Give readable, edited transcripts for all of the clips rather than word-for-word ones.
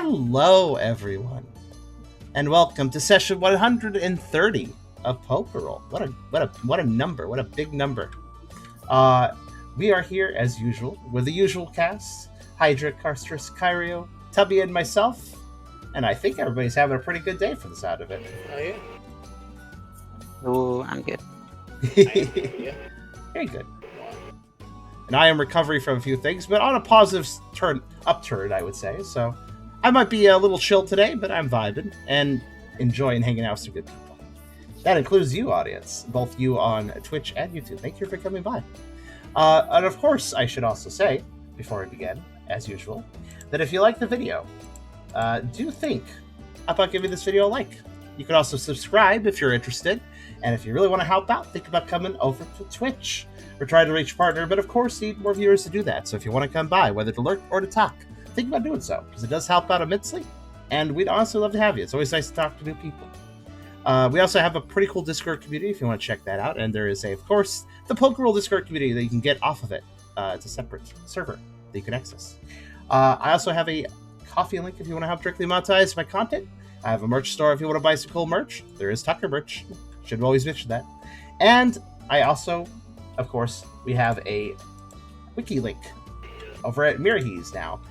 Hello, everyone, and welcome to session 130 of Pokerole. What a number! What a big number! We are here as usual with the usual cast: Hydra, Karserus, Kyrio, Tubby, and myself. And I think everybody's having a pretty good day for the sound of it. Oh yeah. Oh, I'm good. Yeah. Very good. And I am recovering from a few things, but on a positive upturn, I would say. So I might be a little chill today, but I'm vibing and enjoying hanging out with some good people. That includes you, audience, both you on Twitch and YouTube. Thank you for coming by. And of course, I should also say, before we begin, as usual, that if you like the video, do think about giving this video a like. You can also subscribe if you're interested. And if you really want to help out, think about coming over to Twitch. We're trying to reach a partner, but of course need more viewers to do that. So if you want to come by, whether to lurk or to talk, think about doing so, because it does help out immensely. And we'd honestly love to have you. It's always nice to talk to new people. We also have a pretty cool Discord community if you want to check that out. And there is, of course, the Pokerole Discord community that you can get off of it. It's a separate server that you can access. I also have a Coffee link if you want to help directly monetize my content. I have a merch store if you want to buy some cool merch. There is Tucker merch. Should always mention that. And I also, of course, we have a wiki link over at Mirahees now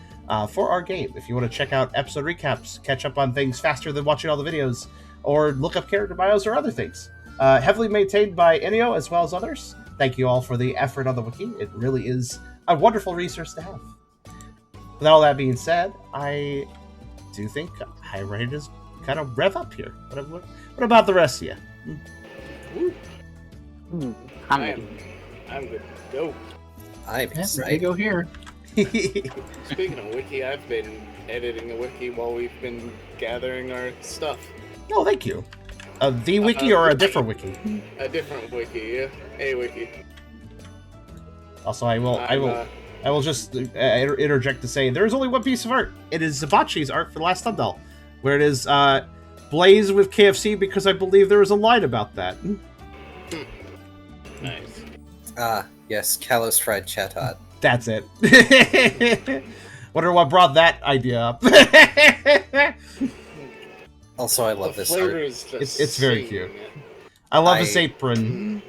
for our game. If you want to check out episode recaps, catch up on things faster than watching all the videos, or look up character bios or other things. Heavily maintained by Enio as well as others. Thank you all for the effort on the wiki. It really is a wonderful resource to have. With all that being said, I do think I'm ready to kind of rev up here. What about the rest of you? I'm good to go. I'm Ready to excited. go here. Speaking of wiki, I've been editing a wiki while we've been gathering our stuff. Oh, thank you. The wiki or a different wiki? A different wiki, yeah. A wiki. Also, I will just interject to say there is only one piece of art. It is Zebachi's art for the last thumbnail, where it is blazed with KFC because I believe there was a line about that. Nice. Yes, Kalos fried chatot. That's it. Wonder what brought that idea up. Also, I love The this flavor art. is just It's very singing cute. it. I love his apron.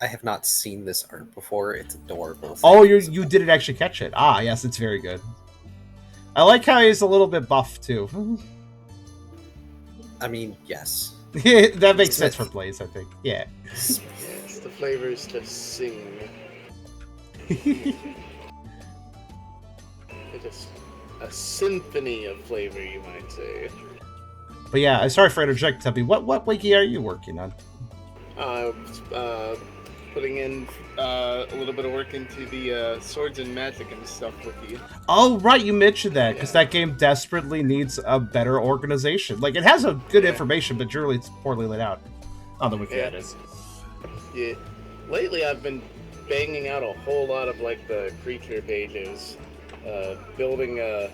I have not seen this art before. It's adorable. Oh, you didn't actually catch it. Ah, yes, it's very good. I like how he's a little bit buff too. I mean, yes. That makes sense for Blaze, I think. Yeah. Yes, the flavors just sing. It's just a symphony of flavor, you might say. But yeah, sorry for interjecting, Tubby. What wiki are you working on? Putting in a little bit of work into the swords and magic and stuff wiki. Oh, right, you mentioned that, because Yeah. that game desperately needs a better organization. Like, it has a good information, but generally it's poorly laid out. On the wiki, Yeah. that is. Yeah. Lately, I've been banging out a whole lot of like the creature pages, building a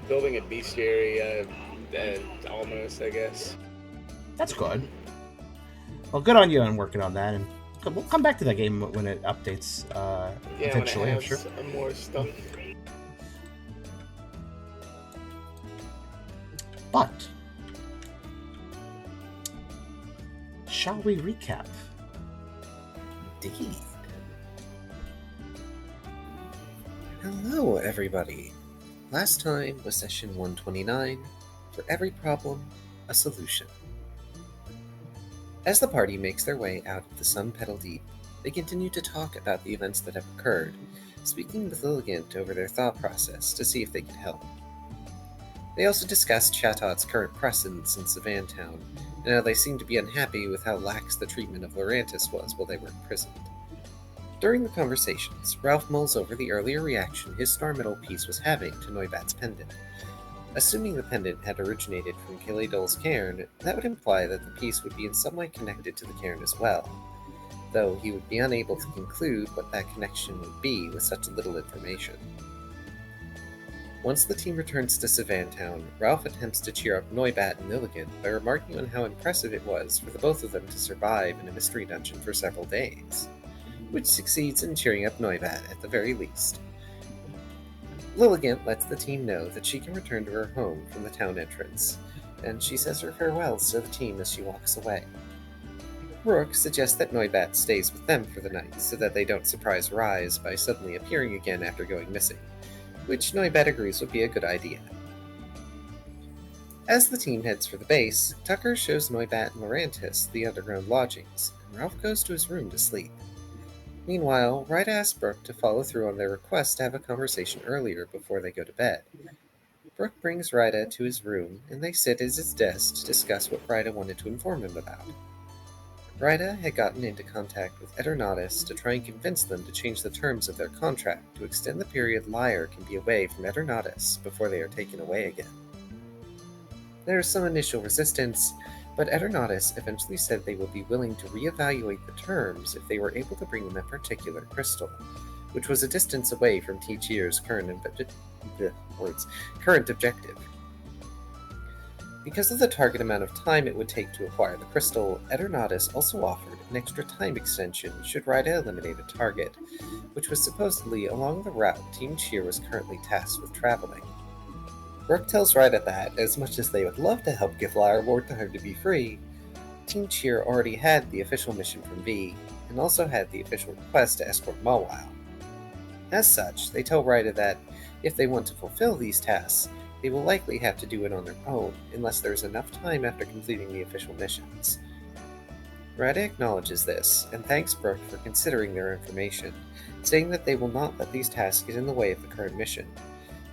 bestiary, almost, I guess. That's good. Well, good on you on working on that, and we'll come back to that game when it updates eventually, when I'm it sure. has more stuff. But shall we recap? Indeed. Hello, everybody. Last time was session 129. For every problem, a solution. As the party makes their way out of the Sun Petal Deep, they continue to talk about the events that have occurred, speaking with Lilligant over their thought process to see if they could help. They also discuss Chatot's current presence in Savantown, and how they seem to be unhappy with how lax the treatment of Lorantis was while they were imprisoned. During the conversations, Ralph mulls over the earlier reaction his Star Metal piece was having to Noibat's pendant. Assuming the pendant had originated from Kilidol's cairn, that would imply that the piece would be in some way connected to the cairn as well, though he would be unable to conclude what that connection would be with such little information. Once the team returns to Savantown, Ralph attempts to cheer up Noibat and Lilligant by remarking on how impressive it was for the both of them to survive in a mystery dungeon for several days, which succeeds in cheering up Noibat at the very least. Lilligant lets the team know that she can return to her home from the town entrance, and she says her farewells to the team as she walks away. Rourke suggests that Noibat stays with them for the night so that they don't surprise Rise by suddenly appearing again after going missing, which Noibat agrees would be a good idea. As the team heads for the base, Tucker shows Noibat and Lorantis the underground lodgings, and Ralph goes to his room to sleep. Meanwhile, Ryda asks Brooke to follow through on their request to have a conversation earlier before they go to bed. Brooke brings Ryda to his room, and they sit at his desk to discuss what Ryda wanted to inform him about. Ryda had gotten into contact with Eternatus to try and convince them to change the terms of their contract to extend the period Liar can be away from Eternatus before they are taken away again. There is some initial resistance, but Eternatus eventually said they would be willing to reevaluate the terms if they were able to bring them a particular crystal, which was a distance away from Teachier's current objective. Because of the target amount of time it would take to acquire the crystal, Eternatus also offered an extra time extension should Ryda eliminate a target, which was supposedly along the route Team Cheer was currently tasked with traveling. Brooke tells Ryda that, as much as they would love to help give Liar more time to be free, Team Cheer already had the official mission from V, and also had the official request to escort Mawile. As such, they tell Ryda that, if they want to fulfill these tasks, they will likely have to do it on their own, unless there is enough time after completing the official missions. Ryda acknowledges this, and thanks Brooke for considering their information, saying that they will not let these tasks get in the way of the current mission,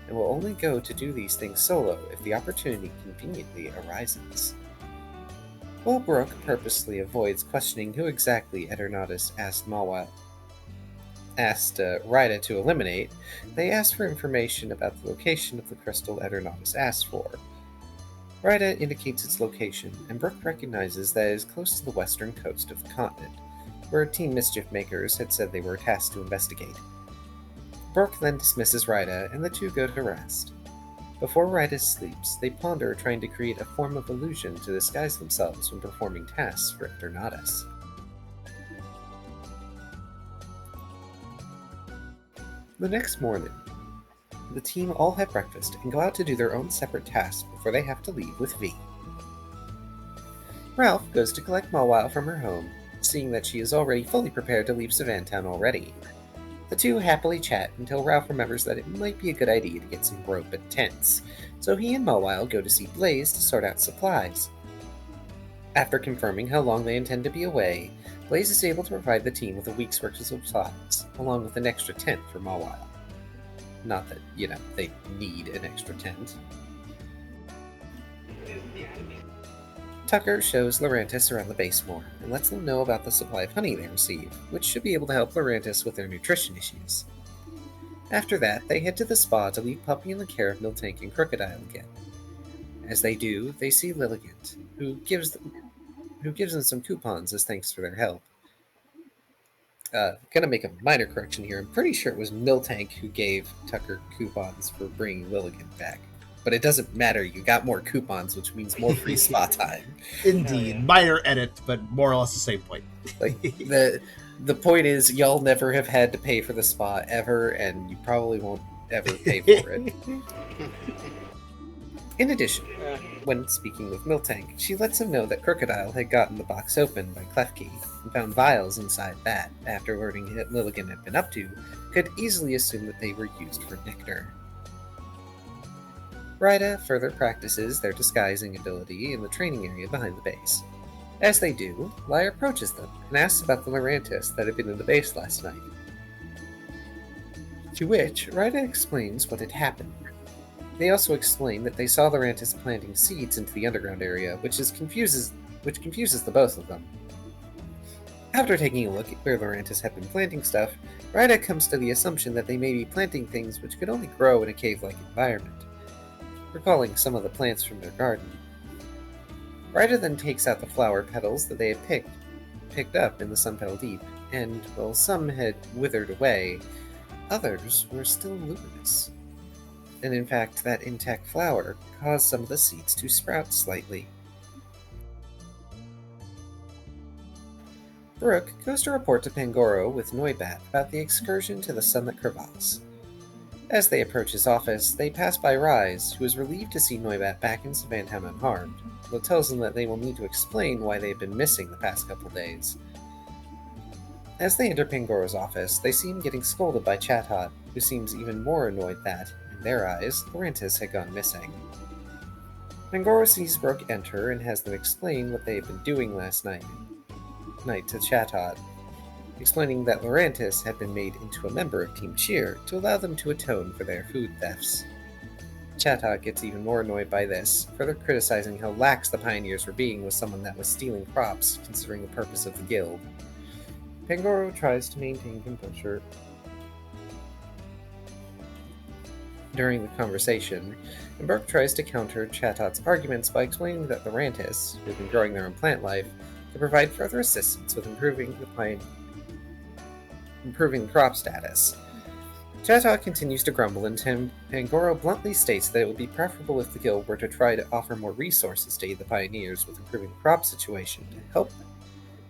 and will only go to do these things solo if the opportunity conveniently arises. While Brooke purposely avoids questioning who exactly Eternatus asked Ryda to eliminate, they ask for information about the location of the crystal Eternatus asked for. Ryda indicates its location, and Brooke recognizes that it is close to the western coast of the continent, where Team Mischief Makers had said they were tasked to investigate. Brooke then dismisses Ryda, and the two go to rest. Before Ryda sleeps, they ponder trying to create a form of illusion to disguise themselves when performing tasks for Eternatus. The next morning, the team all have breakfast and go out to do their own separate tasks before they have to leave with V. Ralph goes to collect Mawile from her home, seeing that she is already fully prepared to leave Savantown already. The two happily chat until Ralph remembers that it might be a good idea to get some rope and tents, so he and Mawile go to see Blaze to sort out supplies. After confirming how long they intend to be away, Blaze is able to provide the team with a week's worth of supplies, along with an extra tent for Mawile. Not that, they need an extra tent. Tucker shows Lorantis around the base more, and lets them know about the supply of honey they receive, which should be able to help Lorantis with their nutrition issues. After that, they head to the spa to leave Puppy in the care of Miltank and Crocodile again. As they do, they see Lilligant, who gives them some coupons as thanks for their help. Gonna make a minor correction here. I'm pretty sure it was Miltank who gave Tucker coupons for bringing Lilligant back. But it doesn't matter, you got more coupons, which means more free spa time. Indeed. yeah. Minor edit, but more or less the same point. Like, the point is, y'all never have had to pay for the spa ever, and you probably won't ever pay for it. In addition, when speaking with Miltank, she lets him know that Crocodile had gotten the box open by Klefki and found vials inside that, after learning what Lilligant had been up to, could easily assume that they were used for nectar. Ryda further practices their disguising ability in the training area behind the base. As they do, Liar approaches them and asks about the Lorantis that had been in the base last night. To which, Ryda explains what had happened. They also explain that they saw Lorantis planting seeds into the underground area, which confuses the both of them. After taking a look at where Lorantis had been planting stuff, Ryda comes to the assumption that they may be planting things which could only grow in a cave-like environment, recalling some of the plants from their garden. Ryda then takes out the flower petals that they had picked up in the Sun Petal Deep, and while some had withered away, others were still luminous. And in fact, that intact flower caused some of the seeds to sprout slightly. Brooke goes to report to Pangoro with Noibat about the excursion to the Sunlit Crevasse. As they approach his office, they pass by Rise, who is relieved to see Noibat back in Savantown unharmed, though tells them that they will need to explain why they have been missing the past couple days. As they enter Pangoro's office, they see him getting scolded by Chatot, who seems even more annoyed that, in their eyes, Laurentis had gone missing. Pangoro sees Brooke enter and has them explain what they had been doing last night to Chatot, explaining that Laurentis had been made into a member of Team Cheer to allow them to atone for their food thefts. Chatot gets even more annoyed by this, further criticizing how lax the Pioneers were being with someone that was stealing crops, considering the purpose of the guild. Pangoro tries to maintain composure during the conversation, and Burke tries to counter Chatot's arguments by explaining that Laurentis, who had been growing their own plant life, could provide further assistance with improving the crop status. Chatot continues to grumble, and Pangoro bluntly states that it would be preferable if the guild were to try to offer more resources to aid the Pioneers with improving the crop situation to help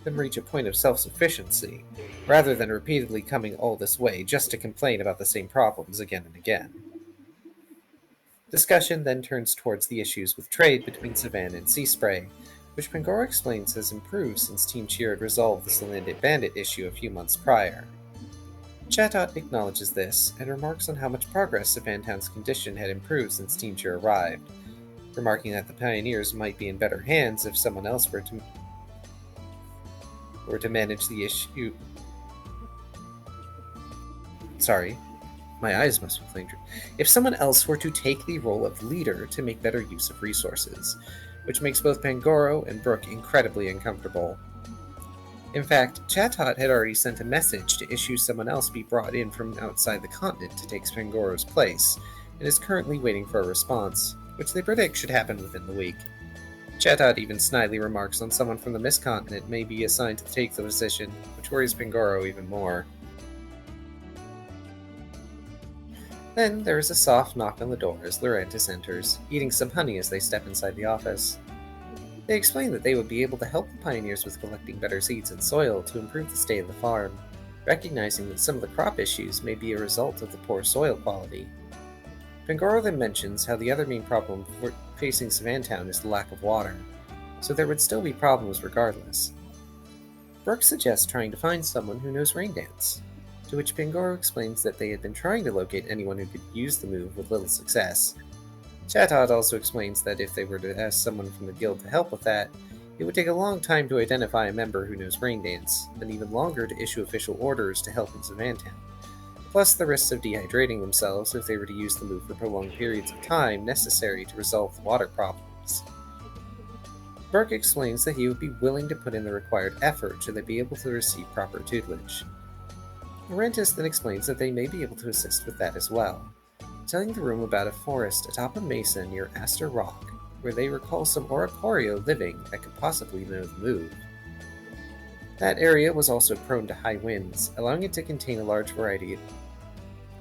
them reach a point of self-sufficiency, rather than repeatedly coming all this way just to complain about the same problems again and again. Discussion then turns towards the issues with trade between Savannah and Sea Spray, which Pangoro explains has improved since Team Cheer had resolved the Salandit Bandit issue a few months prior. Chatot acknowledges this, and remarks on how much progress Savantown's condition had improved since Team Cheer arrived, remarking that the Pioneers might be in better hands if someone else were to manage the issue. Sorry, my eyes must be playing true. If someone else were to take the role of leader to make better use of resources, which makes both Pangoro and Brooke incredibly uncomfortable. In fact, Chatot had already sent a message to issue someone else be brought in from outside the continent to take Pangoro's place, and is currently waiting for a response, which they predict should happen within the week. Chatot even snidely remarks on someone from the Mist Continent may be assigned to take the position, which worries Pangoro even more. Then there is a soft knock on the door as Laurentis enters, eating some honey as they step inside the office. They explain that they would be able to help the Pioneers with collecting better seeds and soil to improve the state of the farm, recognizing that some of the crop issues may be a result of the poor soil quality. Pangoro then mentions how the other main problem facing Savantown is the lack of water, so there would still be problems regardless. Brooke suggests trying to find someone who knows rain dance, to which Pangoro explains that they had been trying to locate anyone who could use the move with little success. Chatot also explains that if they were to ask someone from the guild to help with that, it would take a long time to identify a member who knows rain dance, and even longer to issue official orders to help in Savantown, plus the risks of dehydrating themselves if they were to use the move for prolonged periods of time necessary to resolve the water problems. Burke explains that he would be willing to put in the required effort should they be able to receive proper tutelage. Laurentis then explains that they may be able to assist with that as well, telling the room about a forest atop a mesa near Aster Rock, where they recall some Oricorio living that could possibly know the move. That area was also prone to high winds, allowing it to contain a large variety of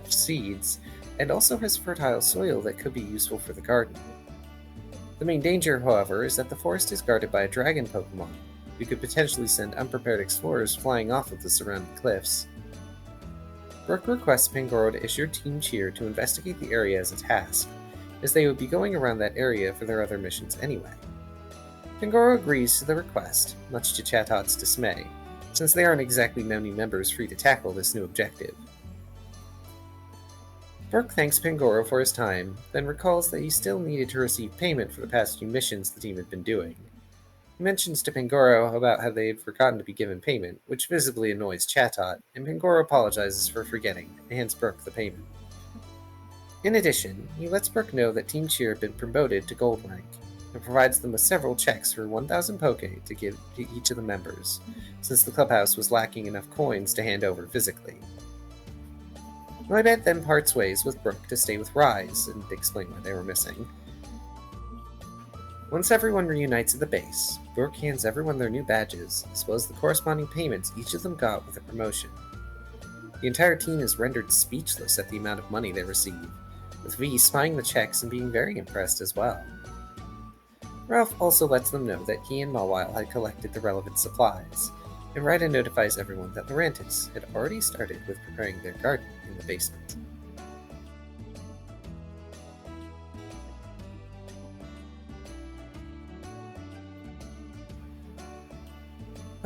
seeds, and also has fertile soil that could be useful for the garden. The main danger, however, is that the forest is guarded by a dragon Pokemon, who could potentially send unprepared explorers flying off of the surrounding cliffs. Brooke requests Pangoro to issue Team Cheer to investigate the area as a task, as they would be going around that area for their other missions anyway. Pangoro agrees to the request, much to Chatot's dismay, since they aren't exactly many members free to tackle this new objective. Brooke thanks Pangoro for his time, then recalls that he still needed to receive payment for the past few missions the team had been doing. He mentions to Pangoro about how they had forgotten to be given payment, which visibly annoys Chatot, and Pangoro apologizes for forgetting and hands Brooke the payment. In addition, he lets Brooke know that Team Cheer had been promoted to Gold rank, and provides them with several checks for 1,000 Poke to give to each of the members, since the clubhouse was lacking enough coins to hand over physically. Noibat then parts ways with Brooke to stay with Rise and explain why they were missing. Once everyone reunites at the base, Brooke hands everyone their new badges, as well as the corresponding payments each of them got with a promotion. The entire team is rendered speechless at the amount of money they receive, with V spying the checks and being very impressed as well. Ralph also lets them know that he and Mawile had collected the relevant supplies, and Ryda notifies everyone that Laurentis had already started with preparing their garden in the basement.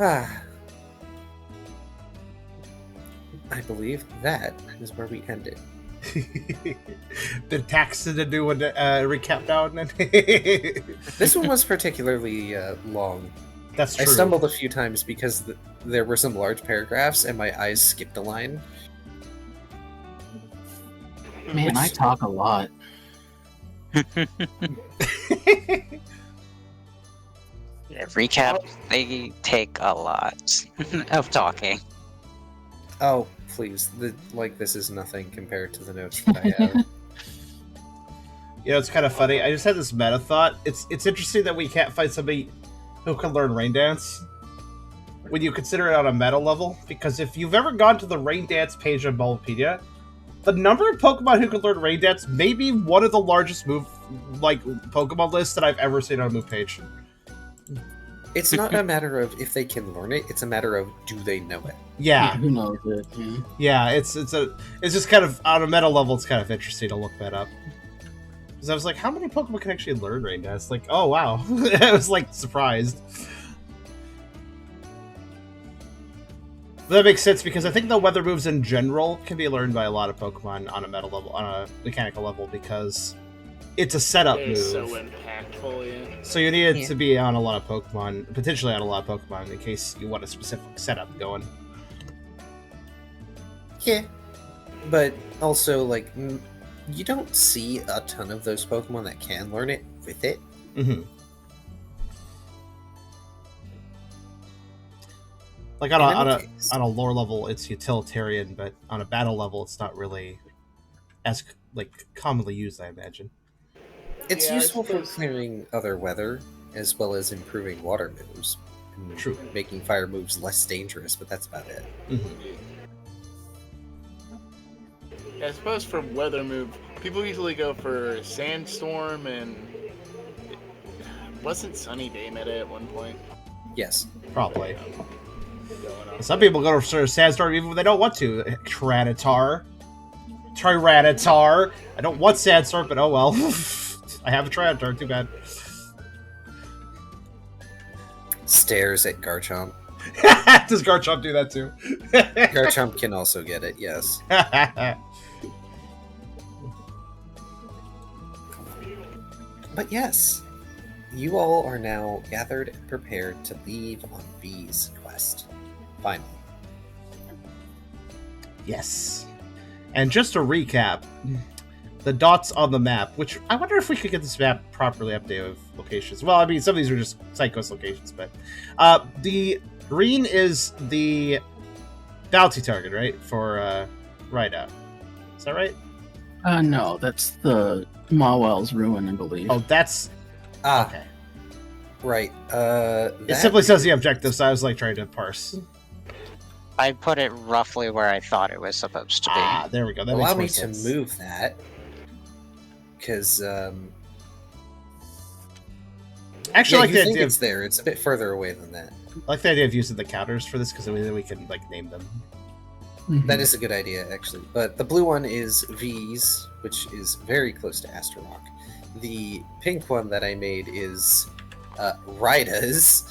Ah. I believe that is where we ended. The tax to do a recap now and then. This one was particularly long. That's true. I stumbled a few times because there were some large paragraphs and my eyes skipped a line. Man, I talk a lot. Recap, they take a lot of talking. Oh, please. This is nothing compared to the notes that I have. You know, it's kind of funny. I just had this meta thought. It's interesting that we can't find somebody who can learn Rain Dance when you consider it on a meta level, because if you've ever gone to the Rain Dance page of Bulbapedia, the number of Pokemon who can learn Rain Dance may be one of the largest Pokemon lists that I've ever seen on a move page. It's not a matter of if they can learn it, it's a matter of do they know it. Yeah. Who knows it? Yeah. Yeah, it's just kind of, on a meta level, it's kind of interesting to look that up. Because I was like, how many Pokemon can actually learn Rain Dance? Like, oh wow. I was like surprised. But that makes sense because I think the weather moves in general can be learned by a lot of Pokemon on a meta level, on a mechanical level, because it's a setup move. It's so impactful, yeah. So you need it to be on a lot of Pokemon, potentially on a lot of Pokemon, in case you want a specific setup going. Yeah. But also, like, you don't see a ton of those Pokemon that can learn it with it. Mm-hmm. Like on a lore level, it's utilitarian, but on a battle level, it's not really as commonly used, I imagine. It's Yeah, useful for clearing other weather, as well as improving water moves. And True. making fire moves less dangerous, but that's about it. Mm-hmm. Yeah, I suppose for weather move, people usually go for Sandstorm and... Wasn't Sunny Day meta at one point? Yes. Probably. Some people go for Sandstorm even when they don't want to. Tyranitar. I don't want Sandstorm, but oh well. I have a Tyranitar, too bad. Stares at Garchomp. Does Garchomp do that too? Garchomp can also get it, yes. But yes, you all are now gathered and prepared to leave on V's quest. Finally. Yes. And just to recap, the dots on the map, which I wonder if we could get this map properly updated with locations. Well, I mean, some of these are just side quest locations, but the green is the bounty target, right? For Rhino. Is that right? No, that's the Mawel's ruin, I believe. Oh, that's... okay. Right. It simply says the objective, so I was like trying to parse. I put it roughly where I thought it was supposed to be. Ah, there we go. That Allow me makes more sense. to move that. Because, Actually, I like you the think idea it's there. It's a bit further away than that. I like the idea of using the counters for this, because then we can like name them. Mhm. That is a good idea, actually. But the blue one is V's, which is very close to Astro Rock. The pink one that I made is Ryda's.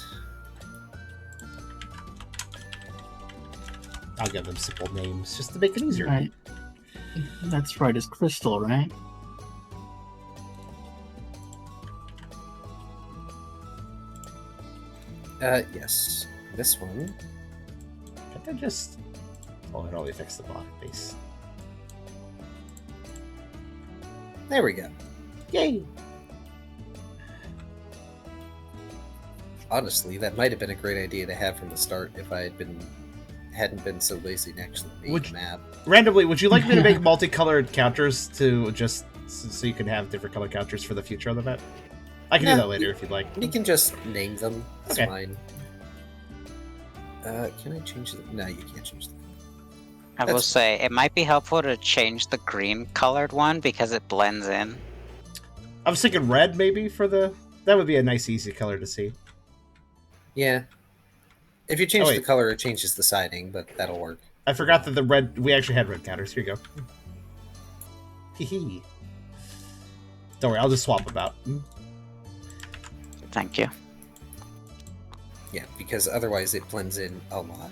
I'll give them simple names just to make it easier. Right. That's right, it's Crystal, right? Yes. This one. Can't I just... Oh, it only fixed the block base. There we go. Yay! Honestly, that might have been a great idea to have from the start if I hadn't been so lazy to actually make a map. Randomly, would you like me to make multicolored counters to just so you can have different color counters for the future of the map? I can do that later if you'd like. You can just name them. That's Okay. fine. Can I change them? No, you can't change them. I will say, it might be helpful to change the green colored one because it blends in. I was thinking red maybe for the... That would be a nice easy color to see. Yeah. If you change Oh, the wait. color, it changes the siding, but that'll work. I forgot that the red... We actually had red counters. Here you go. Hee. Don't worry, I'll just swap them out. Thank you. Yeah, because otherwise it blends in a lot.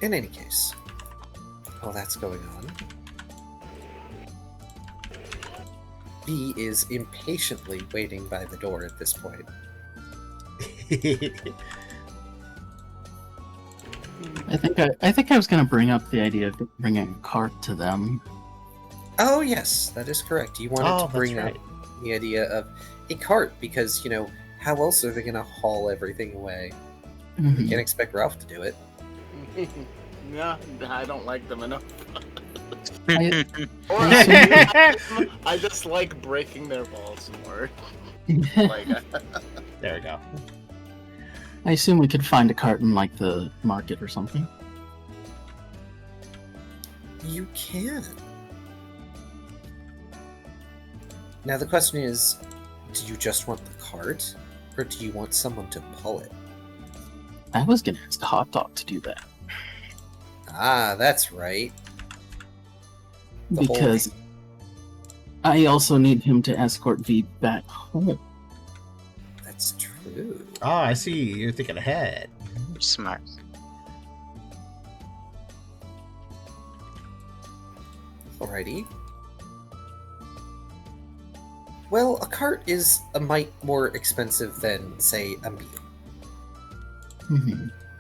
In any case, while that's going on, B is impatiently waiting by the door at this point. I think I was gonna bring up the idea of bringing a cart to them. Oh yes, that is correct. You wanted to bring up the idea of a cart because, how else are they going to haul everything away? You can't expect Ralph to do it. No, I don't like them enough. I just like breaking their balls more. There we go. I assume we could find a cart in like the market or something. You can. Now the question is, do you just want the cart, or do you want someone to pull it? I was gonna ask a hot dog to do that. Ah, that's right. Because I also need him to escort V back home. That's true. Oh, I see. You're thinking ahead. Smart. Alrighty. Well, a cart is a mite more expensive than, say, a meal.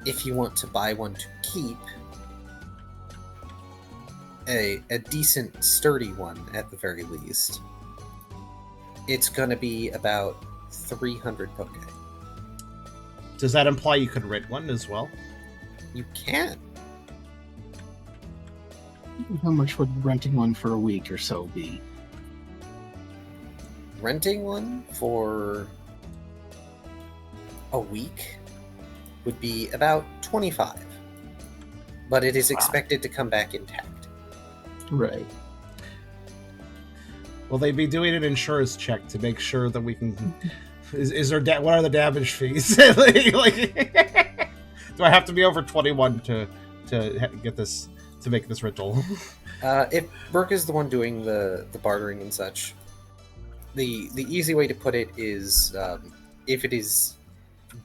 If you want to buy one to keep, a decent, sturdy one at the very least, it's gonna be about 300 poke. Does that imply you could rent one as well? You can. How much would renting one for a week or so be? Renting one for a week would be about 25, but it is expected to come back intact. Right. Will they be doing an insurance check to make sure that we can? Is there what are the damage fees? Do I have to be over 21 to get this to make this rental? If Burke is the one doing the bartering and such, the easy way to put it is if it is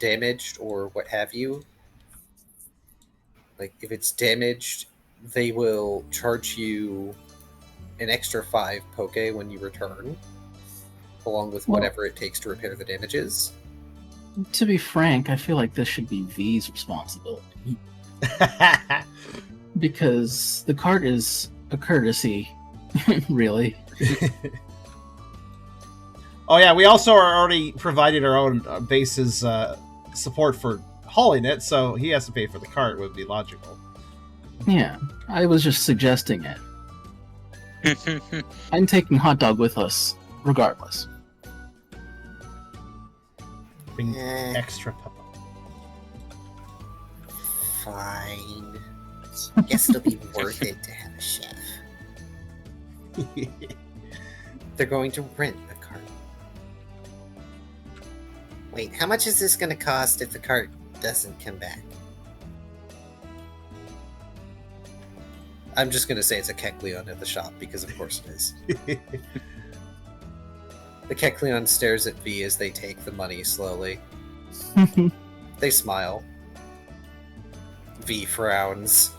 damaged or what have you, like if it's damaged, they will charge you an extra 5 poke when you return, along with whatever it takes to repair the damages. To be frank, I feel like this should be V's responsibility. Because the cart is a courtesy, really. Oh yeah, we also are already providing our own base's support for hauling it, so he has to pay for the cart. Would be logical. Yeah, I was just suggesting it. I'm taking hot dog with us, regardless. Bring extra pepper. Fine. Guess it'll be worth it to have a chef. They're going to rent a cart. Wait, how much is this going to cost if the cart doesn't come back? I'm just going to say it's a Kecleon at the shop, because of course it is. The Kecleon stares at V as they take the money slowly. They smile. V frowns.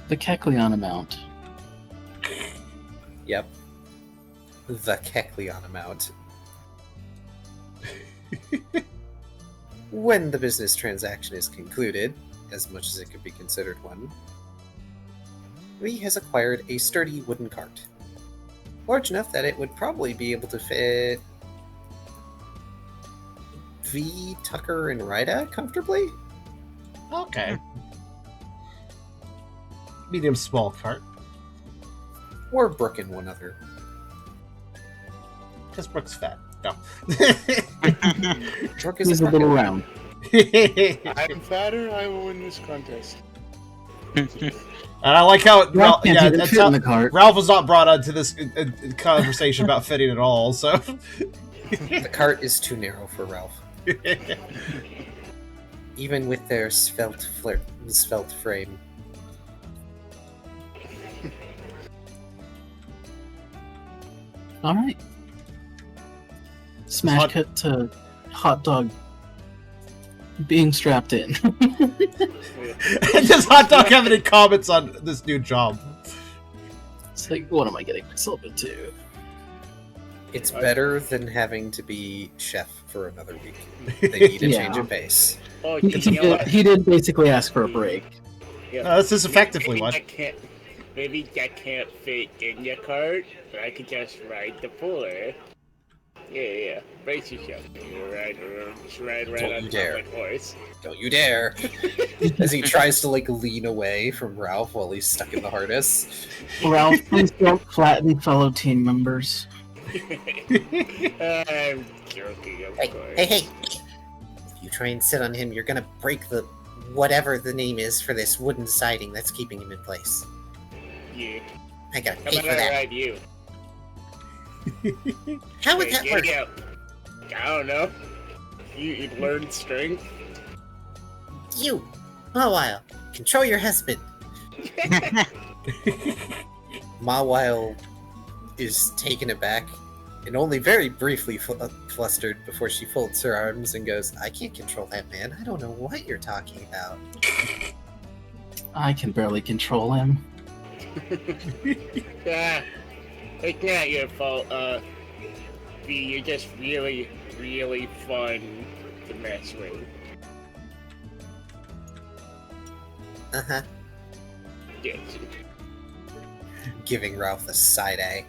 The Kecleon amount. Yep. The Kecleon amount. When the business transaction is concluded, as much as it could be considered one, V has acquired a sturdy wooden cart. Large enough that it would probably be able to fit V, Tucker, and Rida comfortably? Okay. Medium small cart. Or Brooke and one other. Because Brooke's fat. No. Brooke is He's a little round. I'm fatter, I will win this contest. And I like how Ralph can't even that's fit how in the cart. Ralph was not brought onto this conversation about fitting at all. So The cart is too narrow for Ralph. Even with their svelte frame. All right. Smash cut to hot dog being strapped in. Does Hot Dog have any comments on this new job? It's like, what am I getting myself into? It's better than having to be chef for another week. They need a change of pace. Oh, He did basically ask for a break. No, this is effectively one. Maybe that can't fit in your cart, but I could just ride the puller. Yeah. Brace yourself. Just ride right on top of the horse. Don't you dare! As he tries to lean away from Ralph while he's stuck in the harness. Ralph, please don't flatten fellow team members. I'm joking, of course. Hey! If you try and sit on him, you're gonna break the whatever the name is for this wooden siding that's keeping him in place. Yeah. I gotta How pay about for I that. ride you? How would that work? I don't know. You'd learn strength. You, Mawile, control your husband. Mawile is taken aback and only very briefly flustered before she folds her arms and goes, I can't control that man. I don't know what you're talking about. I can barely control him. It's not your fault, V. You're just really, really fun to mess with. Uh-huh. Yes. Giving Ralph the side eye.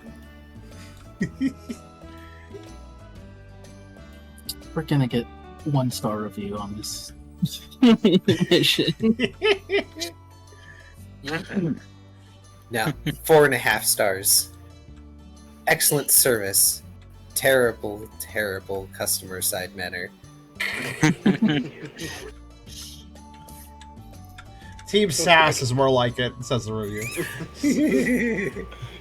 We're gonna get 1-star review on this mission. Now, 4.5 stars. Excellent service. Terrible, terrible customer side manner. Team Sass is more like it, says the review.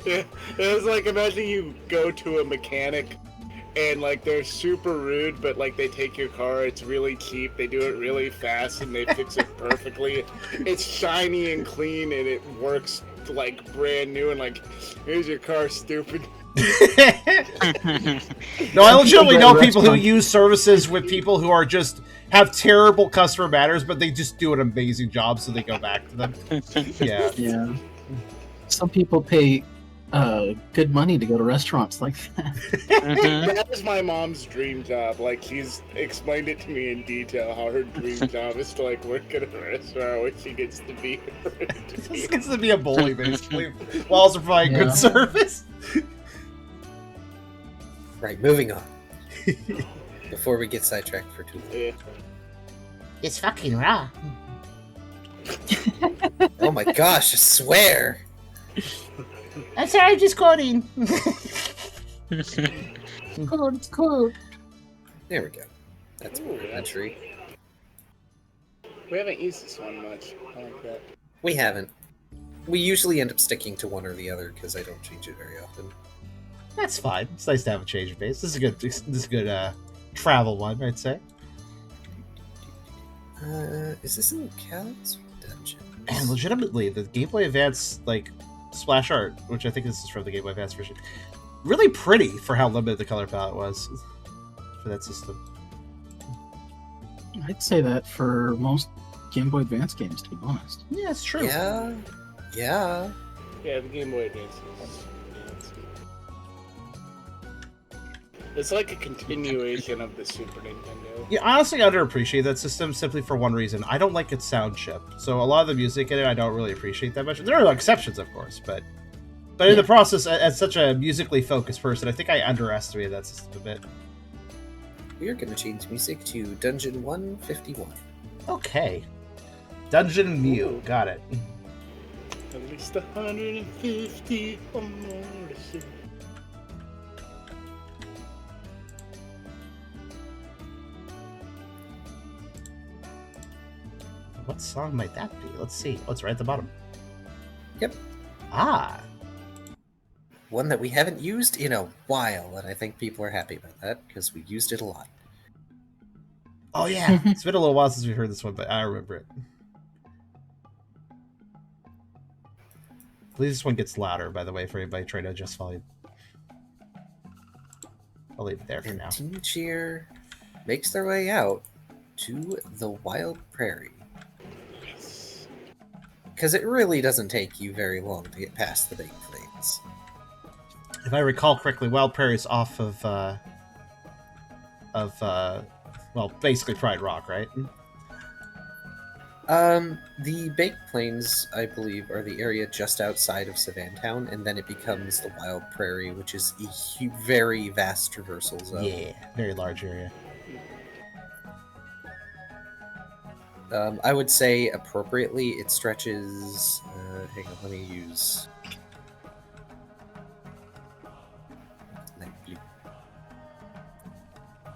Yeah, it's like, imagine you go to a mechanic and like they're super rude, but like they take your car, it's really cheap, they do it really fast and they fix it perfectly. It's shiny and clean and it works like brand new, and like, here's your car, stupid. No, I legitimately know people who use services with people who are just have terrible customer manners, but they just do an amazing job, so they go back to them. Yeah. Some people pay good money to go to restaurants like that. That is my mom's dream job. Like, she's explained it to me in detail how her dream job is to like work at a restaurant where she gets to be. She gets to be a bully, basically, while also providing good service. Right, moving on. Before we get sidetracked for too long. Yeah. It's fucking raw. Oh my gosh, I swear! I'm sorry, I'm just quoting. Quote. There we go. That's Ooh, entry. We haven't used this one much. I like that. We haven't. We usually end up sticking to one or the other because I don't change it very often. That's fine. It's nice to have a change of pace. This is a good travel one, I'd say. Is this in Cal's dungeon? And legitimately, the Game Boy Advance splash art, which I think this is from the Game Boy Advance version, really pretty for how limited the color palette was for that system. I'd say that for most Game Boy Advance games, to be honest. Yeah, it's true. Yeah. Yeah, the Game Boy Advance. It's like a continuation of the Super Nintendo. Yeah, honestly, I underappreciate that system simply for one reason. I don't like its sound chip. So a lot of the music in it, I don't really appreciate that much. There are exceptions, of course, but in the process, as such a musically focused person, I think I underestimated that system a bit. We are going to change music to Dungeon 151. Okay. Dungeon Mew. Got it. At least 150 or more to see. What song might that be? Let's see. Oh, it's right at the bottom. Yep. Ah. One that we haven't used in a while, and I think people are happy about that because we used it a lot. Oh, yeah. It's been a little while since we've heard this one, but I remember it. Please, this one gets louder, by the way, for anybody trying to adjust volume. I'll leave it there for And now. Team Cheer makes their way out to the Wild Prairie. Because it really doesn't take you very long to get past the Big Plains. If I recall correctly, Wild Prairie is off of well, basically Pride Rock, right? The Baked Plains, I believe, are the area just outside of Savantown, and then it becomes the Wild Prairie, which is a very vast traversal zone. Yeah, very large area. I would say appropriately it stretches. Hang on, let me use.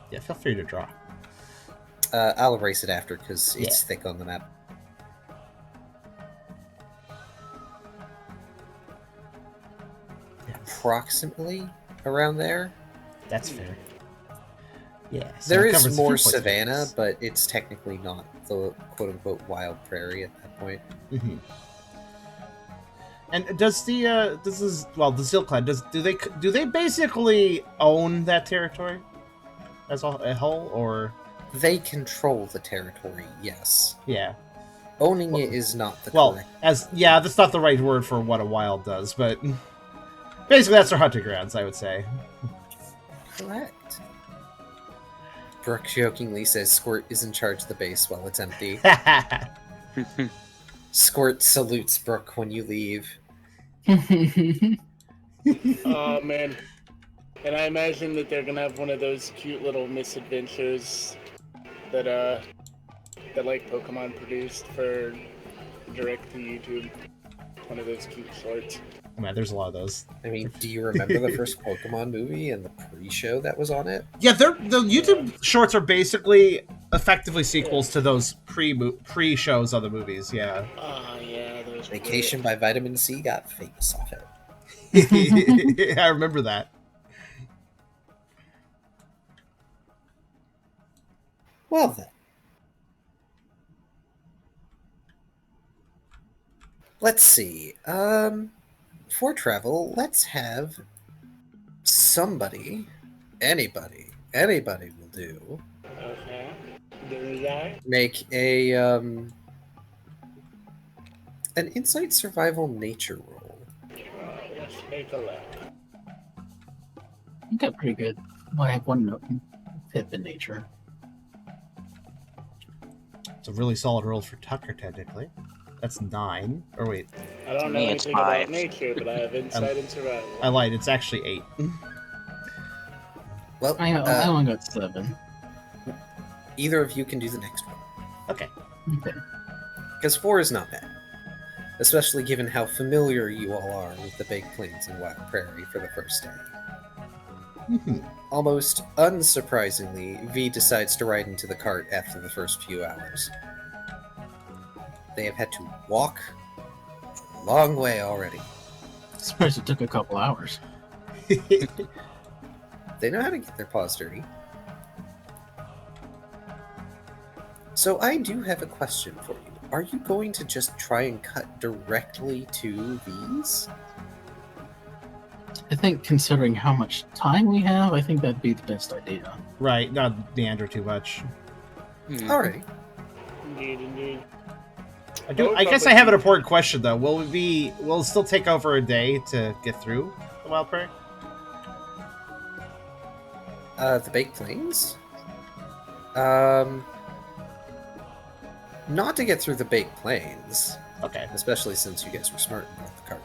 Yeah, feel free to draw. I'll erase it after because it's Yeah. thick on the map. Approximately around there. That's fair. Yeah. So There it is covers a few more points of savanna, difference. but it's technically not the quote-unquote wild prairie at that point. Mhm. And does the Zilclan do they basically own that territory as a whole, or They control the territory, yes. yeah? Owning it is not the Well, correct. that's not the right word for what a wild does, but basically that's their hunting grounds, I would say. Correct. Brooke jokingly says Squirt is in charge of the base while it's empty. Squirt salutes Brooke when you leave. Oh man. And I imagine that they're gonna have one of those cute little misadventures that like Pokemon produced for direct to YouTube. One of those cute shorts. Man, there's a lot of those. I mean, do you remember the first Pokemon movie and the pre-show that was on it? Yeah, the YouTube shorts are basically effectively sequels to those pre-shows of the movies. Yeah. Oh yeah, those Vacation by Vitamin C got famous off it. I remember that. Well then. Let's see. For travel, let's have somebody, anybody will do, Okay. Do that? make a an insight survival nature roll. Let's take a look. I got pretty good. Well, I have one note. Tip in nature. It's a really solid roll for Tucker, technically. That's 9. Or wait, I don't know Me, it's anything 5. about nature, but I have insight and survival. I lied. It's actually 8. Well, I only got 7. either of you can do the next one. Okay. Okay. Because 4 is not bad. Especially given how familiar you all are with the Big Plains and Wild Prairie for the first day. Mhm. Almost unsurprisingly, V decides to ride into the cart after the first few hours. They have had to walk a long way already. Surprised it took a couple hours. They know how to get their paws dirty. So I do have a question for you. Are you going to just try and cut directly to these? I think considering how much time we have, I think that'd be the best idea. Right, not meander too much. Alrighty. Indeed. I guess I have an important question though. Will it still take over a day to get through the Wild Prairie? The Baked Plains? Not to get through the Baked Plains, Okay. especially since you guys were smart and brought the cart.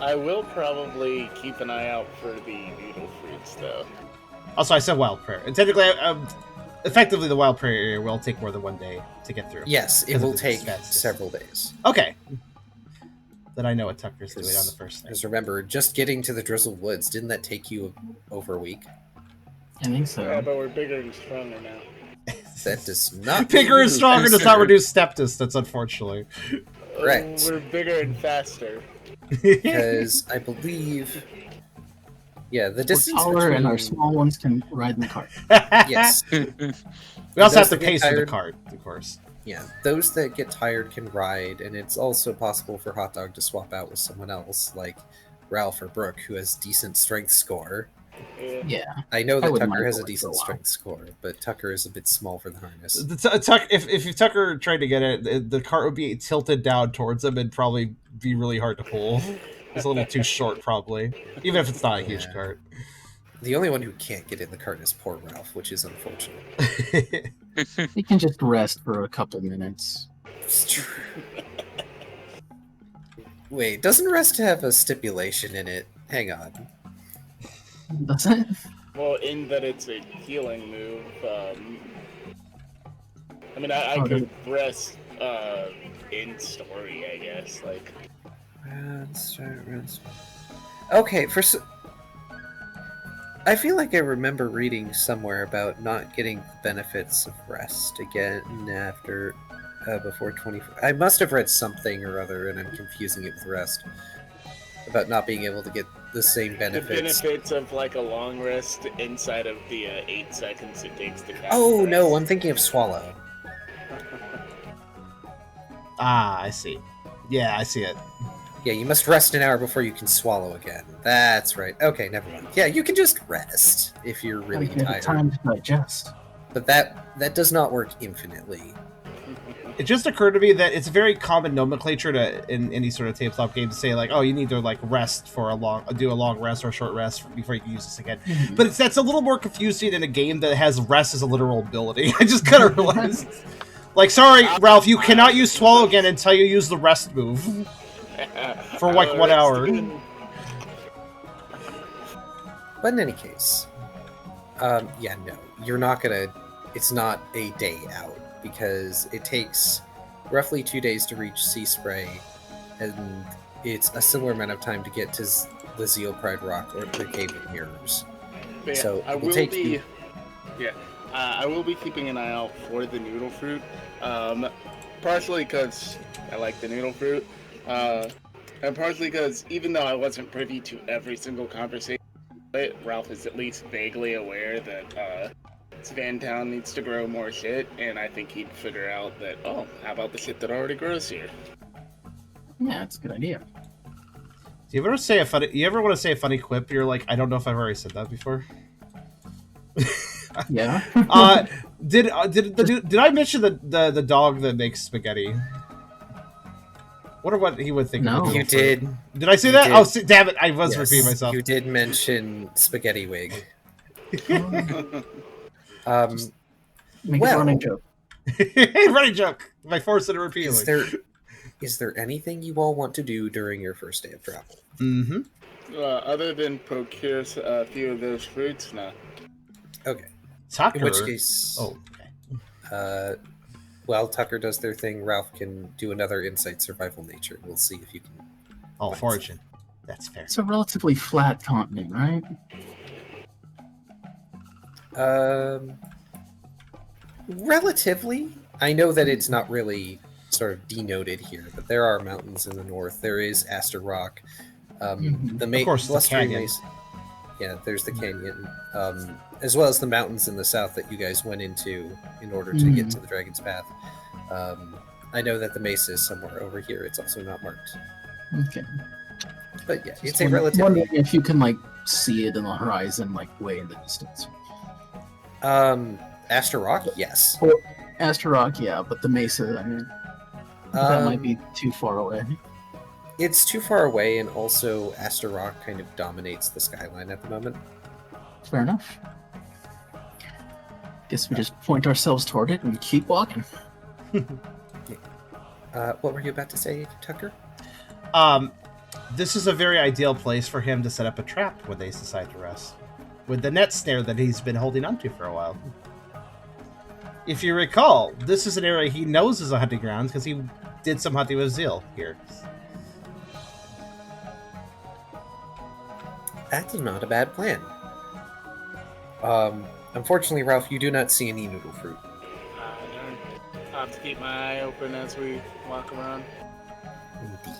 I will probably keep an eye out for the beetle fruits, though. Also, I said Wild Prairie. And technically, effectively, the Wild Prairie area will take more than one day to get through. Yes, it Because of will the take stats. several days. Okay. Then I know what Tucker's doing on the first thing. Because remember, just getting to the Drizzle Woods, didn't that take you over a week? I think so. Yeah, but we're bigger and stronger now. That does not Bigger and stronger does not considered- reduce step distance, unfortunately. Correct. We're bigger and faster. Because I believe, yeah, the We're distance taller between and our small ones can ride in the cart. yes, We also Those have to that get pace for the tired- cart, of course. yeah, those that get tired can ride, and it's also possible for Hot Dog to swap out with someone else, like Ralph or Brooke, who has decent strength score. Yeah. I know I that wouldn't Tucker mind has a going for a decent while. strength score, but Tucker is a bit small for the harness. If Tucker tried to get it, the cart would be tilted down towards him and probably be really hard to pull. It's a little too short, probably, even if it's not a huge Yeah. cart. The only one who can't get in the cart is poor Ralph, which is unfortunate. You can just rest for a couple minutes. It's true. Wait, doesn't rest have a stipulation in it? Hang on. Does it? Well, in that it's a healing move. I mean, I Oh, could rest in story, I guess. Like, Rest. Okay, I feel like I remember reading somewhere about not getting the benefits of rest again after before 24. I must have read something or other, and I'm confusing it with rest about not being able to get the same benefits. the benefits of like a long rest inside of the 8 seconds it takes to cast. Oh rest. no, I'm thinking of swallow. Ah, I see. Yeah, I see it. Yeah, you must rest an hour before you can swallow again. That's right. Okay, never mind. Yeah, you can just rest if you're really Gotta give it tired. time to digest. But that does not work infinitely. It just occurred to me that it's a very common nomenclature in any sort of tabletop game to say like, oh, you need to like rest for do a long rest or a short rest before you can use this again. But that's a little more confusing in a game that has rest as a literal ability. I just kind of realized. Like, sorry, Ralph, you cannot use swallow again until you use the rest move for like 1 hour. But in any case, yeah, no, you're not gonna. It's not a day out because it takes roughly 2 days to reach Sea Spray, and it's a similar amount of time to get to the Zeal Pride Rock or the Cave of Mirrors. Yeah, So I it will will take be. you. Yeah, I will be keeping an eye out for the noodle fruit. Partially because I like the noodle fruit, and partially because even though I wasn't privy to every single conversation, Ralph is at least vaguely aware that Svantown needs to grow more shit, and I think he'd figure out that, oh, how about the shit that already grows here? Yeah, it's a good idea. Do you ever say a funny? You ever want to say a funny quip? You're like, I don't know if I've already said that before. Yeah. Did I mention the dog that makes spaghetti? Wonder what he would think. No. of You did. Did I say You that? did. Oh, damn it! I was Yes, repeating myself. You did mention Spaghetti Wig. Make Well, a running joke. Hey, running joke. My force it repeatedly. Is there anything you all want to do during your first day of travel? Mm-hmm. Other than procure a few of those fruits, no. Okay. Tucker. In which case, Oh. Okay. while Tucker does their thing, Ralph can do another insight survival nature. We'll see if you can. Oh, foraging. That's fair. It's a relatively flat continent, right? Relatively. I know that it's not really sort of denoted here, but there are mountains in the north. There is Aster Rock. Mhm. Of course, the blustering canyon. Yeah, there's the canyon, as well as the mountains in the south that you guys went into in order to get to the Dragon's Path. I know that the mesa is somewhere over here. It's also not marked. Okay. But yeah, it's Just a relatively. wondering if you can like see it in the horizon, like way in the distance. Aster Rock, yes. Aster Rock, yeah, but the mesa, I mean, that might be too far away. It's too far away, and also Aster Rock kind of dominates the skyline at the moment. Fair enough. Guess we just point ourselves toward it and keep walking. What were you about to say, Tucker? This is a very ideal place for him to set up a trap when they decide to rest, with the net snare that he's been holding onto for a while. If you recall, this is an area he knows is a hunting ground because he did some hunting with Zeal here. That's not a bad plan. Unfortunately, Ralph, you do not see any noodle fruit. I'll have to keep my eye open as we walk around. Indeed.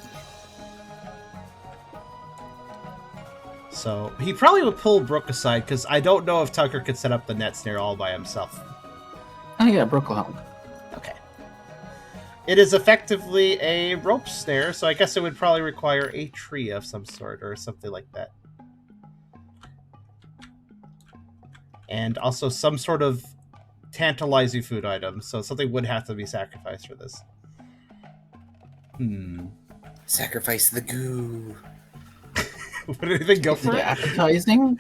So he probably would pull Brooke aside because I don't know if Tucker could set up the net snare all by himself. Oh yeah, Brooke will help. Okay. It is effectively a rope snare, so I guess it would probably require a tree of some sort or something like that. and also some sort of tantalizing food item. So something would have to be sacrificed for this. Sacrifice the goo. What did anything go Is for it it? appetizing?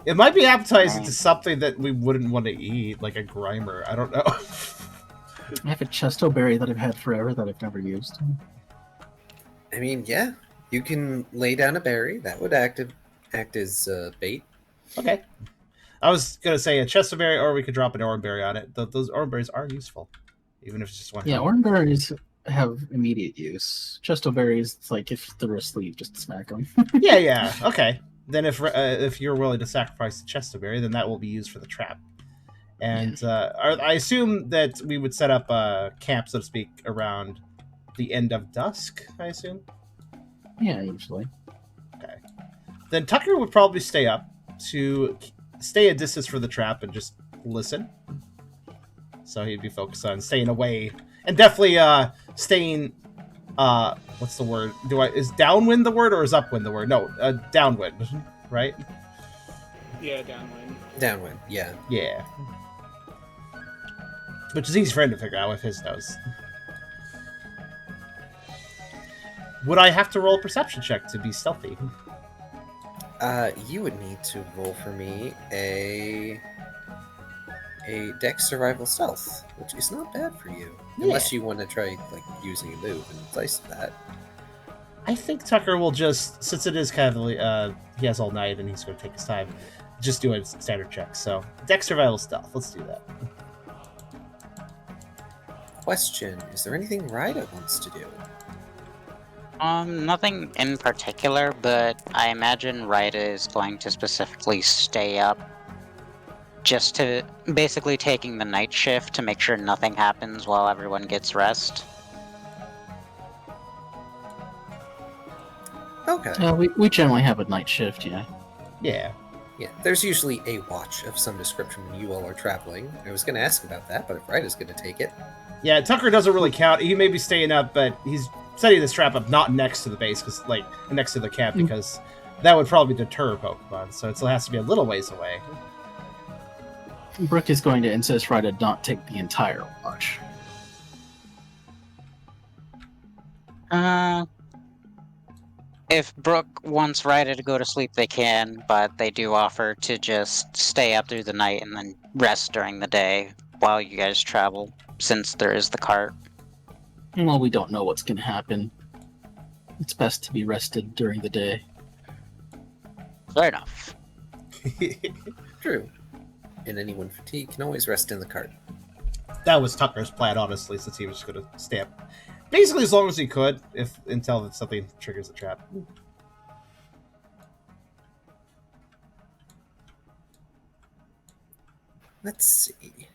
It might be appetizing to something that we wouldn't want to eat, like a grimer. I don't know. I have a chesto berry that I've had forever that I've never used. I mean, yeah, you can lay down a berry. That would act as bait. Okay. I was going to say a chesto berry, or we could drop an oranberry on it. Those oranberries are useful, even if it's just one. Yeah, oranberries have immediate use. Chesto berries, it's like if they're asleep, just smack them. Yeah. Okay. Then if you're willing to sacrifice the chesto berry, then that will be used for the trap. And I assume that we would set up a camp, so to speak, around the end of dusk, I assume? Yeah, usually. Okay. Then Tucker would probably stay up to stay a distance for the trap and just listen. So he'd be focused on staying away. And definitely staying... what's the word? Is downwind the word, or is upwind the word? No, downwind, right? Yeah, downwind. Downwind, yeah. Yeah. Which is easy for him to figure out with his nose. Would I have to roll a perception check to be stealthy? You would need to roll for me a Dex Survival Stealth, which is not bad for you. Yeah. Unless you want to try like using a move in place of that. I think Tucker will just, since it is kind of, he has all night and he's going to take his time, just do a standard check. So, Dex Survival Stealth, let's do that. Question, is there anything Ryda wants to do? Nothing in particular, but I imagine Ryda is going to specifically stay up just to basically taking the night shift to make sure nothing happens while everyone gets rest. Okay. We generally have a night shift, yeah. Yeah. Yeah, there's usually a watch of some description when you all are traveling. I was going to ask about that, but if Ryda's going to take it. Yeah, Tucker doesn't really count. He may be staying up, but he's setting this trap up not next to the base, because like next to the camp, because that would probably deter Pokemon. So it still has to be a little ways away. Brooke is going to insist Ryda not take the entire watch. If Brooke wants Ryda to go to sleep, they can, but they do offer to just stay up through the night and then rest during the day while you guys travel, since there is the cart. Well, we don't know what's going to happen. It's best to be rested during the day. Fair enough. True. And anyone fatigued can always rest in the cart. That was Tucker's plan, honestly, since he was just going to stay up. Basically, as long as he could, until something triggers the trap. Let's see.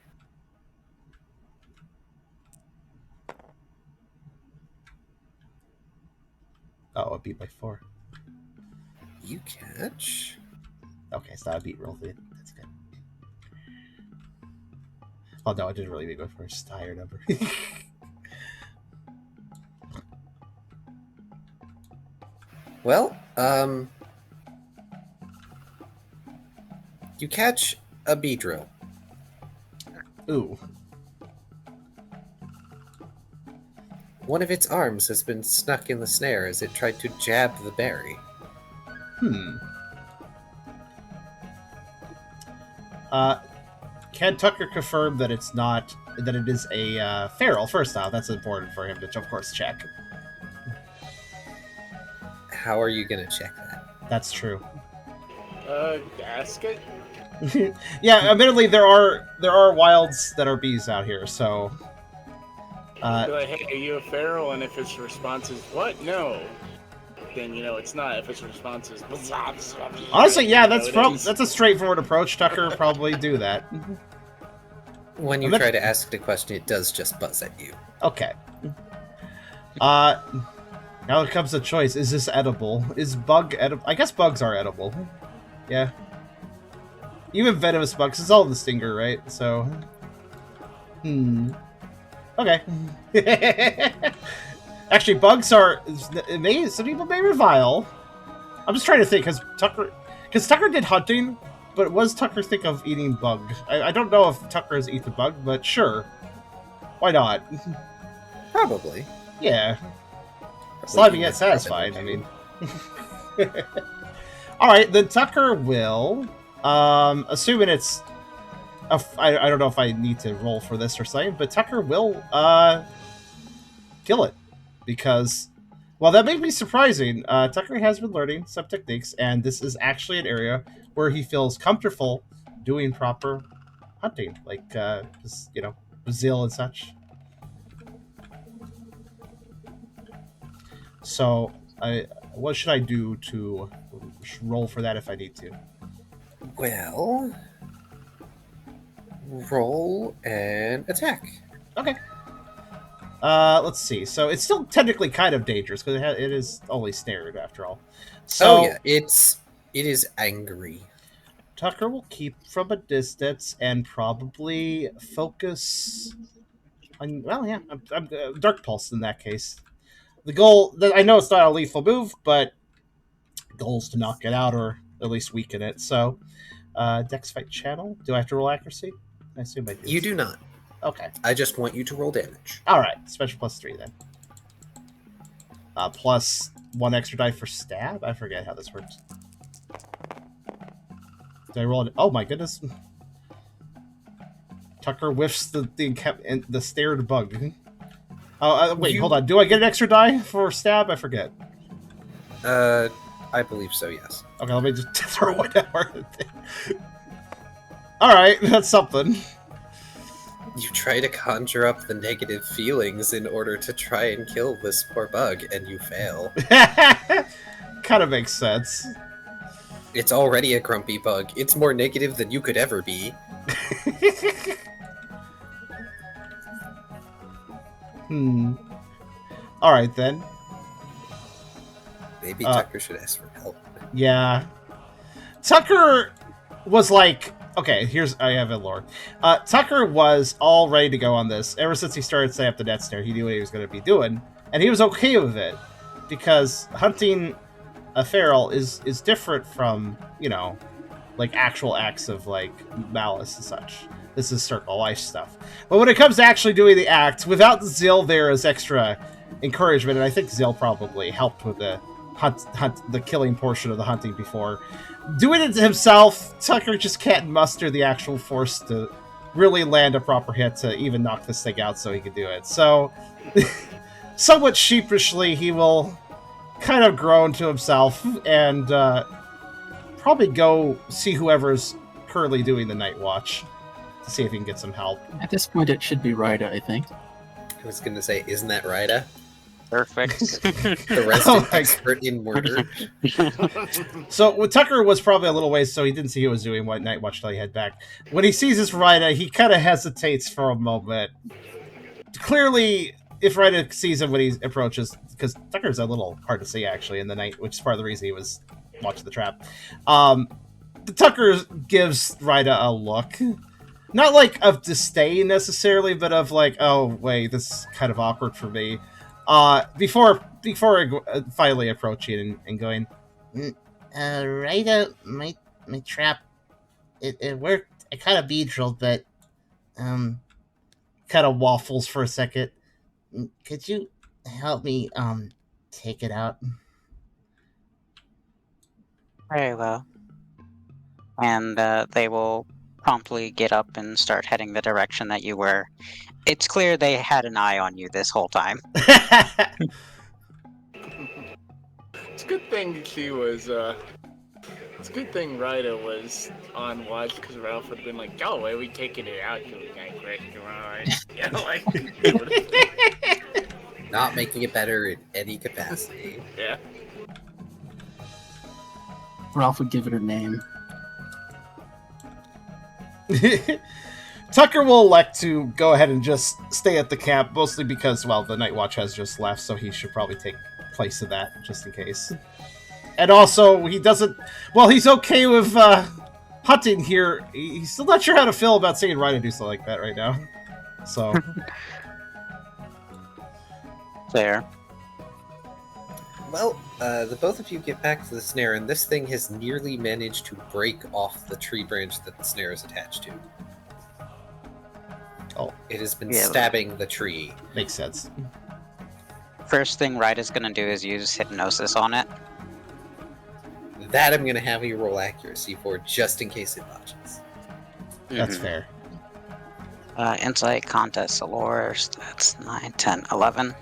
Oh, I beat by 4. You catch. Okay, it's not a beat roll. That's good. Oh no, I didn't really beat by 4. It's just a higher number. Well, you catch a Beedrill. Ooh. One of its arms has been stuck in the snare as it tried to jab the berry. Can Tucker confirm that it's not, that it is a feral? First off, that's important for him to, of course, check. How are you going to check that? That's true. Ask it? Yeah, admittedly, there are wilds that are bees out here, so... Be like, hey, are you a feral? And if its response is, what? No. Then, it's not. If its response is... Honestly, yeah, that's it is. that's a straightforward approach. Tucker probably do that. When you try to ask the question, it does just buzz at you. Okay. Now it comes to choice. Is this edible? Is bug edible? I guess bugs are edible. Yeah. Even venomous bugs. It's all in the stinger, right? So... Okay. Actually, bugs are... some people may revile, I'm just trying to think, because Tucker did hunting, but was Tucker think of eating bug? I don't know if Tucker has eaten bug, but sure. Why not? Probably. Yeah. Slimy yet satisfied, I mean. Alright, then Tucker will, assuming it's, I don't know if I need to roll for this or something, but Tucker will, kill it. Because, well, that may be surprising. Tucker has been learning some techniques, and this is actually an area where he feels comfortable doing proper hunting, like, you know, Brazil and such. So, what should I do to roll for that if I need to? Well, roll and attack. Okay. Let's see. So it's still technically kind of dangerous because it is only snared after all. So, oh yeah, it is angry. Tucker will keep from a distance and probably focus on. Well, yeah, I'm Dark Pulse in that case. The goal, I know it's not a lethal move, but the goal is to knock it out or at least weaken it. So, Dex Fight Channel. Do I have to roll accuracy? I assume I do. You do not. Okay. I just want you to roll damage. All right. Special +3 then. Plus 1 extra die for stab? I forget how this works. Did I roll it? Oh my goodness. Tucker whiffs the stared bug. Oh, wait, hold on. Do I get an extra die for stab? I forget. I believe so, yes. Okay, let me just throw it out. Alright, that's something. You try to conjure up the negative feelings in order to try and kill this poor bug, and you fail. Kind of makes sense. It's already a grumpy bug. It's more negative than you could ever be. Alright then. Maybe Tucker should ask for help. Yeah. Tucker was like, okay, I have a lore. Tucker was all ready to go on this. Ever since he started setting up the net snare, he knew what he was going to be doing. And he was okay with it. Because hunting a feral is different from, you know, like actual acts of like malice and such. This is circle life stuff. But when it comes to actually doing the act, without Zill there as extra encouragement, and I think Zill probably helped with the the killing portion of the hunting before, doing it himself, Tucker just can't muster the actual force to really land a proper hit to even knock this thing out so he can do it. So, somewhat sheepishly, he will kind of groan to himself and probably go see whoever's currently doing the night watch to see if he can get some help. At this point, it should be Ryda, I think. I was gonna say, isn't that Ryda? Perfect. The resident expert in murder. So Tucker was probably a little ways, so he didn't see who was doing what night watch till he head back. When he sees this Ryda, he kind of hesitates for a moment. Clearly, if Ryda sees him when he approaches, because Tucker's a little hard to see actually in the night, which is part of the reason he was watching the trap. The Tucker gives Ryda a look. Not like of disdain necessarily, but of like, oh wait, this is kind of awkward for me. Before finally approaching and going, Ryda, my trap, it worked. I kind of beatrilled, but kind of waffles for a second. Could you help me take it out? Very well. And they will promptly get up and start heading the direction that you were. It's clear they had an eye on you this whole time. It's a good thing she was, it's a good thing Ryda was on watch, because Ralph would have been like, oh, why are we taking it out, you guy restaurant? Yeah, like... Not making it better in any capacity. Yeah. Ralph would give it a name. Tucker will elect to go ahead and just stay at the camp, mostly because, well, the night watch has just left, so he should probably take place of that, just in case. And also, he doesn't... Well, he's okay with hunting here. He's still not sure how to feel about seeing Ryda do something like that right now. So... Fair. Well, the both of you get back to the snare, and this thing has nearly managed to break off the tree branch that the snare is attached to. Oh, It has been Yeah. stabbing the tree. makes sense. First thing Ryda's gonna do is use hypnosis on it. That I'm going to have you roll accuracy for, just in case it botches. That's Mhm. fair. Insight contest allures. That's 9, 10, 11.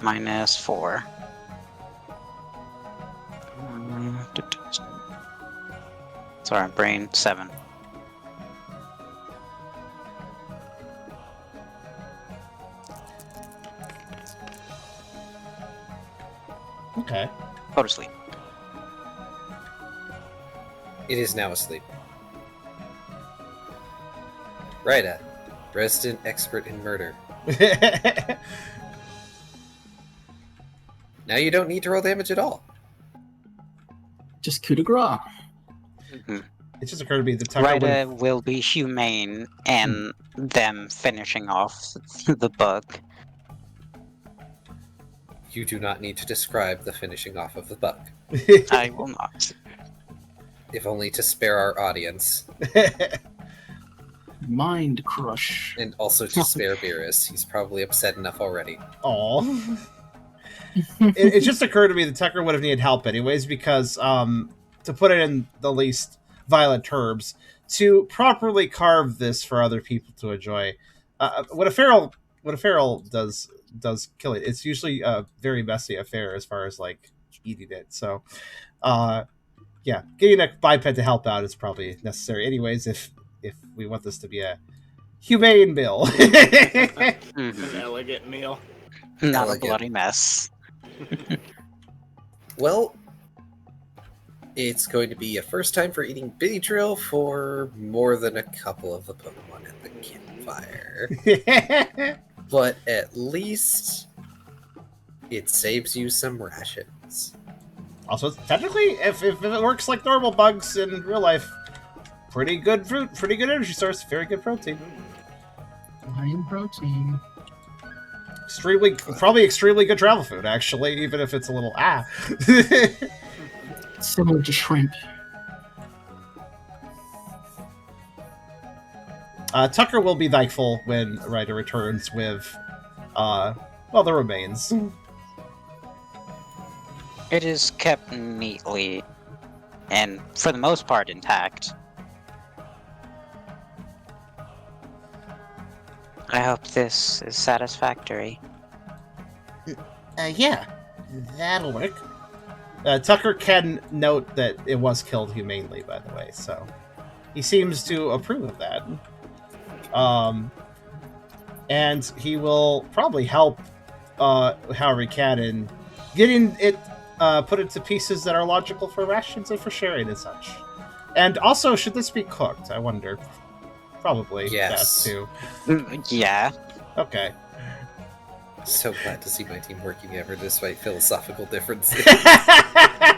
Minus 4. Sorry, brain 7. Okay. Go to sleep. It is now asleep. Ryda, resident expert in murder. Now you don't need to roll damage at all. Just coup de grace. It just occurred to me that Tucker would... Ryda will be humane in them finishing off the book. You do not need to describe the finishing off of the bug, I will not. if only to spare our audience, Mind crush. and also to spare Beerus. He's probably upset enough already. Aw. It just occurred to me that Tucker would have needed help anyways, because to put it in the least violent terms, to properly carve this for other people to enjoy, when a feral does kill it, it's usually a very messy affair as far as like eating it. So, yeah, getting a biped to help out is probably necessary anyways if we want this to be a humane meal. Mhm. An elegant meal. Not Elegant. a bloody mess. Well, it's going to be a first time for eating Beedrill for more than a couple of the Pokemon at the campfire. But at least it saves you some rations. Also, technically, if it works like normal bugs in real life, pretty good fruit, pretty good energy source, very good protein. High in protein. Probably extremely good travel food, actually, even if it's a little Similar to shrimp. Tucker will be thankful when Ryder returns with, the remains. It is kept neatly and, for the most part, intact. I hope this is satisfactory. Yeah, that'll work. Tucker can note that it was killed humanely, by the way, so he seems to approve of that. And he will probably help however he can in getting it put into pieces that are logical for rations and for sharing and such. And also, should this be cooked? I wonder. Probably. Yes. Too. Yeah. Okay. So glad to see my team working together despite philosophical differences. I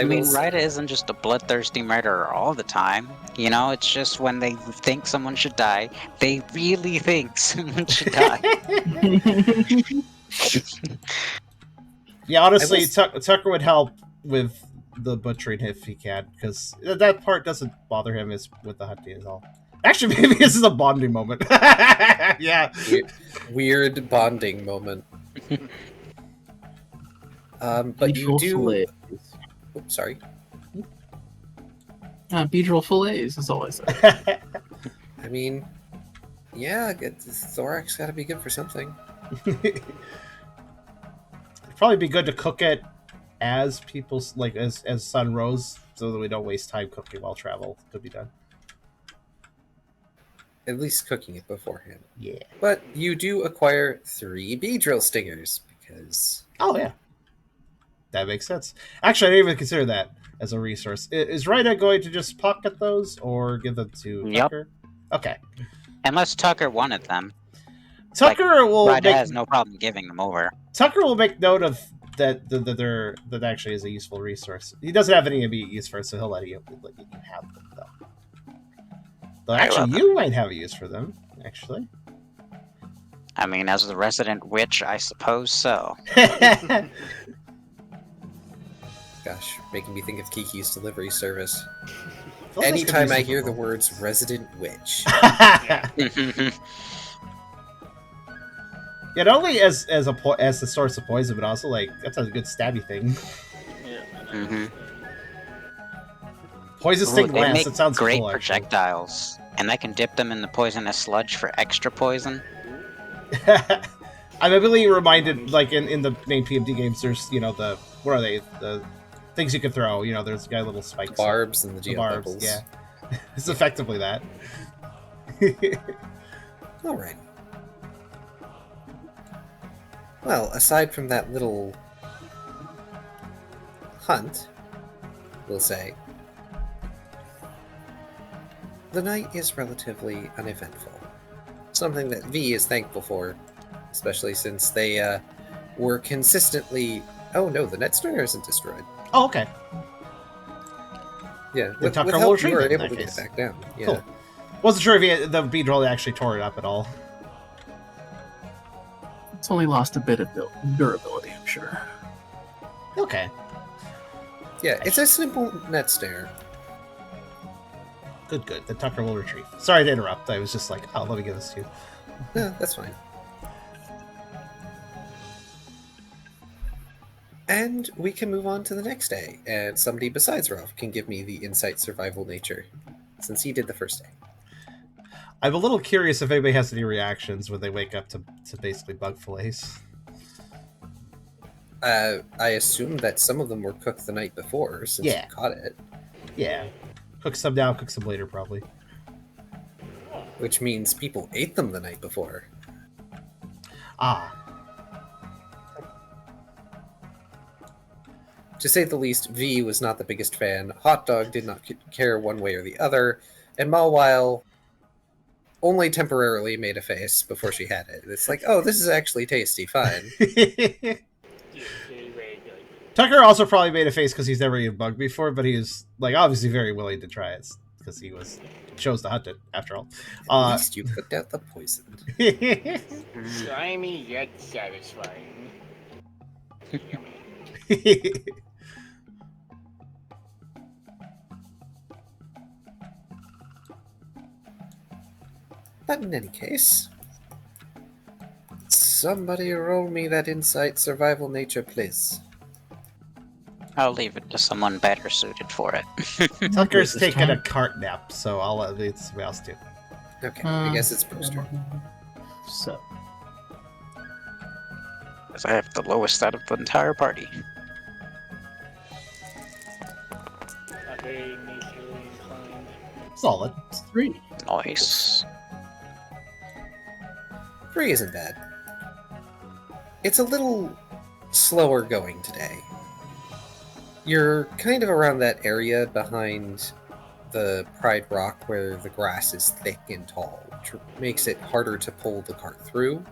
mean, will- Ryda isn't just a bloodthirsty murderer all the time. You know, it's just when they think someone should die, they really think someone should die. Yeah, honestly, I Tucker would help with the butchering if he can, because that part doesn't bother him as with the hunting at all. Actually, maybe this is a bonding moment. Yeah. Weird bonding moment. But you Beedrill do. fillets. Oops, sorry. Beedrill fillets is always. I mean, yeah, thorax got to be good for something. It'd probably be good to cook it as people's as sun rose, so that we don't waste time cooking while travel could be done. At least cooking it beforehand. Yeah. But you do acquire 3 Beedrill stingers because Oh yeah. That makes sense. Actually, I didn't even consider that as a resource. Is Ryda going to just pocket those or give them to Yep. Tucker? Okay. Unless Tucker wanted them. Tucker will Ryda make has no problem giving them over. Tucker will make note of that actually is a useful resource. He doesn't have any immediate use for it, so he'll let you have them though. Though I actually, love you might have a use for them. Actually, I mean, as the resident witch, I suppose so. Gosh, making me think of Kiki's delivery service. Feels like it's gonna Anytime be I super hear the cool. words resident witch. Yeah, not only as the source of poison, but also like that's a good stabby thing. Mhm. Poison Ooh, sting they lance. make That sounds great cool. Actually. projectiles, and I can dip them in the poisonous sludge for extra poison. I'm immediately reminded, like in the main PMD games, there's the what are they the things you can throw? There's got little spikes, Barbs and the the geo barbs. bubbles. Yeah, it's effectively that. Alright. Well, aside from that little hunt, we'll say, the night is relatively uneventful. Something that V is thankful for, especially since they were consistently... Oh no, the net stringer isn't destroyed. Oh, okay. Yeah, The with Tucker will help you retrieve were it in able that to get case. it back down. Yeah. Cool. Wasn't sure if the bead roll actually tore it up at all. It's only lost a bit of durability, I'm sure. Okay. Yeah, it's a simple net snare. Good. The Tucker will retrieve. Sorry to interrupt. I was just like, oh, let me give this to you. No, that's fine. And we can move on to the next day, and somebody besides Ralph can give me the insight survival nature, since he did the first day. I'm a little curious if anybody has any reactions when they wake up to basically bug fillets. I assume that some of them were cooked the night before, since Yeah. you caught it. Yeah. Cook some now, cook some later, probably. Which means people ate them the night before. Ah. To say the least, V was not the biggest fan, Hot Dog did not care one way or the other, and Malwile only temporarily made a face before she had it. It's like, oh, this is actually tasty, fine. Tucker also probably made a face because he's never eaten bug before, but he was like obviously very willing to try it because he chose to hunt it after all. At least you cooked out the poison. Slimy yet satisfying. But in any case, somebody roll me that insight survival nature, please. I'll leave it to someone better suited for it. Tucker's This taking a time? cart nap, so I'll let somebody else do. Okay, I guess it's Bruce turn. So, Because I have the lowest out of the entire party. Not very naturally inclined. Solid. it's 3. Nice. 3 isn't bad. It's a little slower going today. You're kind of around that area behind the Pride Rock where the grass is thick and tall, which makes it harder to pull the cart through.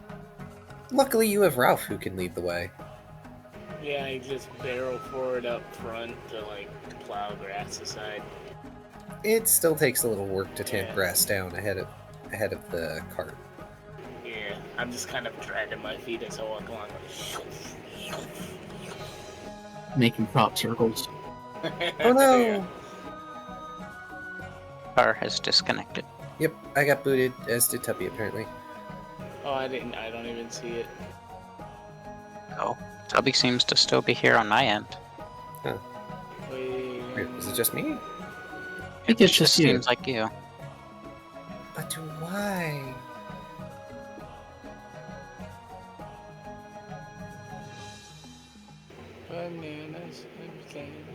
Luckily, you have Ralph who can lead the way. Yeah, I just barrel forward up front to plow grass aside. It still takes a little work to tamp Yeah. grass down ahead of the cart. Yeah, I'm just kind of dragging my feet as I walk along. Making crop circles. Oh no! Yeah. Car has disconnected. Yep, I got booted, as did Tubby apparently. Oh, I don't even see it. Oh, Tubby seems to still be here on my end. Wait. Weird, is it just me? I think it's Just just you. seems like you. But why? Bananas and bananas.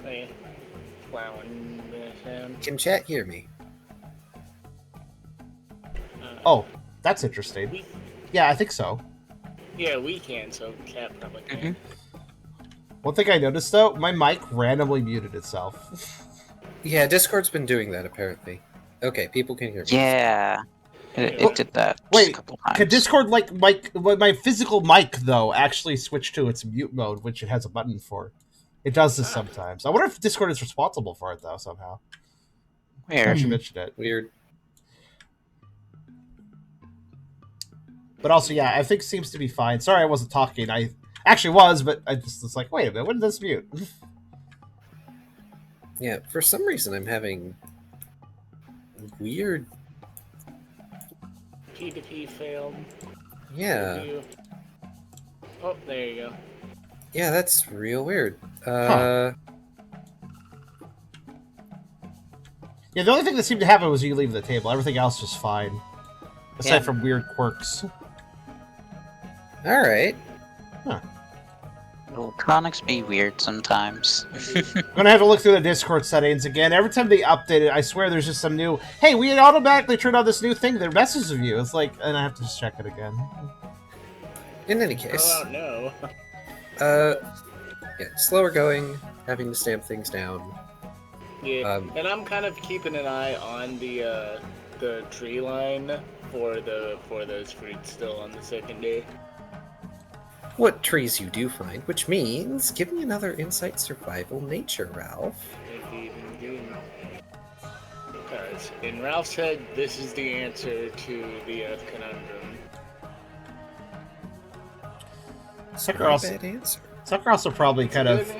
Hey, plowing this down. Can chat hear me? Oh, that's interesting. We, Yeah, I think so. yeah, we can, so Cat probably can. One thing I noticed though, my mic randomly muted itself. Yeah, Discord's been doing that apparently. Okay, people can hear me. Yeah. It did that Wait, a couple times. Could Discord, like, my physical mic, though, actually switch to its mute mode, which it has a button for? It does this sometimes. I wonder if Discord is responsible for it, though, somehow. Weird. I should mention it. Weird. But also, yeah, I think it seems to be fine. Sorry I wasn't talking. I actually was, but I just was like, wait a minute, when did this mute? Yeah, for some reason I'm having weird... P2P failed. Yeah. Oh, there you go. Yeah, that's real weird. Yeah, the only thing that seemed to happen was you leave the table. Everything else was fine. Aside from weird quirks. Alright. Electronics be weird sometimes. I'm gonna have to look through the Discord settings again. Every time they update it, I swear there's just some new, hey, we automatically turned on this new thing that messes with you. It's like, and I have to just check it again. In any case. Oh, no. Yeah, slower going, having to stamp things down. Yeah, and I'm kind of keeping an eye on the tree line for those fruits still on the second day. What trees you do find, which means give me another insight survival nature, Ralph. Indeed. Because in Ralph's head, this is the answer to the Earth conundrum. Sucker also probably kind of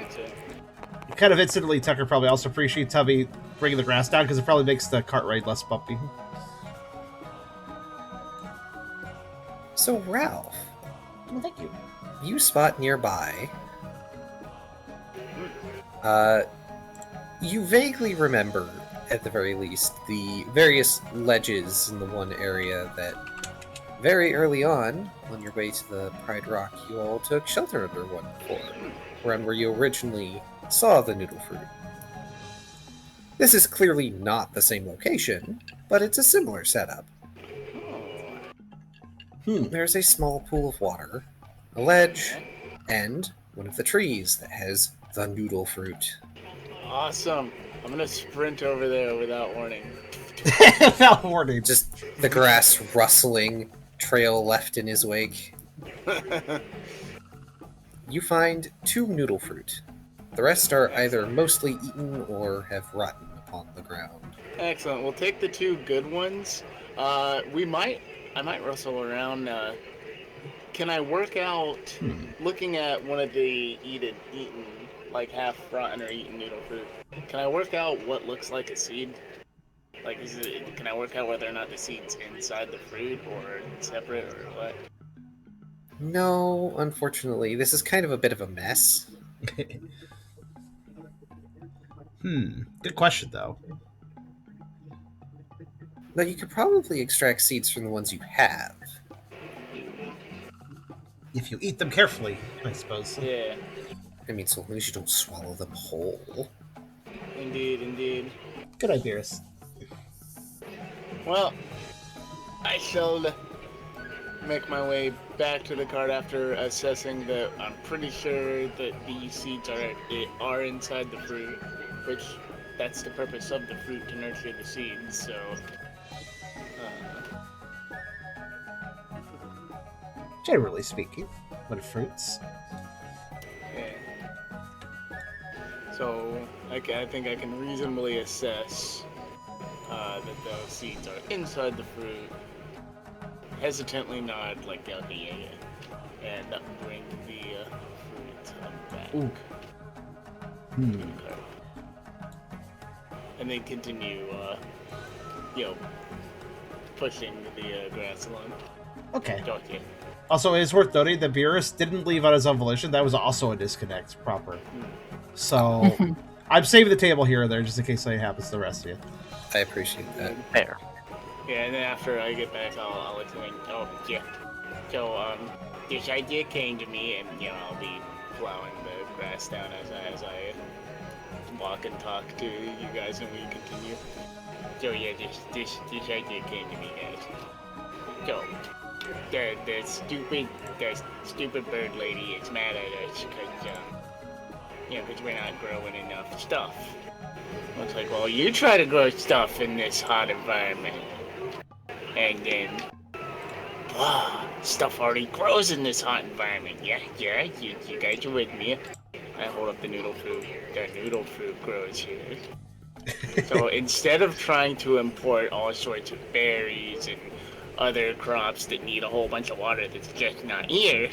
instantly, Tucker probably also appreciate Tubby bringing the grass down because it probably makes the cart ride less bumpy. So, Ralph. Well, thank you. You spot nearby. You vaguely remember, at the very least, the various ledges in the one area that very early on your way to the Pride Rock, you all took shelter under one before, around where you originally saw the noodle fruit. This is clearly not the same location, but it's a similar setup. There's a small pool of water, a ledge, and one of the trees that has the noodle fruit. Awesome. I'm gonna sprint over there without warning. Without warning. Just the grass rustling, trail left in his wake. You find 2 noodle fruit. The rest are either mostly eaten or have rotten upon the ground. Excellent. We'll take the 2 good ones. I might rustle around. Can I work out, looking at one of the eaten, like half rotten or eaten noodle fruit, can I work out what looks like a seed? Like, can I work out whether or not the seed's inside the fruit or separate or what? No, unfortunately. This is kind of a bit of a mess. Good question, though. Now, you could probably extract seeds from the ones you have. If you eat them carefully, I suppose. Yeah. I mean, so long as you don't swallow them whole. Indeed. Good idea. Well, I shall make my way back to the cart after assessing that I'm pretty sure that these seeds are inside the fruit, which that's the purpose of the fruit, to nurture the seeds, so... Generally speaking, what fruits? Yeah. So, I think I can reasonably assess that those seeds are inside the fruit. Hesitantly nod, like, okay, yeah. And bring the fruit back. Ooh. To the cart. And then continue, pushing the grass along. Okay. Okay. Also, it is worth noting that Beerus didn't leave on his own volition. That was also a disconnect proper. So, I'm saving the table here or there just in case something happens to the rest of you. I appreciate that. Fair. Yeah, and then after I get back, I'll explain. Oh, yeah. So, this idea came to me, and, I'll be plowing the grass down as I walk and talk to you guys, and we continue. So, yeah, this idea came to me, guys. So, the stupid bird lady is mad at us because we're not growing enough stuff. It's like, well, you try to grow stuff in this hot environment. And then, wow, stuff already grows in this hot environment. Yeah, you guys are with me. I hold up the noodle food. The noodle food grows here. So instead of trying to import all sorts of berries and other crops that need a whole bunch of water that's just not here,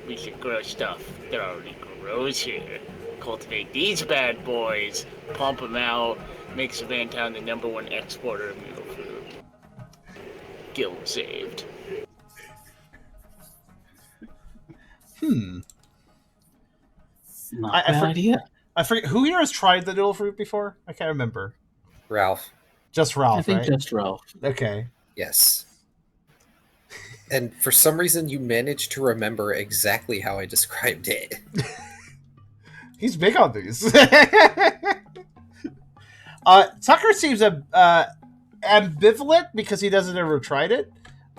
we should grow stuff that already grows here. Cultivate these bad boys, pump them out, make Savanntown the #1 exporter of noodle food. Guild saved. Not a bad idea. I forget who here has tried the noodle fruit before. I can't remember. Ralph. Just Ralph, I think right? just Ralph. Okay. Yes. And for some reason, you managed to remember exactly how I described it. He's big on these. Tucker seems ambivalent because he doesn't ever tried it,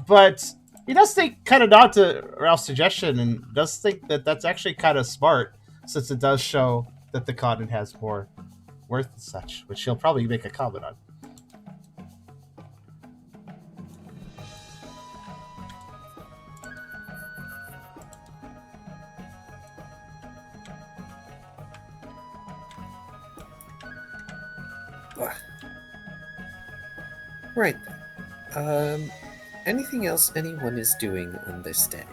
but he does think kind of nod to Ralph's suggestion and does think that that's actually kind of smart, since it does show that the continent has more worth and such, which he'll probably make a comment on. Right then. Anything else anyone is doing on this day?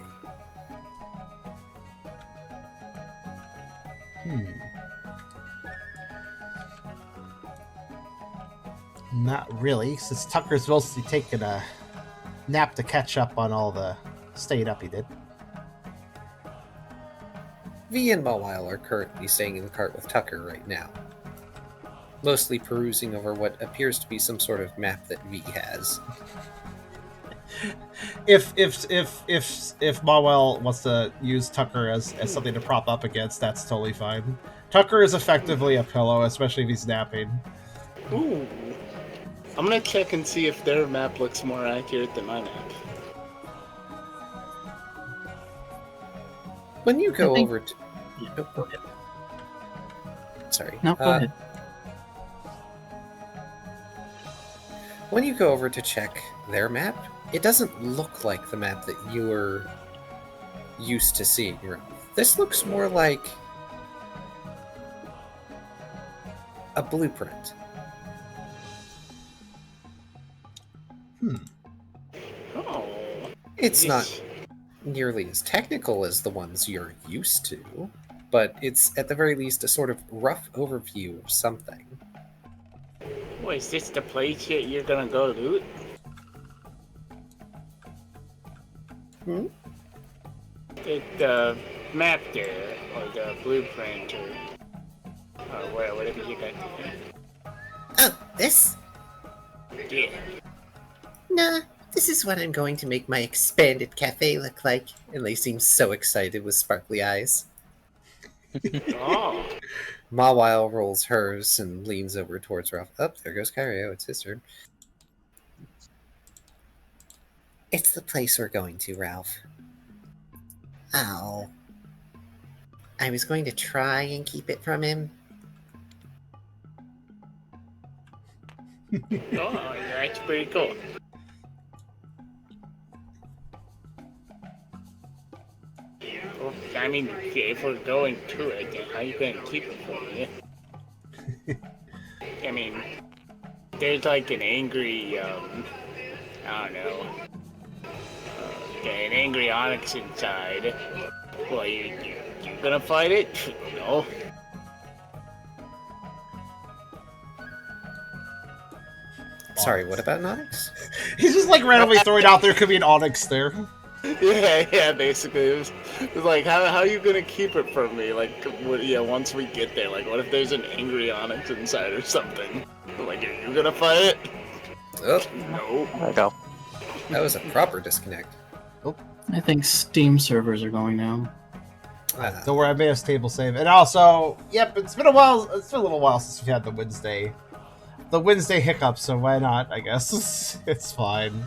Not really, since Tucker's mostly taking a nap to catch up on all the staying up he did. V and Mawile are currently staying in the cart with Tucker right now, mostly perusing over what appears to be some sort of map that V has. If Mawile wants to use Tucker as something to prop up against, that's totally fine. Tucker is effectively a pillow, especially if he's napping. Ooh. I'm gonna check and see if their map looks more accurate than my map. When you go over to... Yeah, go ahead. Sorry. No, go ahead. When you go over to check their map, it doesn't look like the map that you were used to seeing. This looks more like a blueprint. Oh. It's not nearly as technical as the ones you're used to, but it's at the very least a sort of rough overview of something. What, is this the place that you're gonna go loot? The map there, or the blueprint, or whatever you got there. Oh, this? Yeah. Nah, this is what I'm going to make my expanded cafe look like. And they seem so excited with sparkly eyes. Oh. Mawile rolls hers and leans over towards Ralph. Oh, there goes Kyrio. It's his turn. It's the place we're going to, Ralph. Oh. I was going to try and keep it from him. Oh, that's pretty cool. Well, I mean, if we're going to it, then how are you going to keep it from me? I mean, there's like an angry, I don't know, an angry Onyx inside. Well, you gonna fight it? No. Sorry, what about Onyx? He's just like randomly throwing out there could be an Onyx there. Yeah, basically. It was like, how are you gonna keep it from me? Like, once we get there, like, what if there's an angry Onyx inside or something? Like, are you gonna fight it? Oh, No. There we go. that was a proper disconnect. I think Steam servers are going down. Don't worry, I made us table save. And also, yep, it's been a while. It's been a little while since we had the Wednesday hiccup. So why not? I guess it's fine.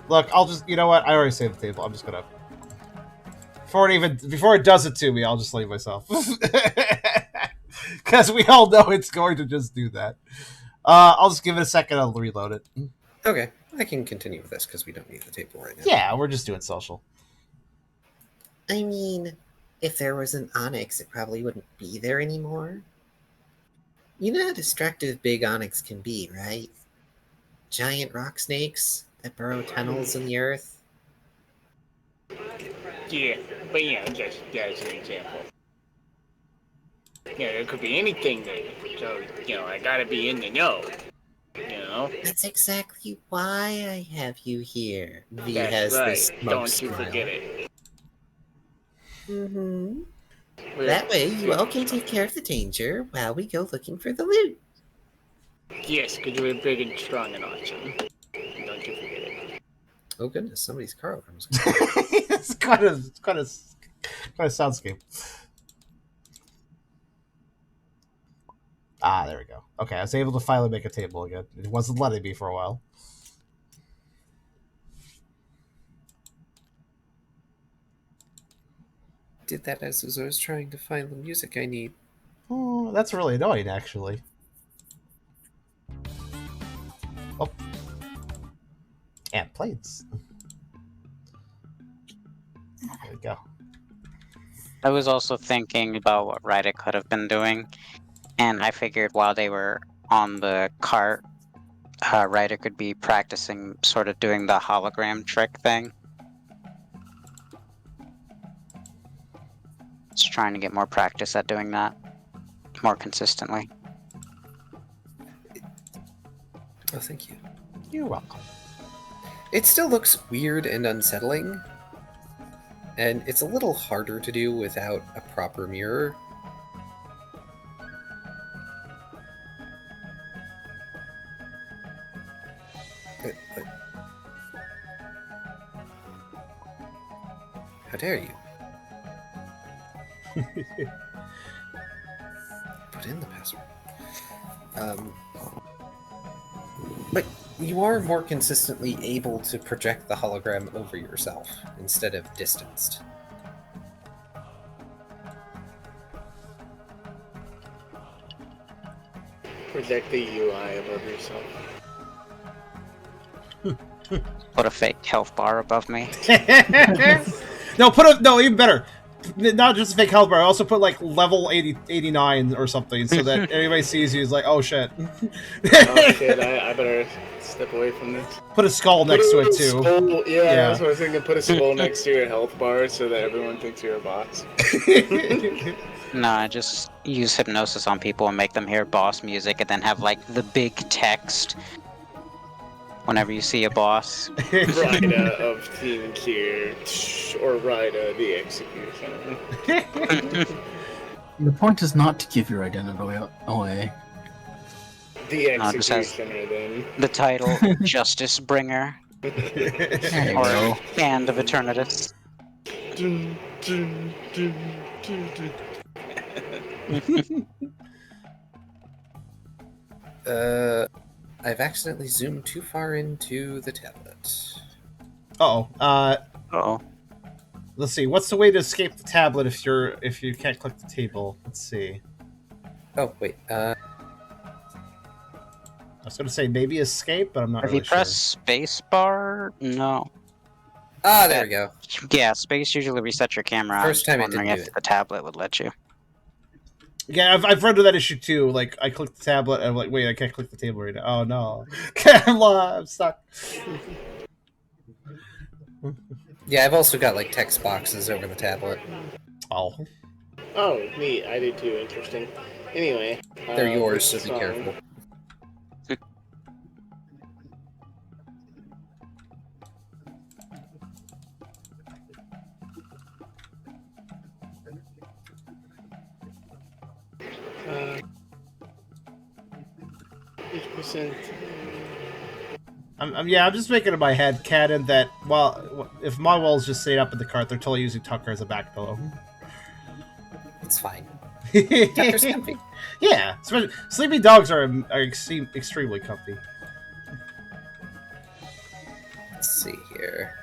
Look, I'll just, you know what? I already saved the table. I'm just gonna before it does it to me, I'll just leave myself because we all know it's going to just do that. I'll just give it a second. I'll reload it. Okay. I can continue with this because we don't need the table right now. Yeah, we're just doing social. I mean, if there was an onyx, it probably wouldn't be there anymore. You know how destructive big onyx can be, right? Giant rock snakes that burrow tunnels in the earth. Yeah, but just as an example. It could be anything there. So, I gotta be in the know. That's exactly why I have you here. V That's has right. this smoke Don't you squirrel. forget it. Mm-hmm. That way, you all can take care of the danger while we go looking for the loot. Yes, because you're big and strong and awesome. Don't you forget it. Oh goodness, somebody's car alarm was It's kind of soundscape. Ah, there we go. Okay, I was able to finally make a table again. It wasn't letting me for a while. Did that as I was trying to find the music I need. Oh, that's really annoying, actually. Oh. And plates. There we go. I was also thinking about what Ryder could have been doing, and I figured while they were on the cart, Ryder could be practicing sort of doing the hologram trick thing. Just trying to get more practice at doing that more consistently. Oh, thank you. You're welcome. It still looks weird and unsettling, and it's a little harder to do without a proper mirror. But how dare you? Put in the password. But you are more consistently able to project the hologram over yourself instead of distanced. Project the UI above yourself. Put a fake health bar above me. No, even better. Not just a fake health bar. I also put like level 89 or something, so that anybody sees you is like, oh shit. Oh shit, I better step away from this. Put a skull next to it too. Skull, yeah, that's what I was thinking. Put a skull next to your health bar so that everyone thinks you're a boss. No, I just use hypnosis on people and make them hear boss music and then have like the big text whenever you see a boss. Rida of Team Kier, or Rida the Executioner. The point is not to give your identity away. The No, it just has Executioner, then. the title Justice Bringer There you or go. Hand of Eternatus. Dun, dun, dun, dun, dun. I've accidentally zoomed too far into the tablet. Oh. Let's see. What's the way to escape the tablet if you can't click the table? Let's see. Oh, wait, I was gonna say maybe escape, but I'm not If really you press spacebar, no. there we go. Yeah, space usually resets your camera. First time I it was didn't wondering do if it. the tablet would let you. sure. Yeah, I've run into that issue too. Like I click the tablet, and I'm like, wait, I can't click the table right now. Oh no, I'm stuck. Yeah, I've also got like text boxes over the tablet. Oh. Oh, neat. I did too. Interesting. Anyway. They're yours, so this be song- careful. Percent. I'm just making in my head canon that if my walls just stayed up in the cart, they're totally using Tucker as a back pillow. It's fine. Tucker's comfy. Yeah, sleeping dogs are extremely comfy. Let's see here.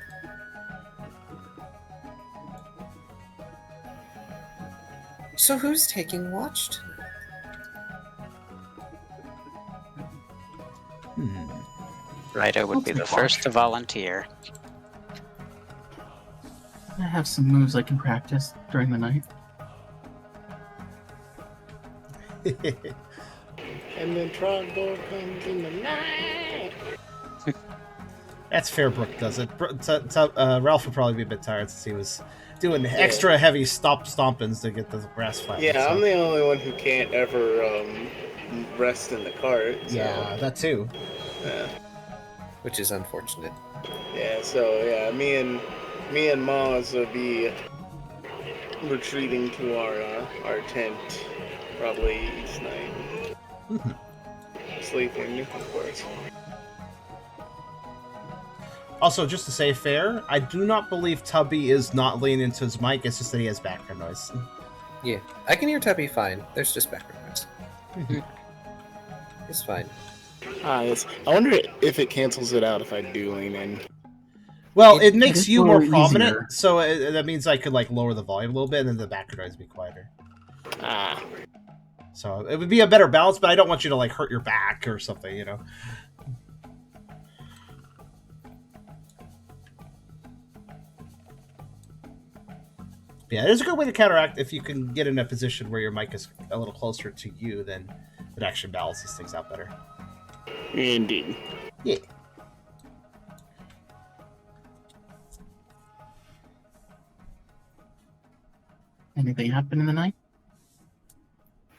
So who's taking watch tonight? Ryder would be the first to volunteer. I have some moves I can practice during the night. And then Trogdor comes in the night. That's fair. Brooke does it. Ralph would probably be a bit tired since he was doing extra heavy stompings to get the grass flat. Yeah, I'm the only one who can't ever rest in the cart. So. Yeah, that too. Yeah. Which is unfortunate. Yeah, so yeah, me and Maz will be retreating to our tent probably each night. Sleeping, of course. Also, just to say fair, I do not believe Tubby is not leaning into his mic. It's just that he has background noise. Yeah, I can hear Tubby fine. There's just background noise. It's fine. I wonder if it cancels it out if I do lean in. Well, it makes it's you more more prominent, easier. so that means I could like lower the volume a little bit, and then the background noise would be quieter. Ah. So it would be a better balance, but I don't want you to like hurt your back or something, you know. Yeah, it is a good way to counteract if you can get in a position where your mic is a little closer to you, then it actually balances things out better. Indeed. Yeah. Anything happen in the night?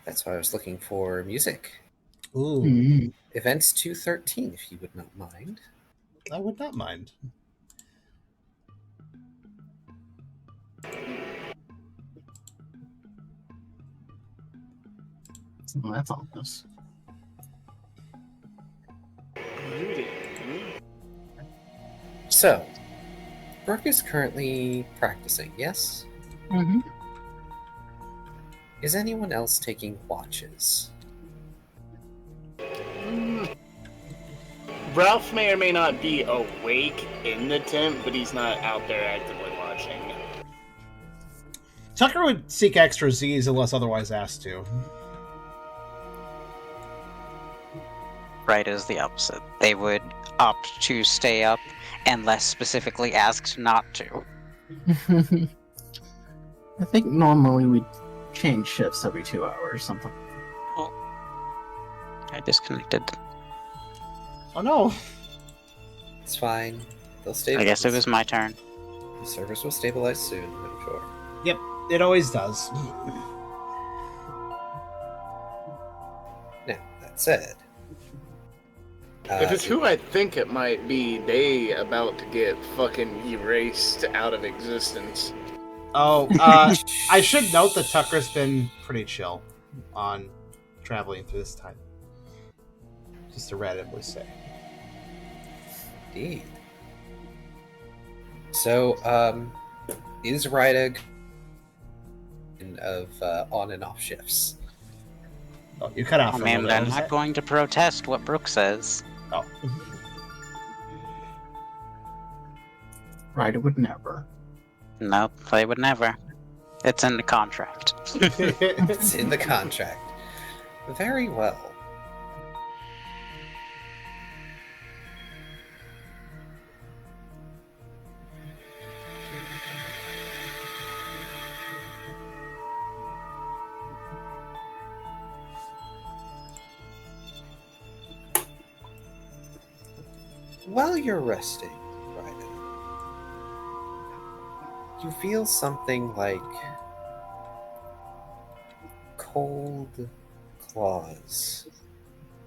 That's why I was looking for music. Ooh, Mm. Events 213, if you would not mind. I would not mind. Well, that's all this. So, Brooke is currently practicing, yes? Mm-hmm. Is anyone else taking watches? Ralph may or may not be awake in the tent, but he's not out there actively watching. Tucker would seek extra Z's unless otherwise asked to. Right is the opposite. They would opt to stay up unless specifically asked not to. I think normally we change shifts every 2 hours, something. I disconnected. Oh no! It's fine. They'll I stabilize. guess it was my turn. The servers will stabilize soon, I'm sure. Yep, it always does. Now, that said... If it's who I think it might be, they about to get fucking erased out of existence. Oh, I should note that Tucker's been pretty chill on traveling through this time. Just to randomly say. Indeed. So, is Rydig of on and off shifts? Oh, you cut off. I for a mean, little bit. I'm What is not that? going to protest what Brooke says. Oh. Ryder would never. Nope, they would never. It's in the contract. It's in the contract. Very well. While you're resting, Ryder, you feel something like cold claws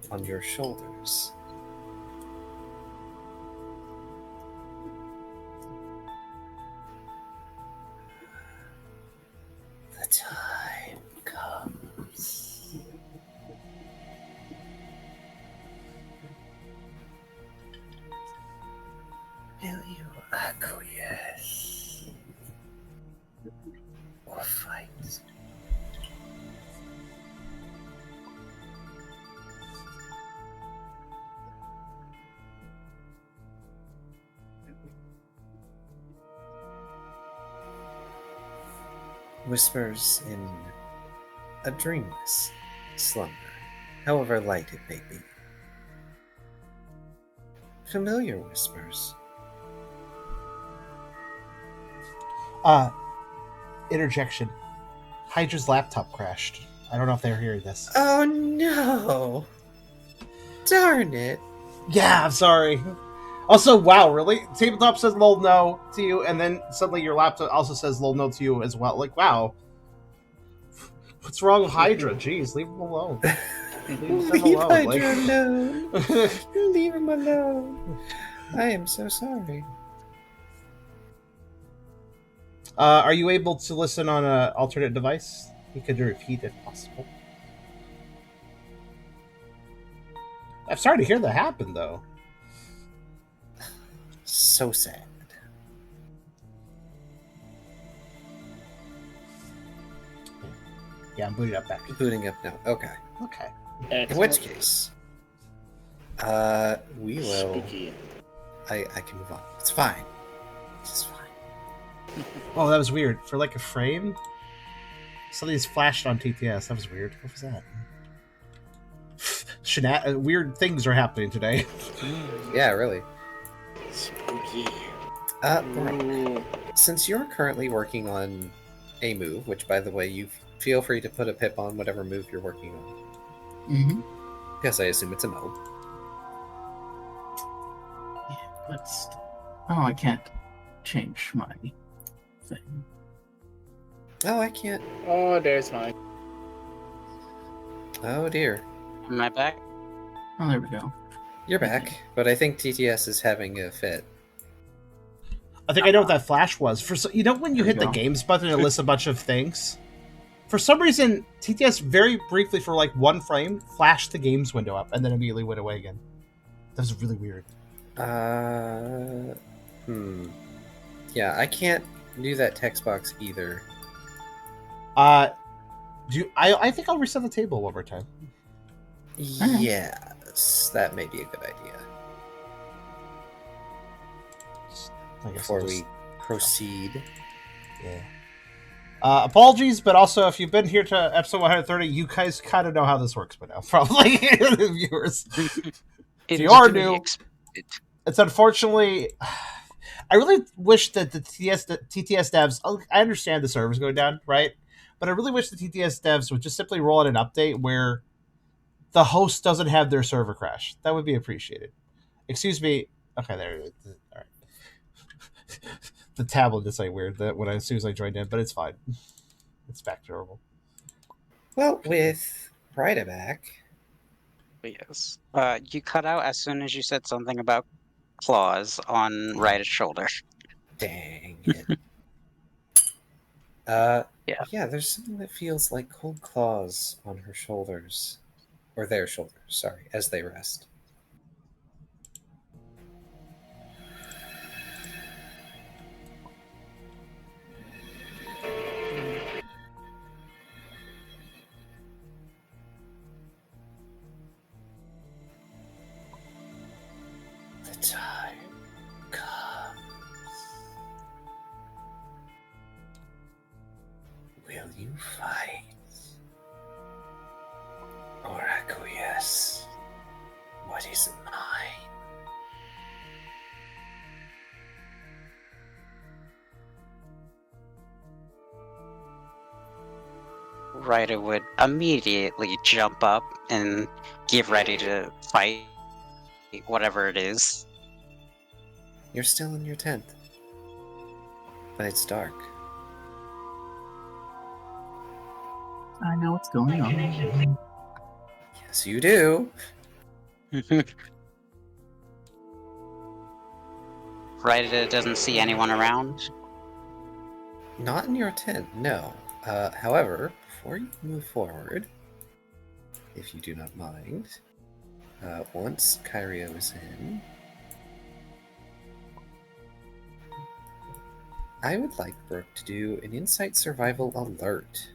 on your shoulders. The time comes. Will you acquiesce or fight? Whispers in a dreamless slumber, however light it may be. familiar whispers. Interjection. Hydra's laptop crashed. I don't know if they're hearing this. Oh no! Darn it! Yeah, I'm sorry. Also, wow, really? Tabletop says lol no to you, and then suddenly your laptop also says lol no to you as well. Like, wow. What's wrong with Hydra? Jeez, leave him alone. Leave Hydra alone. Leave him alone. I am so sorry. Are you able to listen on an alternate device? You could repeat if possible. I'm sorry to hear that happen, though. So sad. Yeah, I'm booting up back. Booting up now. Okay. Okay. In which case, we will. Spooky. I can move on. It's fine. It's fine. Oh, that was weird. For like a frame, something's flashed on TTS. That was weird. What was that? Weird things are happening today. Yeah, really. Spooky. Brooke, since you're currently working on a move, which, by the way, you feel free to put a pip on whatever move you're working on. Mm-hmm. Yes, I assume it's a mo. Yeah, let's. Oh, I can't change my thing. Oh, I can't. Oh, there's mine. Oh dear. Am I back? Oh, there we go. You're back, but I think TTS is having a fit. I think I know what that flash was. You know when you There hit we the go. games button and it lists a bunch of things? For some reason, TTS very briefly for like one frame flashed the games window up and then immediately went away again. That was really weird. Yeah, I can't do that text box either. I think I'll reset the table one more time. Yes, that may be a good idea. I guess Before I'll we just- proceed. Yeah. Apologies, but also if you've been here to episode 130, you guys kind of know how this works by now, probably, the viewers. If you are new, it's unfortunately... I really wish that the TTS devs... I understand the servers going down, right? But I really wish the TTS devs would just simply roll out an update where the host doesn't have their server crash. That would be appreciated. Excuse me. Okay, there it is. All right. The tablet is like weird that as soon as I joined in, but it's fine. It's back to normal. Well, with Prairie back, Yes. You cut out as soon as you said something about claws on right shoulder. dang it. Yeah, there's something that feels like cold claws on her shoulders. Or their shoulders, sorry, as they rest. The time comes. Will you fight? Or acquiesce? What is mine? Ryder would immediately jump up and get ready to fight whatever it is. You're still in your tent. But it's dark. I know what's going on. Yes, you do. Ryder doesn't see anyone around. Not in your tent, no. However, before you move forward, if you do not mind, once Kyrio is in, I would like Brooke to do an Insight Survival Alert.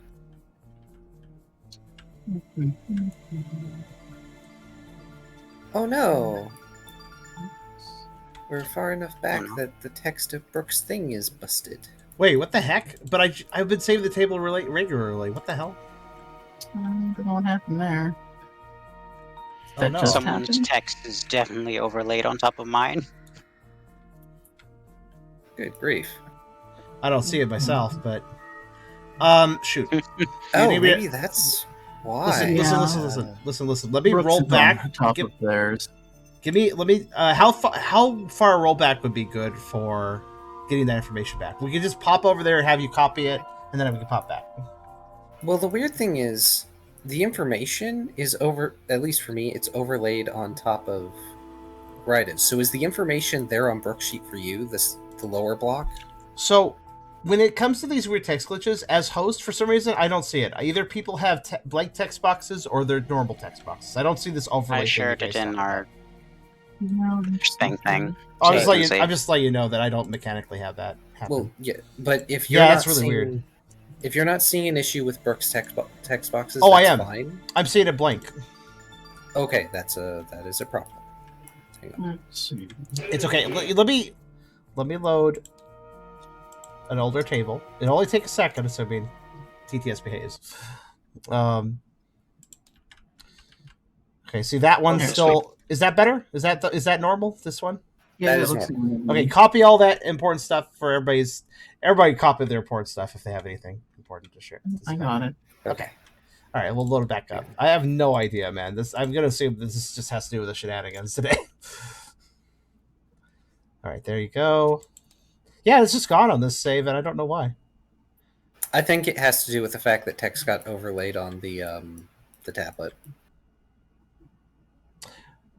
Oh no! We're far enough back that the text of Brooke's thing is busted. Wait, what the heck? But I've been saving the table regularly. What the hell? I don't know what happened there. That no. just Someone's happened? text is definitely overlaid on top of mine. Good grief. I don't see it myself, but shoot. Oh, Maybe- maybe that's why. Listen, Yeah. listen. Let me Brooks roll is on back. top Give, of theirs. let me. How far a roll back would be good for getting that information back? We could just pop over there, have you copy it, and then we can pop back. Well, the weird thing is, the information is at least for me, it's overlaid on top of where it is. So is the information there on Brooke's sheet for you, the lower block? So, when it comes to these weird text glitches, as host, for some reason, I don't see it. Either people have blank text boxes or they're normal text boxes. I don't see this overlay. I shared it in our thing. I'm So just you letting can you, see. I'm just letting you know that I don't mechanically have that happen. Well, yeah, but if you're Yeah, not that's really seeing, weird. If you're not seeing an issue with Brooke's text boxes, Oh, I that's am. fine. I'm seeing it blank. Okay, that is a problem. Hang on. Let's see. It's okay. Let me load an older table. It only takes a second, assuming TTS behaves. Okay, see that one's Okay, still. Is that better? Is that normal? This one? Yeah, That it is looks Okay, copy all that important stuff for everybody copy their important stuff if they have anything important to share. I got it. Okay. All right, we'll load it back up. I have no idea, man. I'm gonna assume this just has to do with the shenanigans today. All right, there you go. Yeah, it's just gone on this save, and I don't know why. I think it has to do with the fact that text got overlaid on the tablet.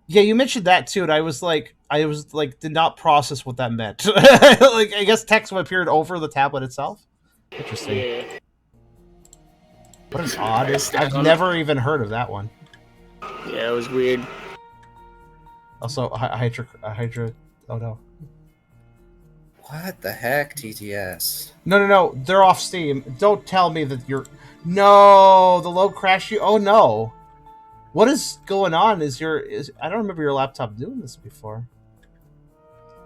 Yeah, you mentioned that too, and I was like, did not process what that meant. Like, I guess text appeared over the tablet itself. Interesting. Yeah. What an odd. I've never even heard of that one. Yeah, it was weird. Also, Hydra. Oh no. What the heck, TTS? No. They're off Steam. Don't tell me that you're. No, the load crashed you. Oh no. What is going on? I don't remember your laptop doing this before.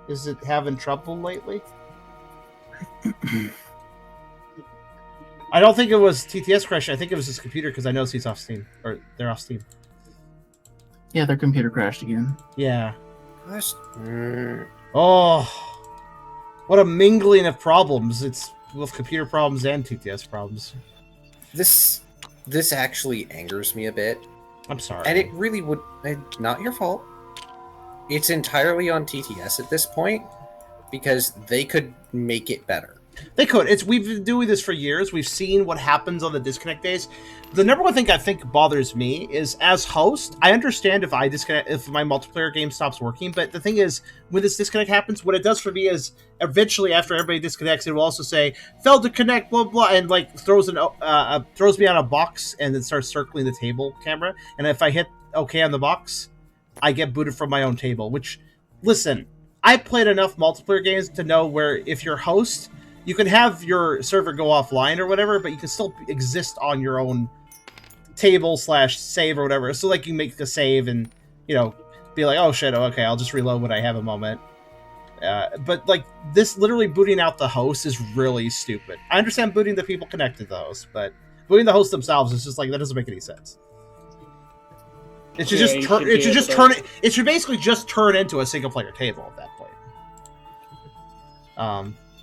Is it having trouble lately? I don't think it was TTS crash. I think it was his computer because I know he's off Steam. Or they're off Steam. Yeah, their computer crashed again. Yeah. Gosh. Oh. What a mingling of problems. It's both computer problems and TTS problems. This actually angers me a bit. I'm sorry. And it really would... Not your fault. It's entirely on TTS at this point, because they could make it better. They could. We've been doing this for years. We've seen what happens on the disconnect days. The number one thing I think bothers me is, as host, I understand if I disconnect, if my multiplayer game stops working, but the thing is, when this disconnect happens, what it does for me is, eventually after everybody disconnects, it will also say, failed to connect, blah, blah, and like throws me on a box and then starts circling the table camera. And if I hit OK on the box, I get booted from my own table, which, listen, I played enough multiplayer games to know where if you're host, you can have your server go offline or whatever, but you can still exist on your own table / save or whatever. So like you make the save and, be like, oh shit, okay, I'll just reload when I have a moment. But like this literally booting out the host is really stupid. I understand booting the people connected to the host, but booting the host themselves is just like, that doesn't make any sense. It should it should basically just turn into a single player table at that point.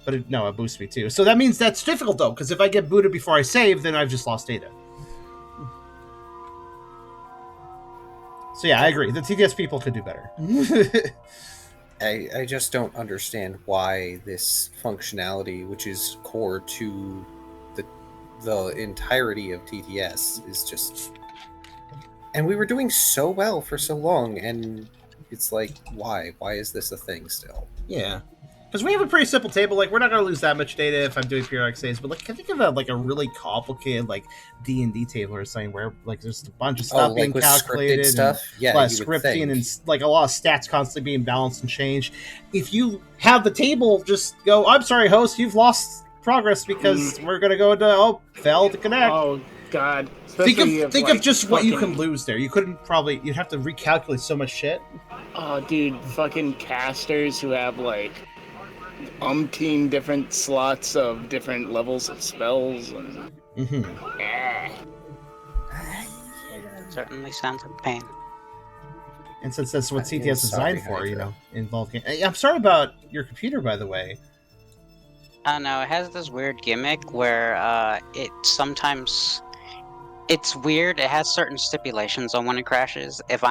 But it boosts me too. So that means that's difficult though, because if I get booted before I save, then I've just lost data. So yeah, I agree. The TTS people could do better. I just don't understand why this functionality, which is core to the entirety of TTS, is just... And we were doing so well for so long, and it's like, why? Why is this a thing still? Yeah. Because we have a pretty simple table. Like, we're not going to lose that much data if I'm doing periodic saves. But, like, I think of a really complicated, like, D&D table or something where, like, there's a bunch of stuff being with calculated. Scripted stuff? Yeah, a lot of you would scripting think. and, like, a lot of stats constantly being balanced and changed. If you have the table just go, I'm sorry, host, you've lost progress because we're going to go into, failed to connect. Oh, God. Think of just what you can lose there. You'd have to recalculate so much shit. Oh, dude, fucking casters who have, like, umpteen different slots of different levels of spells. And... Mm-hmm. Certainly sounds like pain. And since that's what I'm CTS is sorry, designed for, Hydra. you know, involving. I'm sorry about your computer, by the way. I don't know, it has this weird gimmick where it sometimes... It's weird, it has certain stipulations on when it crashes. If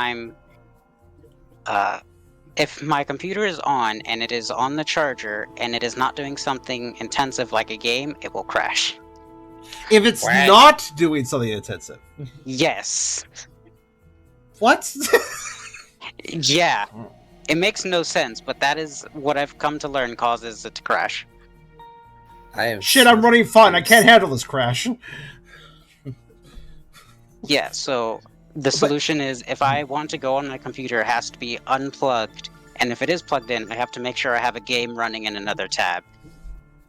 my computer is on and it is on the charger and it is not doing something intensive like a game, it will crash. If it's What? not doing something intensive. Yes. What? Yeah. It makes no sense, but that is what I've come to learn causes it to crash. I am Shit, I'm so running fun. I confused. can't handle this crash. Yeah, so the solution is if I want to go on my computer, it has to be unplugged. And if it is plugged in, I have to make sure I have a game running in another tab.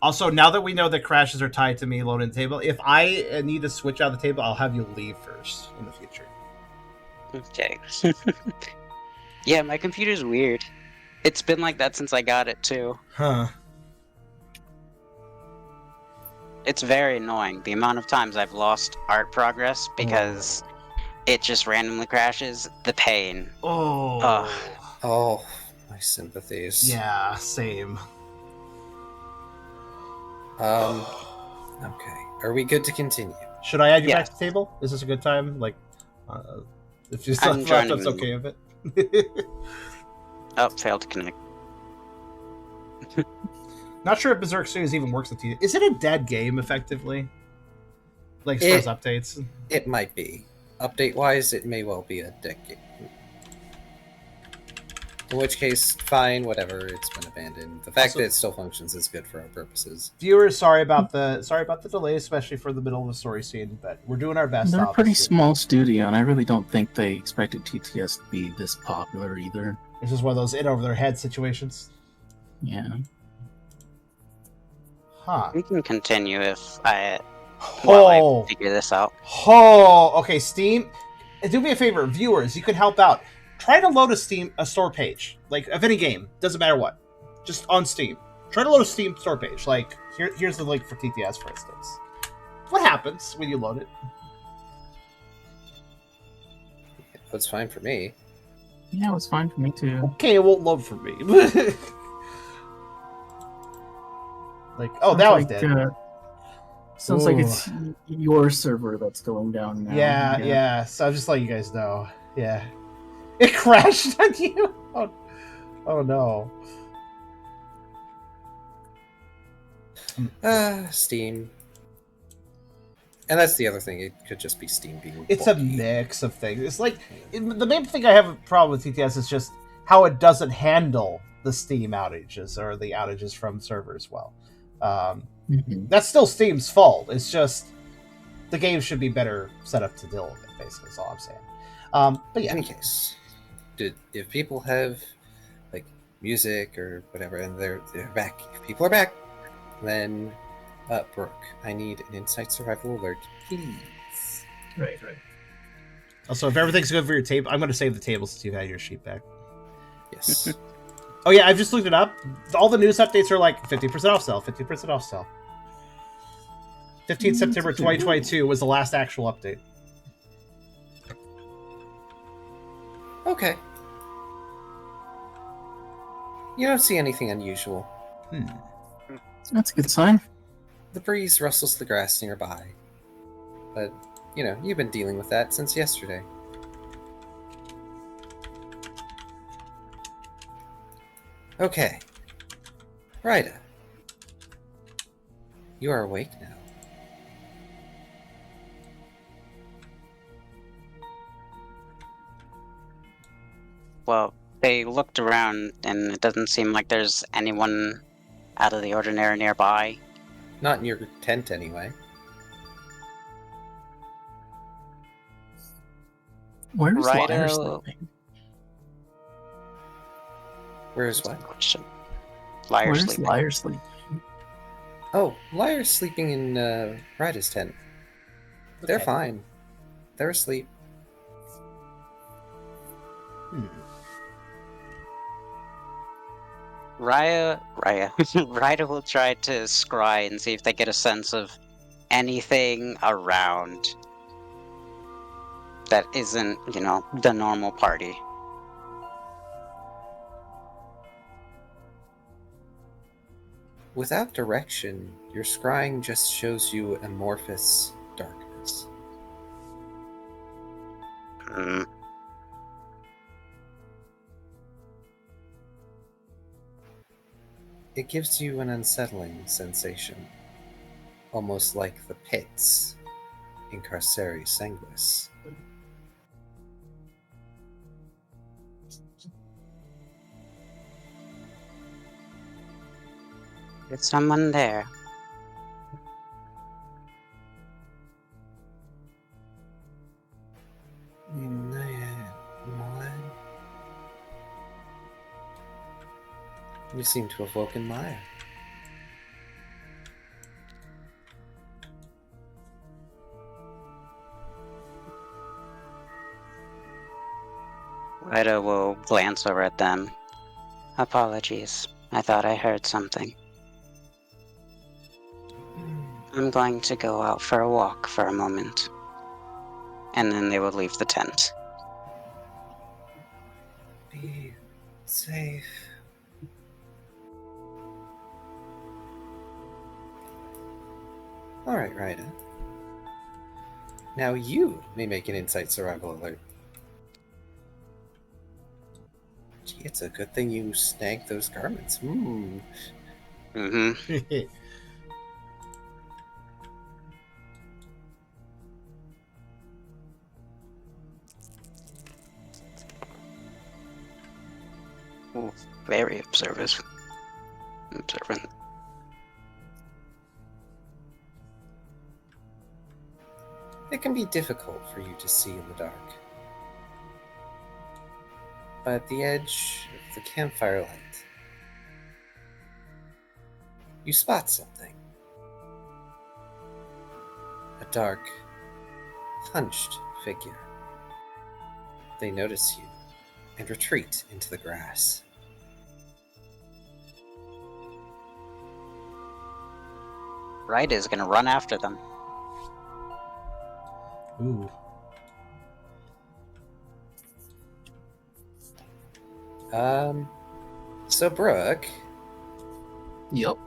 Also, now that we know that crashes are tied to me alone in the table, if I need to switch out the table, I'll have you leave first in the future. Okay. Yeah, my computer's weird. It's been like that since I got it, too. Huh. It's very annoying, the amount of times I've lost art progress because it just randomly crashes. The pain. Oh. Ugh. Oh, my sympathies. Yeah, same. Okay. Are we good to continue? Should I add you Yeah. back to the table? Is this a good time? Like, if you I'm still joining laptop's you. okay with it? Oh, failed to connect. Not sure if Berserk Series even works with you. Is it a dead game, effectively? Like, as far as updates? It might be. Update-wise, it may well be a decade. In which case, fine, whatever, it's been abandoned. The fact Also- that it still functions is good for our purposes. Viewers, sorry about the delay, especially for the middle of the story scene, but we're doing our best. They're a pretty obviously. small studio, and I really don't think they expected TTS to be this popular either. This is one of those in over their head situations. Yeah. Huh. We can continue while Oh. I figure this out. Oh, okay, Steam. Do me a favor, viewers, you can help out. Try to load a store page, like of any game, doesn't matter what, just on Steam. Try to load a Steam store page. Like here's the link for TTS, for instance. What happens when you load it? That's fine for me. Yeah, it was fine for me too. Okay, it won't load for me. Like, oh, now it's dead. Sounds like it's your server that's going down now. Yeah. So I'm just letting you guys know. Yeah, it crashed on you. Oh no. Steam. And that's the other thing, it could just be Steam being It's a bulky. mix of things. It's like the main thing I have a problem with TTS is just how it doesn't handle the Steam outages or the outages from servers well. Mhm. That's still Steam's fault. It's just the game should be better set up to deal with it. Basically, is all I'm saying. But In yeah, any case, if people have like music or whatever, and they're back, if people are back, then Brooke, I need an insight survival alert, please. Right. also if everything's good for your table, I'm going to save the table since you've had your sheet back. Yes. Oh yeah, I've just looked it up. All the news updates are like 50% off sale, 50% off sale. 15 September 2022 was the last actual update. Okay. You don't see anything unusual. That's a good sign. The breeze rustles the grass nearby. But, you've been dealing with that since yesterday. Okay. Ryda. You are awake now. Well, they looked around and it doesn't seem like there's anyone out of the ordinary nearby. Not in your tent, anyway. Where's Right, Liar sleeping? Where's what? Question. Liar Where's sleeping. Liar sleeping? Oh, Liar's sleeping in Ryda's tent. They're Okay. fine. They're asleep. Raya will try to scry and see if they get a sense of anything around that isn't, the normal party. Without direction, your scrying just shows you amorphous darkness. Hmm. It gives you an unsettling sensation, almost like the pits in Carcerus Sanguis. There's someone there. You seem to have woken Maya. Ida will glance over at them. Apologies. I thought I heard something. I'm going to go out for a walk for a moment. And then they will leave the tent. Be safe. Alright, Ryda. Now you may make an insight survival alert. Gee, it's a good thing you snagged those garments. Mm-hmm. Ooh, very observant. It can be difficult for you to see in the dark. But at the edge of the campfire light, you spot something. A dark, hunched figure. They notice you and retreat into the grass. Ryder is gonna run after them. Ooh. So Brooke, Yep.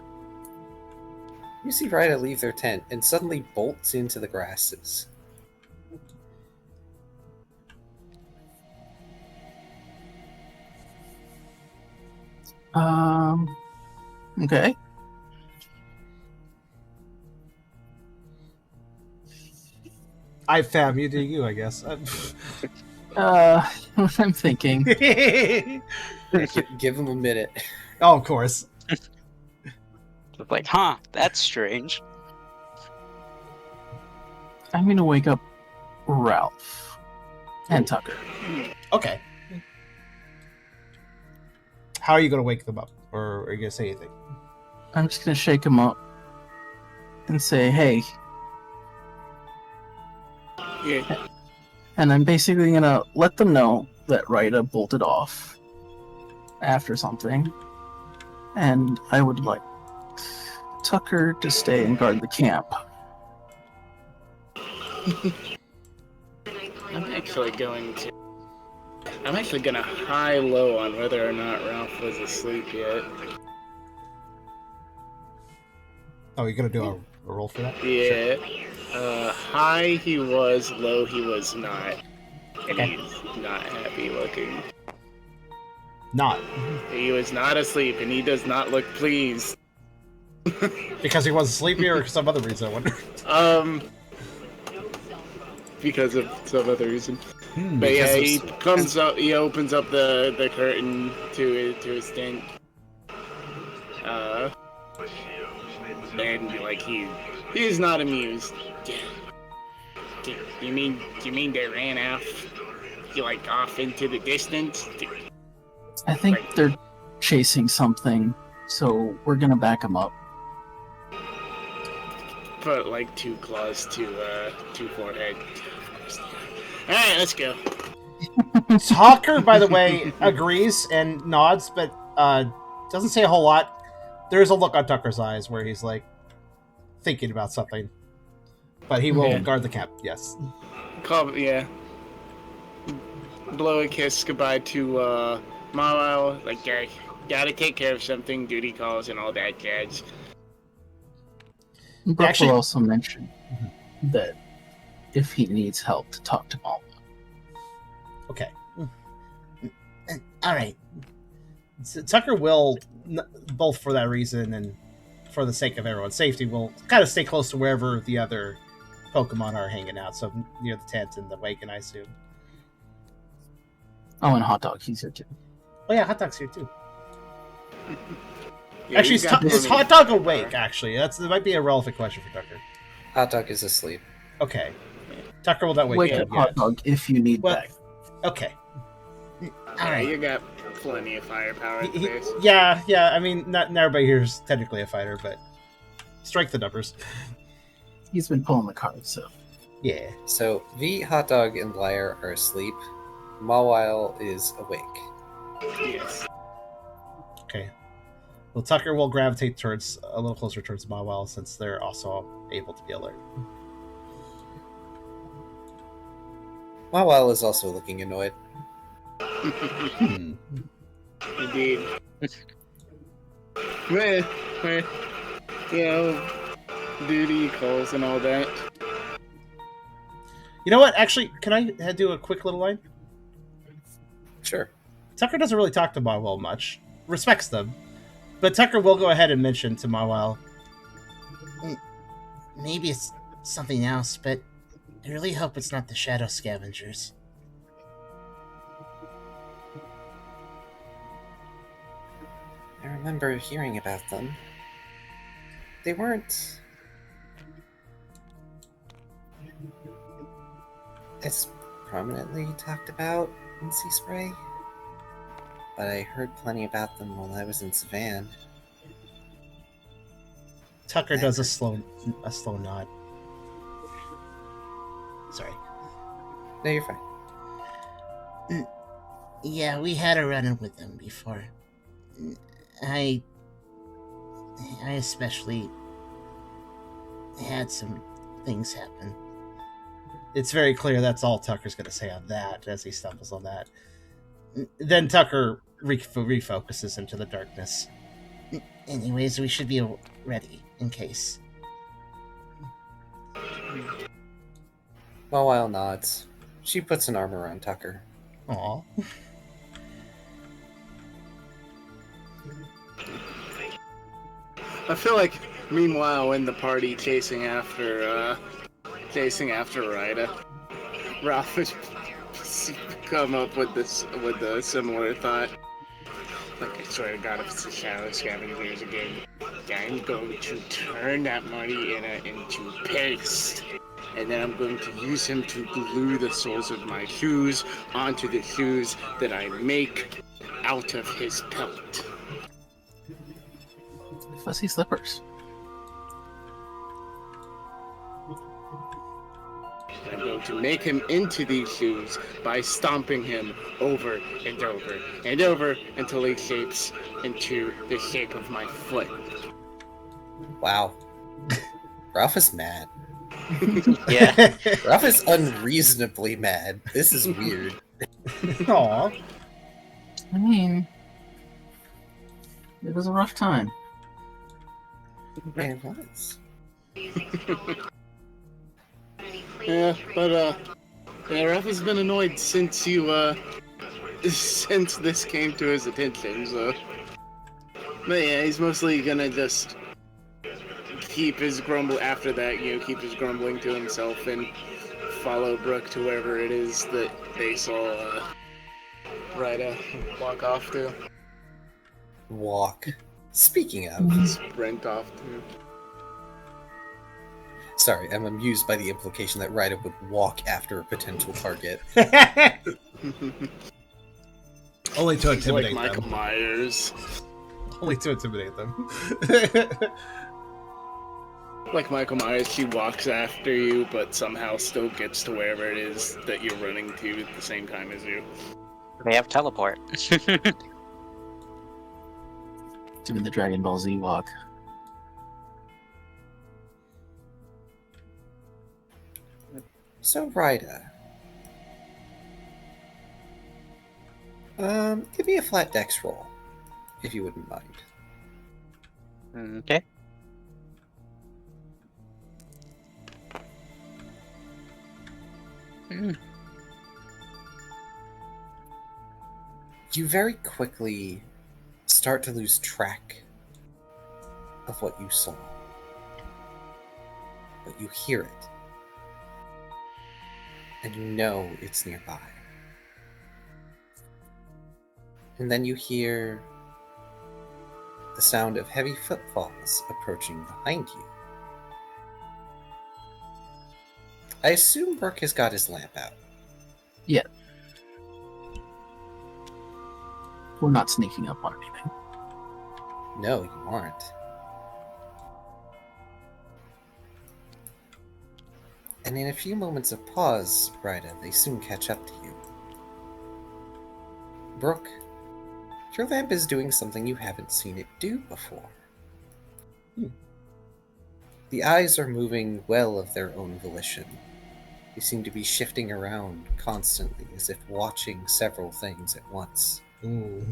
you see Ryda leave their tent and suddenly bolts into the grasses. Okay. Fam, you do you, I guess. I'm thinking. Give him a minute. Oh, of course. Like, huh, that's strange. I'm gonna wake up Ralph and Tucker. Okay. How are you going to wake them up? Or are you going to say anything? I'm just gonna shake him up and say, "Hey," Yeah. and I'm basically gonna let them know that Ryda bolted off after something, and I would like Tucker to stay and guard the camp. I'm actually gonna high low on whether or not Ralph was asleep yet. Oh, you're going to do a roll for that? Yeah. High he was, low he was not. Okay. He's not happy looking. Not. He was not asleep, and he does not look pleased. Because he wasn't sleepy or some other reason, I wonder. Because of some other reason. But Because yeah, of- he comes up. He opens up the curtain to his tent. And like he's not amused. You mean they ran off? Like off into the distance? I think they're chasing something, so we're gonna back them up. Put like 2 claws to forehead. All right, let's go. Tucker, by the way, agrees and nods, but doesn't say a whole lot. There's a look on Tucker's eyes where he's like thinking about something, but he will guard the camp. Yes. Yeah. Blow a kiss goodbye to Mama. Like, Gotta take care of something, duty calls, and all that jazz. Brooke Actually- will also mention that if he needs help, to talk to Malva. Okay. All right. So Tucker will, both for that reason and for the sake of everyone's safety, will kind of stay close to wherever the other Pokemon are hanging out. So near the tent and the wagon, I assume. Oh, and Hot Dog, he's here too. Oh yeah, Hot Dog's here too. Yeah, Actually, you got is plenty. Hot Dog awake? Actually, that might be a relevant question for Tucker. Hot Dog is asleep. Okay. Tucker will not wake Wake up up, Hot yet. Dog, if you need Well, that. Okay. All Yeah, right. you got plenty of firepower in this. Yeah. I mean, not everybody here is technically a fighter, but strike the numbers. He's been pulling the cards, so. Yeah. So V, Hot Dog, and Liar are asleep. Mawile is awake. Yes. Okay. Well, Tucker will gravitate towards a little closer towards Mawile since they're also able to be alert. Mawile is also looking annoyed. Hmm. Indeed. Well, you know, duty calls and all that. You know what? Actually, can I do a quick little line? Sure. Tucker doesn't really talk to Mawile much. Respects them. But Tucker will go ahead and mention to Mawile, maybe it's something else, but I really hope it's not the Shadow Scavengers. I remember hearing about them. They weren't as prominently talked about in Sea Spray, but I heard plenty about them while I was in Savan. Tucker does a slow nod. Sorry. No, you're fine. Yeah, we had a run-in with them before. I especially had some things happen. It's very clear that's all Tucker's going to say on that as he stumbles on that. Then Tucker refocuses into the darkness. Anyways, we should be ready in case. Mawile nods. She puts an arm around Tucker. Aw. I feel like, meanwhile, in the party chasing after Ryda, Ralph has come up with a similar thought. Like, I swear to God, if it's the Shadow Scavengers again, I'm going to turn that Marina into paste. And then I'm going to use him to glue the soles of my shoes onto the shoes that I make out of his pelt. Fuzzy slippers. I'm going to make him into these shoes by stomping him over and over and over until he shapes into the shape of my foot. Wow. Ralph is mad. Yeah. Ralph is unreasonably mad. This is weird. Aw. I mean, it was a rough time. It was. Yeah, but Ralph has been annoyed since since this came to his attention, so. But yeah, he's mostly gonna just keep his grumbling to himself and follow Brooke to wherever it is that they saw Ryda walk off to. Walk. Speaking of, Sprint off to. sorry, I'm amused by the implication that Ryda would walk after a potential target. Only to He's like intimidate Michael them. Myers. Only to intimidate them. Like Michael Myers, she walks after you, but somehow still gets to wherever it is that you're running to at the same time as you. They have teleport. Doing the Dragon Ball Z walk. So, Ryda. Give me a flat dex roll. if you wouldn't mind. Okay. You very quickly start to lose track of what you saw. But you hear it. And you know it's nearby. And then you hear the sound of heavy footfalls approaching behind you. I assume Brooke has got his lamp out. Yeah. We're not sneaking up on anything. No, you aren't. And in a few moments of pause, Rida, they soon catch up to you. Brooke, your lamp is doing something you haven't seen it do before. The eyes are moving well of their own volition. They seem to be shifting around constantly, as if watching several things at once. Ooh.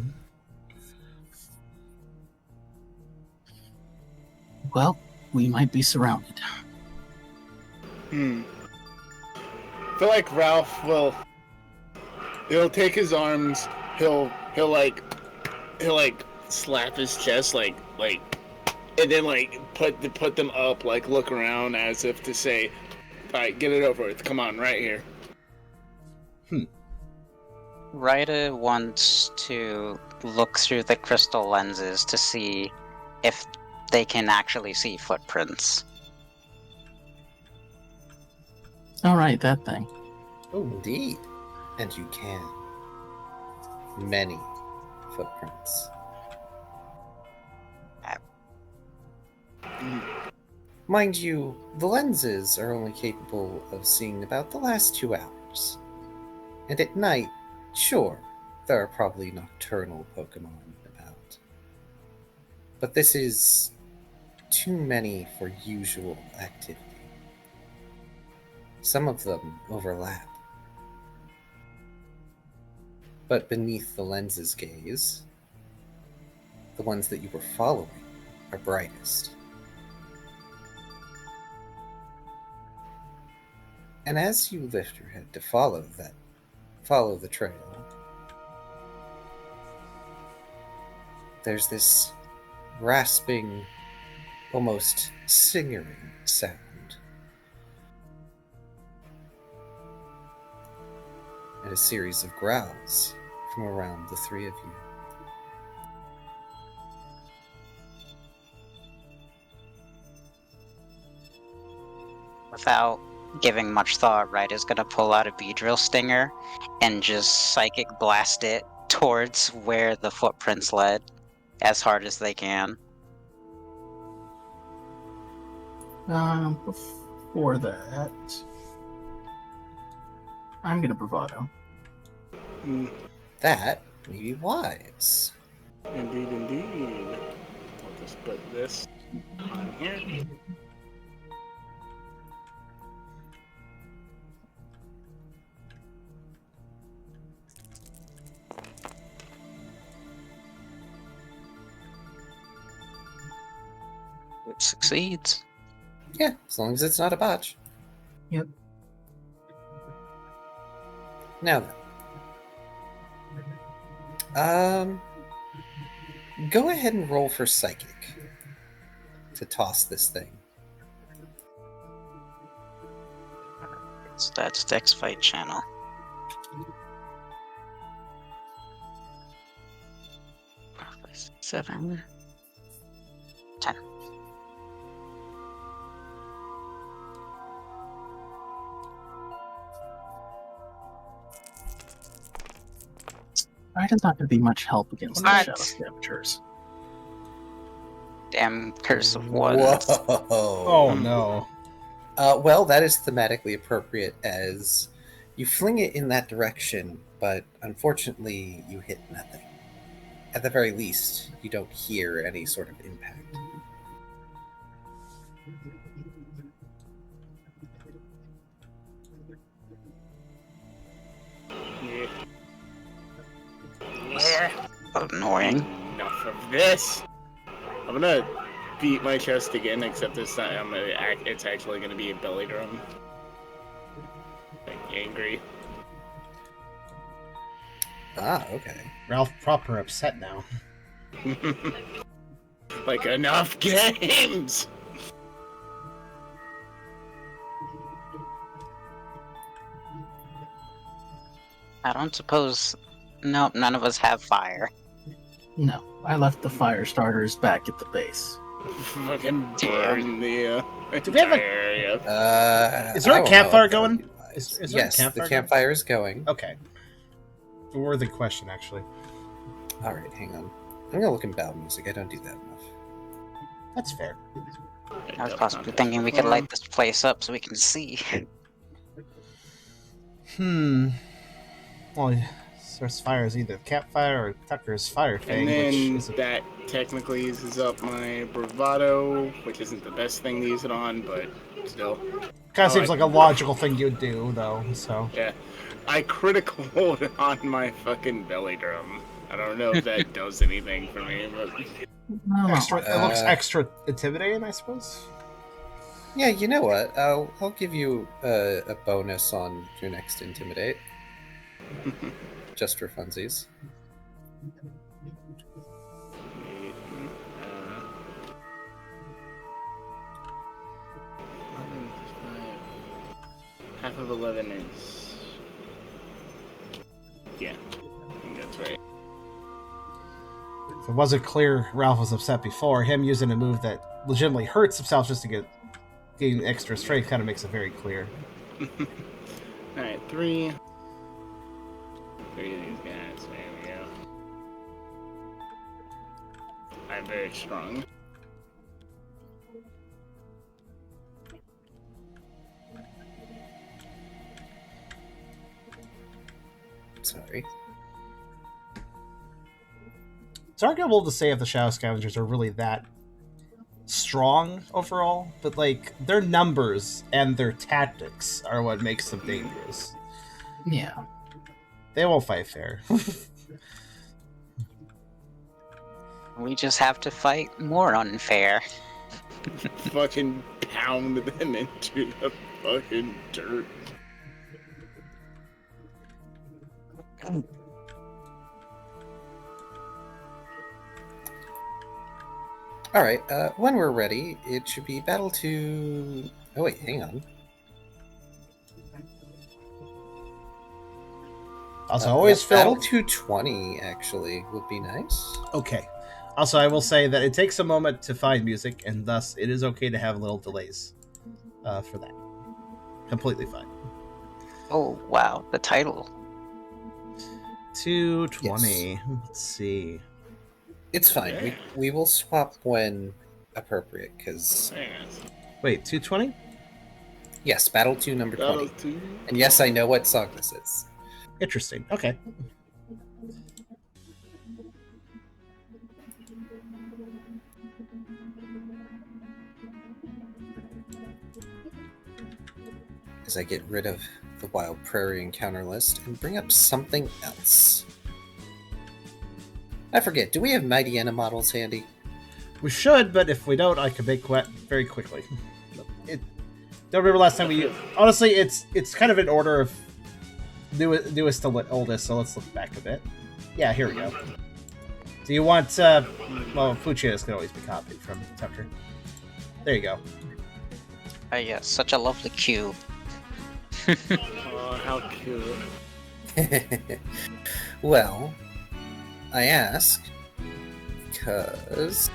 Well, we might be surrounded. I feel like Ralph he'll take his arms, he'll slap his chest like and then put them up, like look around as if to say, alright, get it over with, come on, right here. Ryder wants to look through the crystal lenses to see if they can actually see footprints. Alright, that thing. Oh, indeed. And you can. Many footprints. Mind you, the lenses are only capable of seeing about the last 2 hours. And at night, sure, there are probably nocturnal Pokemon about. But this is too many for usual activity. Some of them overlap. But beneath the lens's gaze, the ones that you were following are brightest. And as you lift your head to follow the trail, there's this rasping, almost singing sound. And a series of growls from around the 3 of you. Without giving much thought, Ryder's gonna pull out a Beedrill Stinger and just psychic blast it towards where the footprints led as hard as they can. Before that, I'm gonna bravado. That may be wise. Indeed. I'll just put this on here. It succeeds. Yeah, as long as it's not a botch. Yep. Now then. Go ahead and roll for Psychic to toss this thing. So that's Dex Fight Channel. Seven. 10. Ryder's not gonna be much help against the What? Shadow Scavengers. Damn curse of one. Whoa! Oh no. Well, that is thematically appropriate as you fling it in that direction, but unfortunately you hit nothing. At the very least, you don't hear any sort of impact. Yeah. Annoying. Nothing. enough of this. I'm gonna beat my chest again, except this time it's actually gonna be a belly drum. Like, angry. Ah, okay. Ralph proper upset now. Like, enough games! I don't suppose... Nope, none of us have fire. No, I left the fire starters back at the base. Fucking burn the Do we have a- area. Is there I a don't campfire know if that would going? be wise. Is there a Yes, campfire the campfire is going. Okay. A worthy question, actually. All right, hang on. I'm gonna look in battle music. I don't do that enough. That's fair. I was possibly thinking we could light this place up so we can see. Well, source fire is either campfire or Tucker's fire thing, And then which is that technically uses up my bravado, which isn't the best thing to use it on, but still. kind of seems like a logical thing you'd do, though. So Yeah. I critical hold on my fucking belly drum. I don't know if that does anything for me, but... No, it looks extra intimidating, I suppose. Yeah, you know what? I'll give you a bonus on your next intimidate, just for funsies. Half of 11 is... Yeah, I think that's right. If it wasn't clear Ralph was upset before, him using a move that legitimately hurts himself just to gain extra strength kind of makes it very clear. Alright, 3. 3 of these guys, there we go. I'm very strong. Sorry. It's arguable to say if the Shadow Scavengers are really that strong overall, but like their numbers and their tactics are what makes them dangerous. yeah. They won't fight fair. We just have to fight more unfair. Fucking pound them into the fucking dirt. All right. When we're ready, it should be battle to. Oh wait, hang on. Also, I always feel battle 220 actually would be nice. okay. Also, I will say that it takes a moment to find music, and thus it is okay to have little delays for that. Completely fine. Oh, wow, the title. 220. Let's see. It's fine. Yeah. We will swap when appropriate, because Wait, 220? yes, battle 2 number 20. Battle 2. And yes, I know what song this is. Interesting. Okay. As I get rid of the Wild Prairie encounter list and bring up something else. I forget, do we have Mighty Enna models handy? We should, but if we don't, I can make wet very quickly. Don't remember last time we... Honestly, it's kind of in order of newest to oldest, so let's look back a bit. Yeah, here we go. Do you want... well, Fuchia's can always be copied from Tucker. There you go. Yes, such a lovely cube. Oh, how cute. Well, I ask because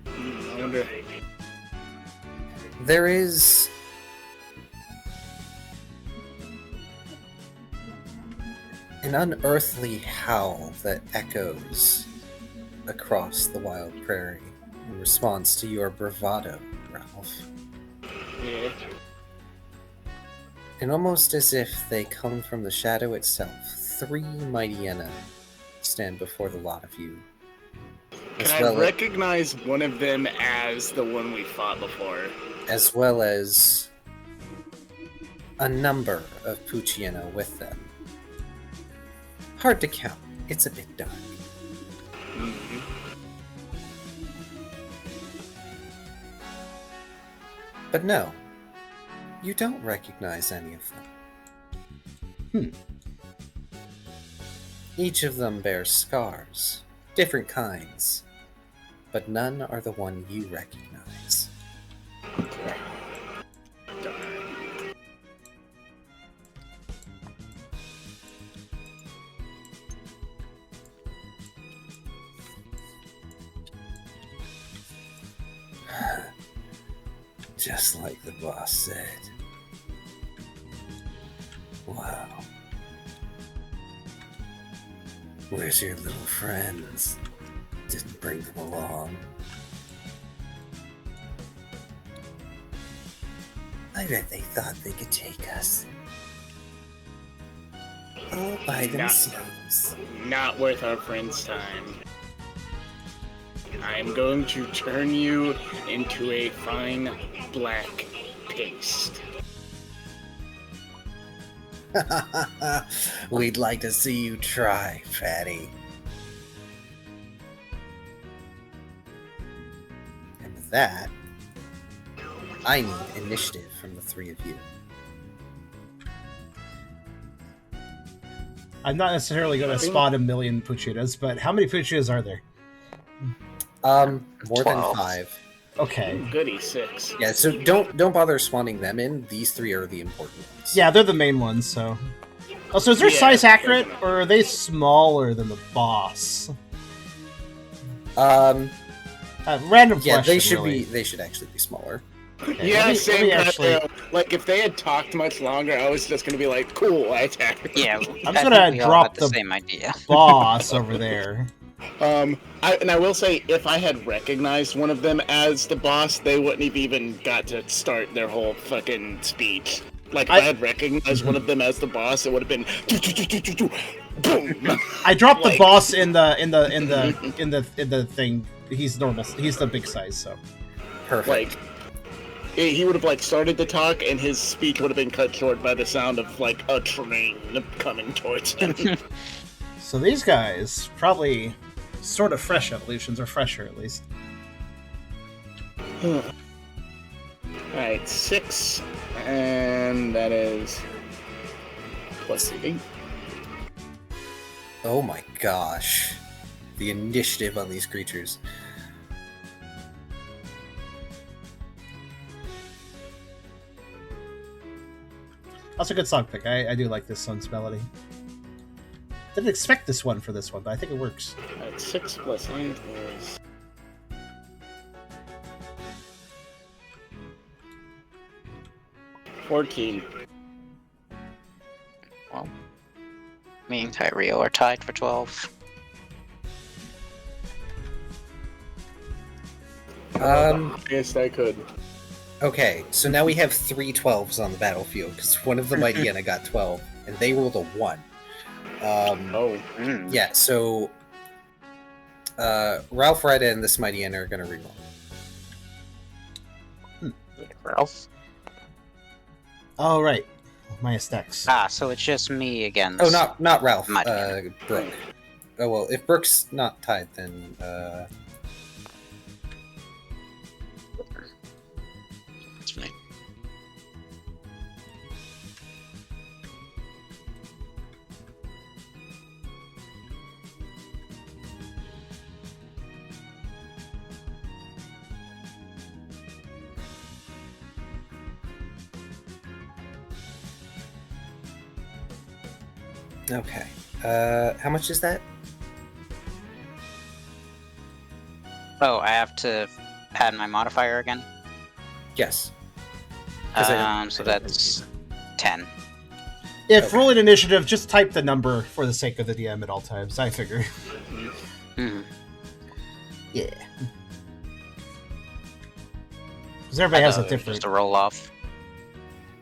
I wonder... there is an unearthly howl that echoes across the wild prairie in response to your bravado, Ralph. Yeah. And almost as if they come from the shadow itself, 3 Mighty Enna stand before the lot of you. Can I recognize one of them as the one we fought before? As well as a number of Pucciano with them. Hard to count. It's a bit dark. Mhm. But no, you don't recognize any of them. Each of them bears scars, different kinds, but none are the one you recognize. Just like the boss said. Wow. Where's your little friends? Didn't bring them along. I bet they thought they could take us. All by themselves. Not worth our friends' time. I'm going to turn you into a fine black paste. We'd like to see you try, fatty. And with that, I need initiative from the three of you. I'm not necessarily going to spot a million Puchitas, but how many Puchitas are there? More 12. than 5. Okay. Goody, 6. Yeah, so don't bother spawning them in. These 3 are the important ones. Yeah, they're the main ones, so... Also, is their Yeah, size accurate, or are they smaller than the boss? Random Yeah, question, they should really. they should actually be smaller. Okay, Yeah, let me same actually... Like, if they had talked much longer, I was just gonna be like, cool, I attack. Yeah, I'm I gonna think we all drop had the the- same idea. boss over there. I will say, if I had recognized one of them as the boss, they wouldn't have even got to start their whole fucking speech. Like, if I had recognized one of them as the boss, it would have been boom. I dropped the Like- boss in the thing. He's normal. He's the big size, so... Perfect. Like, he would have like started to talk, and his speech would have been cut short by the sound of like a train coming towards him. So these guys, probably sort of fresh evolutions, or fresher at least. Alright, 6, and that is plus 8. Oh my gosh. The initiative on these creatures. That's a good song pick. I do like this one's melody. Didn't expect this one for this one, but I think it works. Alright, 6 plus 8 is 14. Well, me and Kyrio are tied for 12. Yes, I could. Okay, so now we have 3 12s on the battlefield, because one of the Mighty Enna got 12, and they rolled a 1. Oh. Yeah, so Ralph, Rida, and this Mighty Enna are going to reroll. Ralph? Oh, right. Minus Dex. Ah, so it's just me against... Oh, not Ralph, Mighty Enna. Brooke. Oh, well, if Brooke's not tied, then It's fine. okay. How much is that? Oh, I have to add my modifier again? Yes. 'Cause I So don't that's 10. If Okay. rolling initiative, just type the number for the sake of the DM at all times, I figure. Mm-hmm. Yeah. Because everybody has a Just different... a roll off.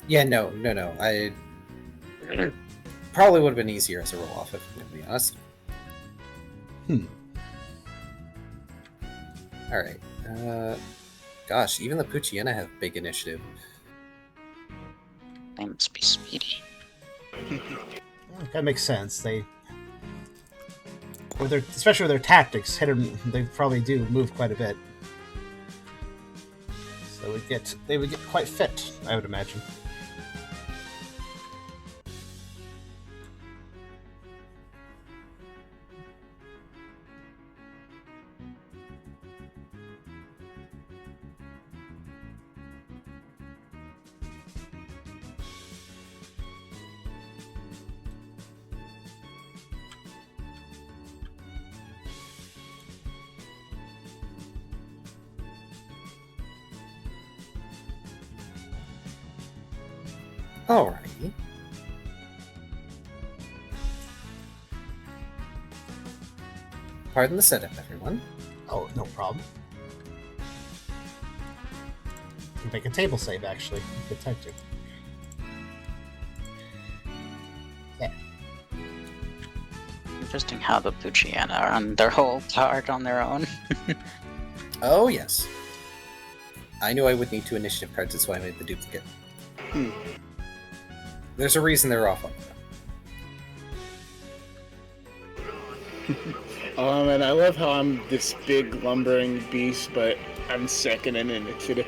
Yeah, no. I probably would have been easier as a roll off, if I'm going to be honest. Alright. Gosh, even the Puchiena have big initiative. They must be speedy. That makes sense. They especially with their tactics, they probably do move quite a bit. So they would get quite fit, I would imagine. Alrighty. Pardon the setup, everyone. Oh, no problem. You can make a table save, actually. Good time to. Yeah. Interesting how the Puchiana are on their whole card on their own. Oh, yes. I knew I would need 2 initiative cards, that's why I made the duplicate. There's a reason they're off like that. And I love how I'm this big lumbering beast, but I'm second in initiative.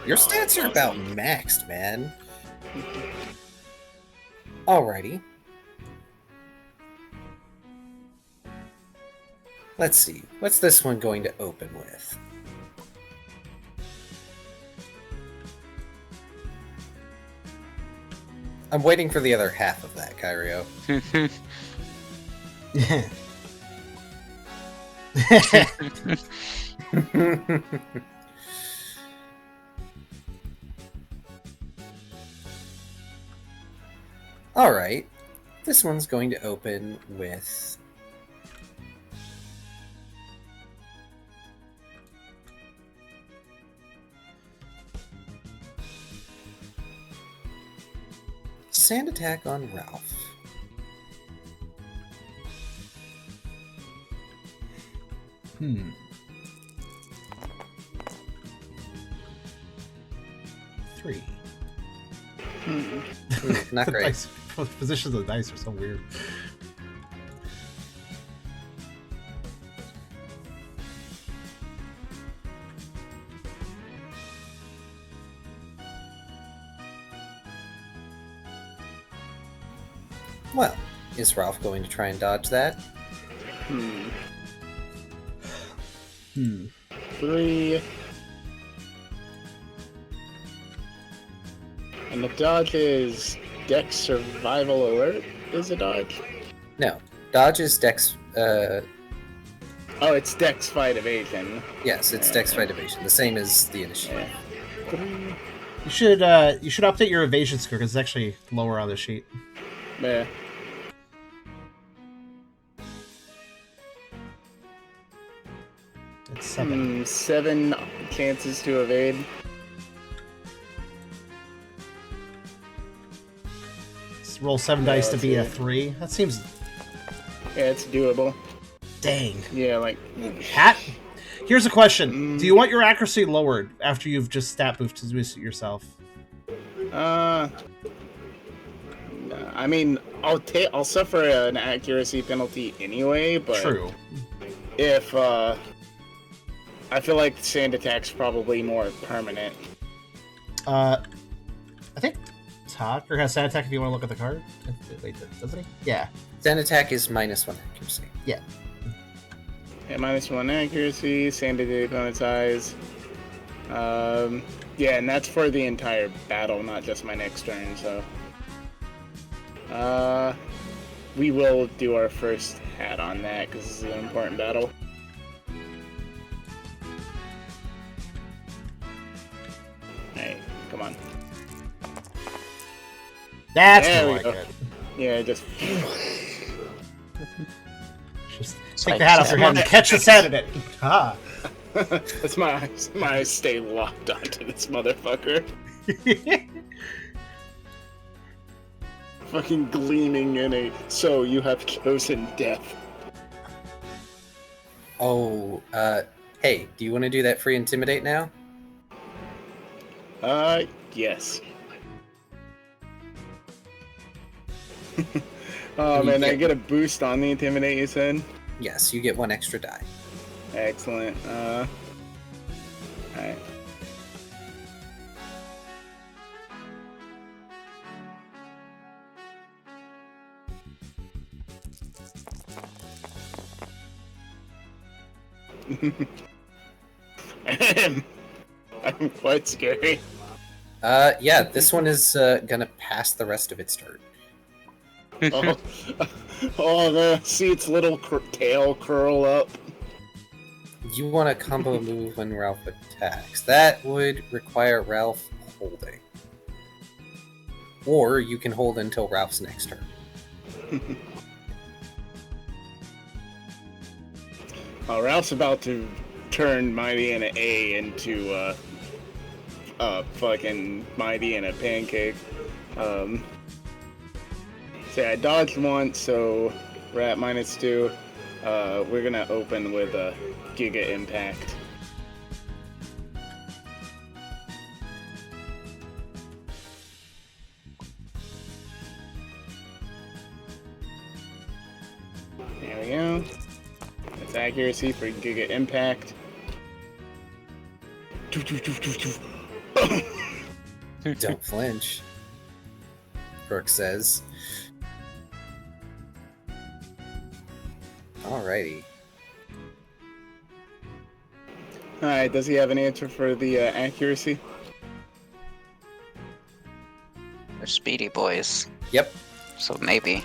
Your stats are about maxed, man. Alrighty. Let's see. What's this one going to open with? I'm waiting for the other half of that, Kyrio. Alright. This one's going to open with... Sand attack on Ralph. Three. Not The great. dice, the positions of the dice are so weird. Well, is Ralph going to try and dodge that? 3. And the dodge is Dex Survival Alert is a dodge? No. Dodge is Dex... Oh, it's Dex Fight Evasion. yes, it's Dex Fight Evasion. The same as the initiative. 3. You should update your evasion score because it's actually lower on the sheet. Yeah. It's 7. 7 chances to evade. Let's roll 7 dice to let's be a see. 3. That seems Yeah, it's doable. dang. Yeah, like... Hat. Here's a question: do you want your accuracy lowered after you've just stat boosted to boost it yourself? I mean, I'll suffer an accuracy penalty anyway, but... True. If, I feel like sand attack's probably more permanent. I think Tucker has sand attack if you want to look at the card. Wait, doesn't he? Yeah. Sand attack is -1 accuracy. Yeah. Yeah, -1 accuracy, sand attack opponent's eyes. Yeah, and that's for the entire battle, not just my next turn, so... we will do our first hat on that, because this is an important battle. Alright, come on. That's There more we like go. it. Yeah, just... Just It's take like the hat off your head and catch the sand in it. Ah. That's my eyes stay locked onto this motherfucker. Fucking gleaming in a... So, you have chosen death. Oh, hey, do you want to do that free intimidate now? Yes. And I get a boost on the intimidate, you said? Yes, you get 1 extra die. Excellent. Alright. I'm quite scary. Yeah, this one is gonna pass the rest of its turn. See its little tail curl up. You want a combo move when Ralph attacks. That would require Ralph holding. Or you can hold until Ralph's next turn. Ralph's about to turn Mighty and an A into fucking Mighty and a pancake. So I dodged once, so we're at -2. We're gonna open with a Giga Impact. There we go. That's accuracy for Giga Impact. Don't flinch, Brooke says. Alrighty. Alright, does he have an answer for the accuracy? They're speedy boys, Yep. so maybe.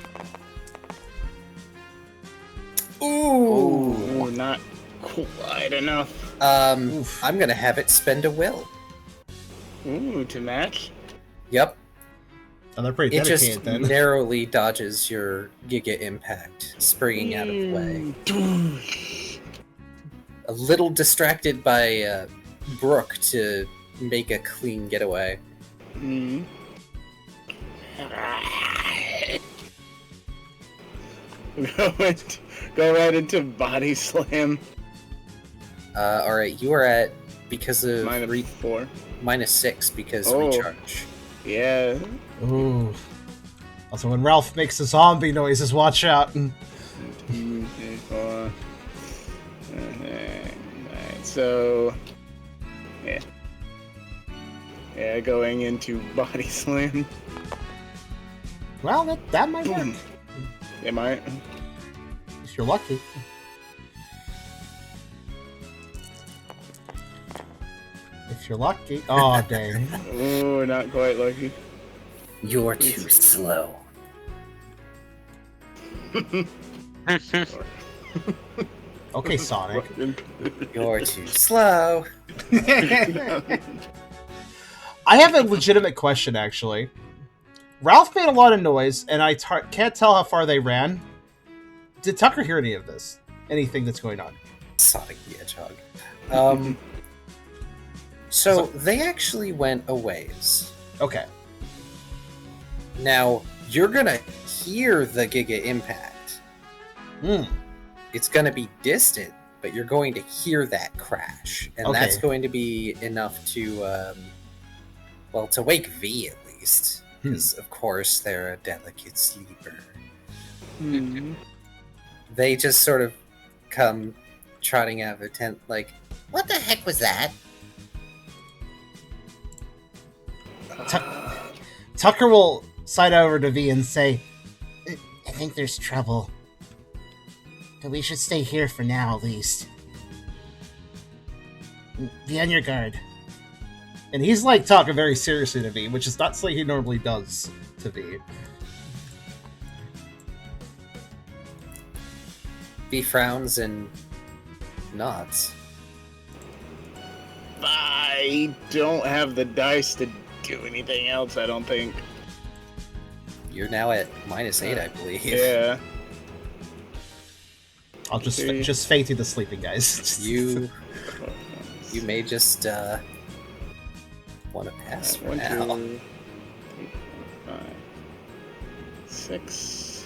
Ooh, not quite enough. I'm gonna have it spend a will. Ooh, to match? Yep. Oh, they're pretty It dedicated just then. narrowly dodges your Giga Impact, springing out of the way. A little distracted by Brooke to make a clean getaway. Mm. Go right into Body Slam. Alright, you are at, because of -4. -6 because Oh. recharge. Yeah. Ooh. Also, when Ralph makes the zombie noises, watch out. 2, 3, 4. Alright, so yeah, going into Body Slam. Well, that might work. It might. If you're lucky. If you're lucky. Oh, dang. Oh, not quite lucky. You're too slow. Okay, Sonic. You're too slow. I have a legitimate question, actually. Ralph made a lot of noise, and I can't tell how far they ran. Did Tucker hear any of this? Anything that's going on? Sonic the Hedgehog. So they actually went a ways. Okay. Now, you're gonna hear the Giga Impact. Hmm. It's gonna be distant, but you're going to hear that crash. And Okay. that's going to be enough to, to wake V at least. Because, of course, they're a delicate sleeper. Mm. They just sort of come trotting out of their tent like, What the heck was that? Tucker will side over to V and say, I think there's trouble. But we should stay here for now, at least. Be on your guard. And he's like talking very seriously to V, which is not something he normally does to V. V frowns and nods. I don't have the dice to do anything else, I don't think. You're now at -8, I believe. Yeah. I'll just fade through the sleeping, guys. You may just want to pass for 1, now. 2, 3, 4, 5, 6.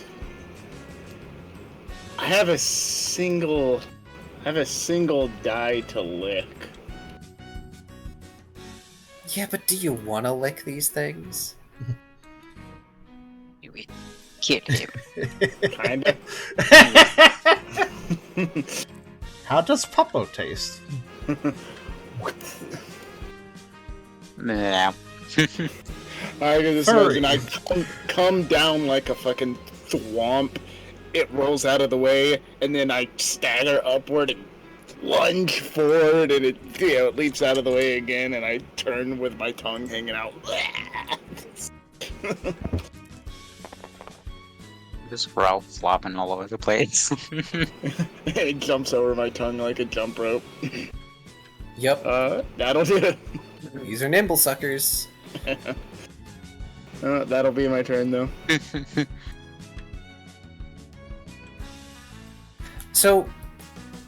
I have a single die to lick. Yeah, but do you want to lick these things? Cute, cute. Kinda. How does Puppo taste? No. I can just Furry. imagine I come down like a fucking swamp. It rolls out of the way, and then I stagger upward and lunge forward, and it leaps out of the way again, and I turn with my tongue hanging out. Just Ralph flopping all over the place. It jumps over my tongue like a jump rope. Yep, That'll do it. these are nimble suckers. That'll be my turn, though. So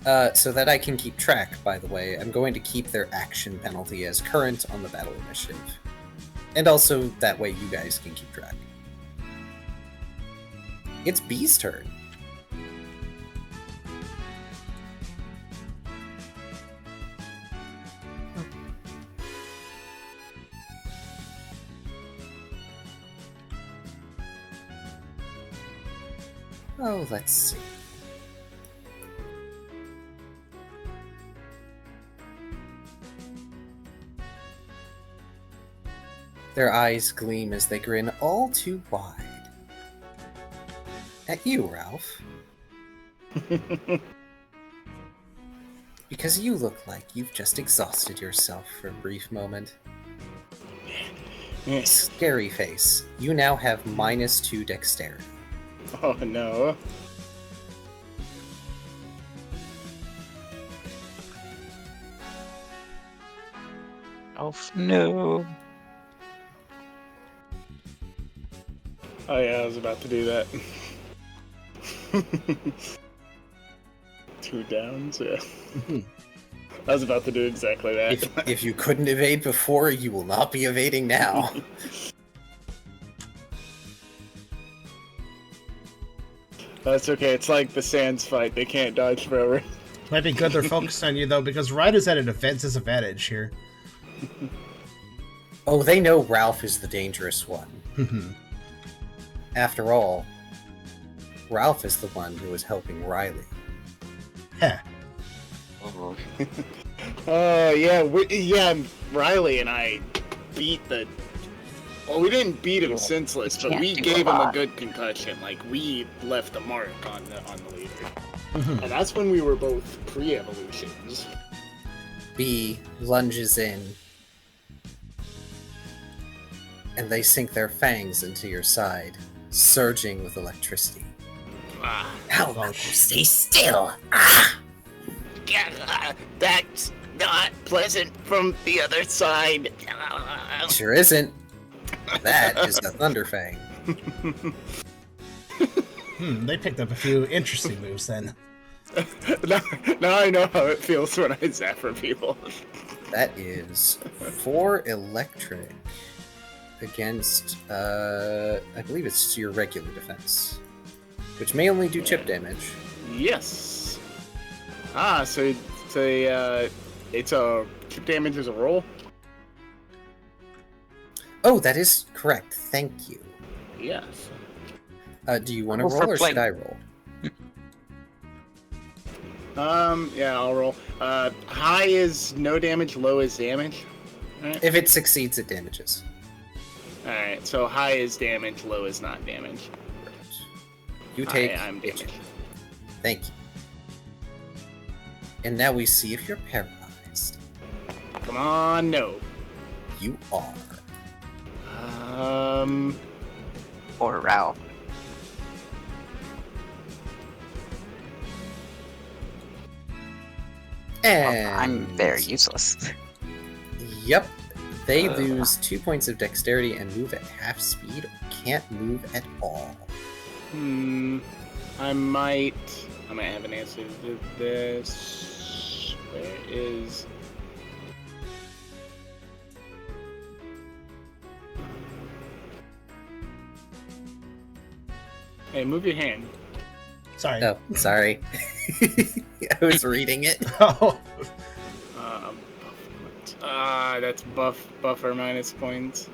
that I can keep track, by the way, I'm going to keep their action penalty as current on the battle initiative. And also, that way you guys can keep track. It's B's turn. Oh, let's see. Their eyes gleam as they grin all too wide. At you, Ralph. Because you look like you've just exhausted yourself for a brief moment. Scary face, you now have -2 dexterity. Oh no. Oh no. Oh yeah, I was about to do that. 2 downs, yeah. I was about to do exactly that. If you couldn't evade before, you will not be evading now. That's okay, it's like the Sands fight, they can't dodge forever. Might be good they're focused on you, though, because Ryder's at a defense disadvantage here. Oh, they know Ralph is the dangerous one. After all, Ralph is the one who was helping Riley. Heh. Oh. Yeah, Riley and I beat the... Well, we didn't beat him senseless, but we gave him a good concussion. Like, we left a mark on the leader. And that's when we were both pre-evolutions. B lunges in, and they sink their fangs into your side, surging with electricity. Now, stay still. That's not pleasant from the other side. Sure isn't. That is a Thunderfang. They picked up a few interesting moves then. Now I know how it feels when I zap for people. That is 4 electric against, I believe it's your regular defense, which may only do chip damage. Yes. So it's a chip damage as a roll? Oh, that is correct. Thank you. Yes. Do you want to Roll roll for or play. should I roll? Yeah, I'll roll. High is no damage, low is damage. Alright. If it succeeds, it damages. Alright, so high is damage, low is not damage. You take. I'm damaged. Thank you. And now we see if you're paralyzed. Come on, no. You are. Or Ralph. And I'm very useless. Yep. They lose 2 points of dexterity and move at half speed or can't move at all. I might have an answer to this. Where is... Hey, move your hand. Sorry. Oh, sorry. I was reading it. Oh. That's buffer minus points.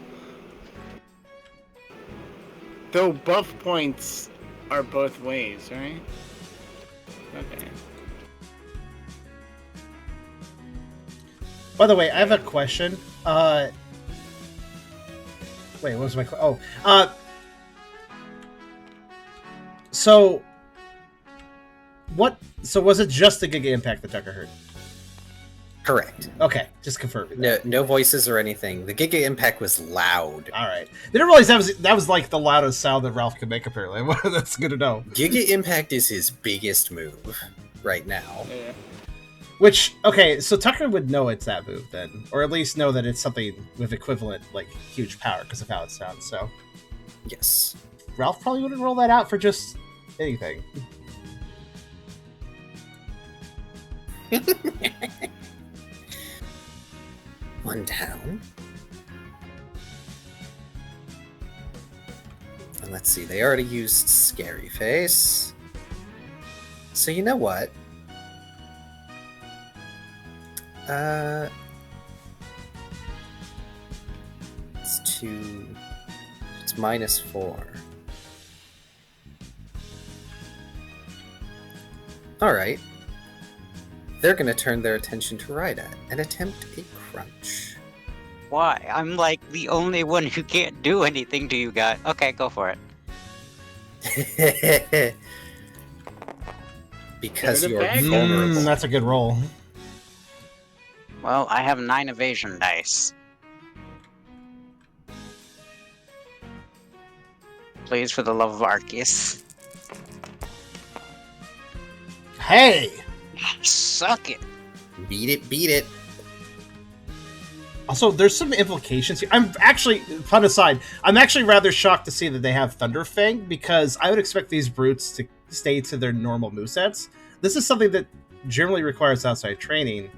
Though buff points are both ways, right? Okay. By the way, I have a question. Wait, what was my So was it just the Giga Impact that Tucker heard? Correct. Okay, just confirming. No voices or anything. The Giga Impact was loud. All right. Didn't realize that was like the loudest sound that Ralph could make. Apparently, that's good to know. Giga Impact is his biggest move right now. Yeah. Which, okay, so Tucker would know it's that move then, or at least know that it's something with equivalent, like, huge power because of how it sounds. So, Yes. Ralph probably wouldn't roll that out for just anything. One down. And let's see, they already used Scary Face. So you know what? It's -4. Alright. They're gonna turn their attention to Rida and attempt a crunch. Why? I'm like the only one who can't do anything to you guys. Okay, go for it. Because Turn it you're back. vulnerable. That's a good roll. Well, I have 9 evasion dice. Please, for the love of Arceus. Hey! Suck it! Beat it, beat it. Also, there's some implications here. I'm actually, fun aside, I'm actually rather shocked to see that they have Thunder Fang, because I would expect these brutes to stay to their normal movesets. This is something that generally requires outside training,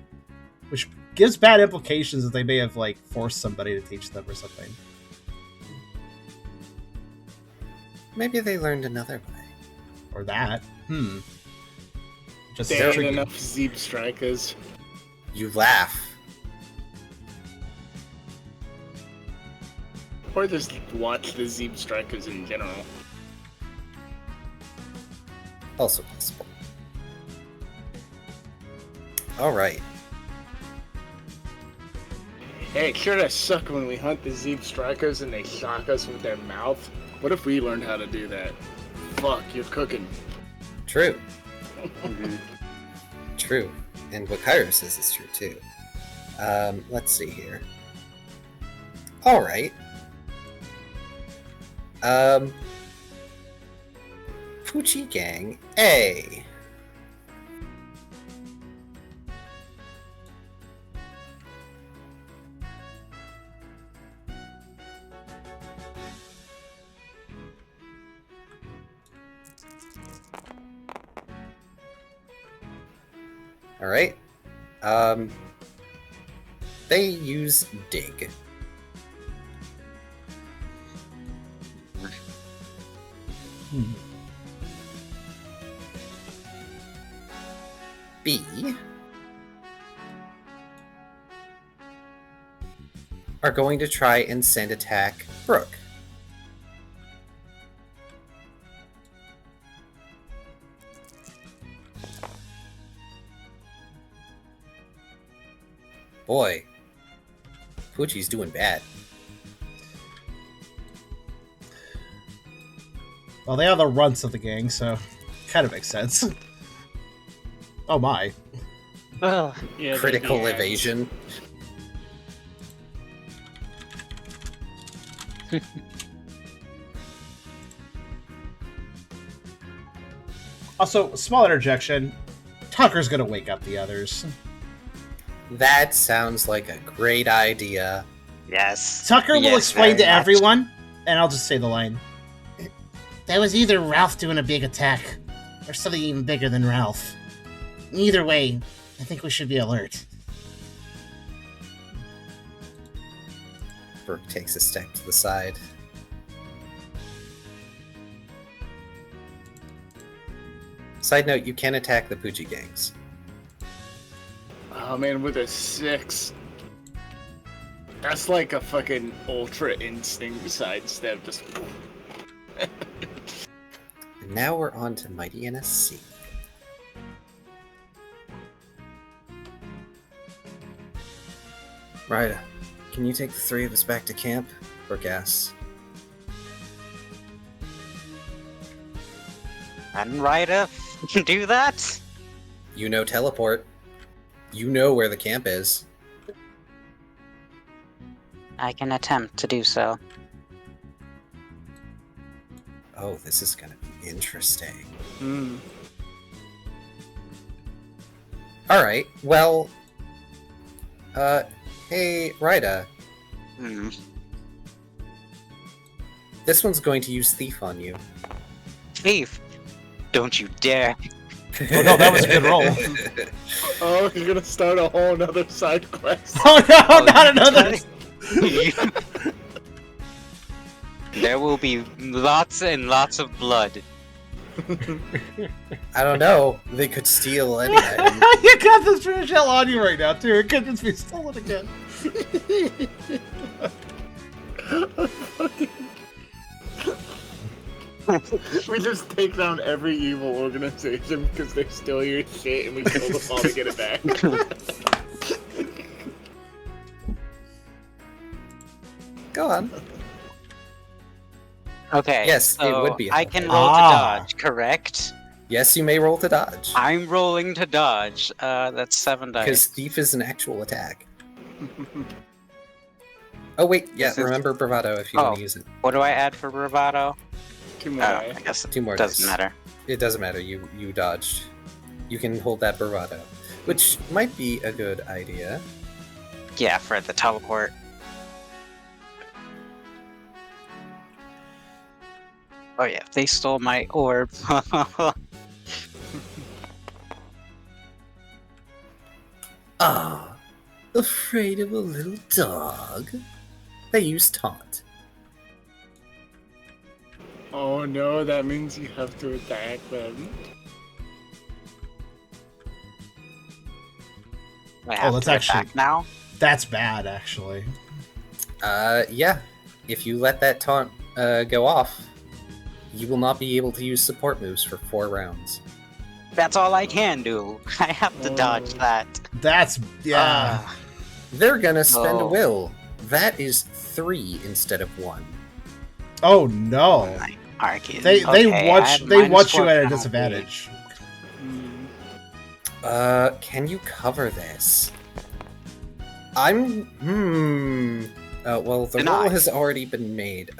which gives bad implications that they may have, like, forced somebody to teach them or something. Maybe they learned another way. Or that. Just There ain't tricky. enough Zeeb strikers. You laugh. Or just watch the Zeeb strikers in general. Also possible. Alright. Hey, it sure does suck when we hunt the Zeeb strikers and they shock us with their mouth. What if we learned how to do that? Fuck, you're cooking. True. True. And what Kyrio says is true too. Let's see here. Alright. Poochie Gang A. Alright. They use dig. B are going to try and send attack Brooke. Boy, Poochie's doing bad. Well, they are the runts of the gang, so kind of makes sense. Oh my. Ugh. Yeah, Critical yeah. evasion. Also, small interjection. Tucker's gonna wake up the others. That sounds like a great idea. Yes. Tucker will Yes, explain to very much. everyone, and I'll just say the line. That was either Ralph doing a big attack, or something even bigger than Ralph. Either way, I think we should be alert. Brooke takes a step to the side. Side note, you can attack the Poochie gangs. Oh man, with a 6. That's like a fucking ultra instinct sidestep. Just And now we're on to Mighty NSC. Ryda, can you take the three of us back to camp? Brooke asks. And Ryda do that? You know teleport. You know where the camp is. I can attempt to do so. Oh, this is gonna be interesting. Alright, well... hey, Ryda. Hmm. This one's going to use Thief on you. Thief! Don't you dare! Oh no, that was a good roll. Oh, you're gonna start a whole nother side quest. Oh no, not another! There will be lots and lots of blood. I don't know. They could steal any item. You got this British shell on you right now, too. It could just be stolen again. We just take down every evil organization because they steal your shit and we kill them all to get it back. Go on. Okay. Yes, it so would be I can helpful. roll to Ah. dodge, correct? Yes, you may roll to dodge. I'm rolling to dodge. That's 7 dice. Because Thief is an actual attack. Oh wait, yeah, This is- remember Bravado if you want Oh. to use it. What do I add for bravado? 2 Oh, more. I guess it 2 more doesn't dice. matter. It doesn't matter, you dodged. You can hold that Bravado. Which might be a good idea. Yeah, for the teleport. Oh yeah, they stole my orb. Ah, afraid of a little dog? They use taunt. Oh no, that means you have to attack them. I have that's to actually- attack now. That's bad, actually. Yeah. If you let that taunt go off, you will not be able to use support moves for 4 rounds. That's all I can do. I have to dodge Oh. that. That's, yeah. Ah. They're gonna spend a Oh. will. That is 3 instead of 1. Oh no. My Arcade. They Okay, I watch have they minus watch you 4 at a penalty. disadvantage. Can you cover this? Well, the Deny. roll has already been made.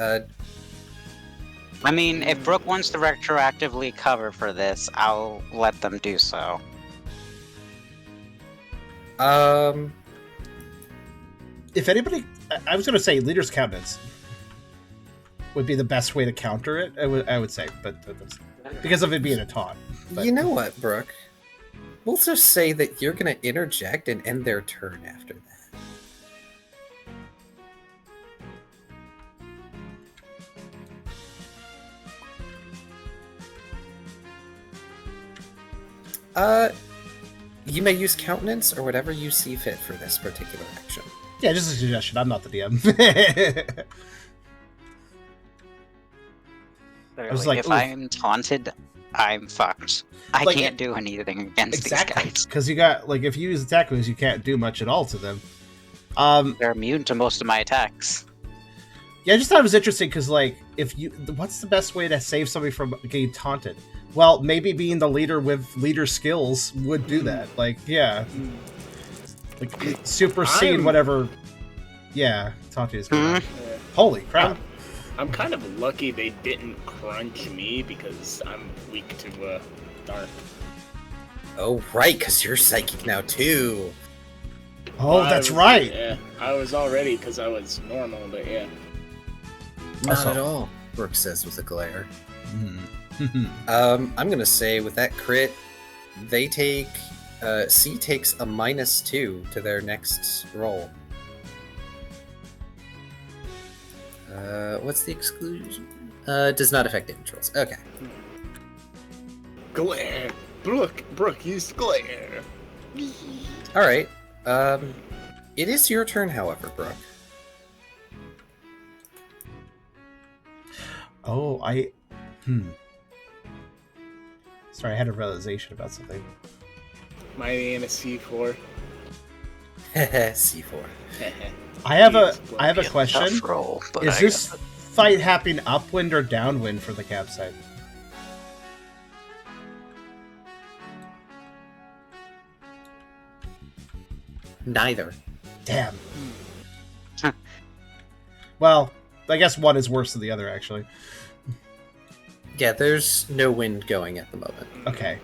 I mean, if Brooke wants to retroactively cover for this, I'll let them do so. If anybody, I was going to say leader's countenance would be the best way to counter it. I would say, but because of it being a taunt. But, You know what, Brooke? We'll just say that you're gonna interject and end their turn after that. You may use countenance or whatever you see fit for this particular action. yeah, just a suggestion. I'm not the DM. was like, if oof. I'm taunted, I'm fucked. I Like, can't do anything against exactly, these guys. because you got like if you use attack moves, you can't do much at all to them. They're immune to most of my attacks. Yeah, I just thought it was interesting because, like, what's the best way to save somebody from getting taunted? Well, maybe being the leader with leader skills would do that. Like, yeah, like supersede whatever. Yeah, taunt is good. Yeah. Holy crap! I'm kind of lucky they didn't crunch me because I'm weak to dark. Oh, right, because you're psychic now too. Oh, I that's was- right. Yeah, I was already because I was normal, but yeah. Not Also- at all, Brooke says with a glare. Mhm. I'm gonna say with that crit, they take C takes a -2 to their next roll. What's the exclusion? Does not affect damage rolls. Okay. Glare! Brooke, use glare! All right. It is your turn, however, Brooke. Oh, Sorry, I had a realization about something. Mighty and a C4. C4. I have a question. Tough roll, but Is this fight happening upwind or downwind for the campsite? Neither. Damn. Huh. Well, I guess one is worse than the other, actually. Yeah, there's no wind going at the moment. Okay.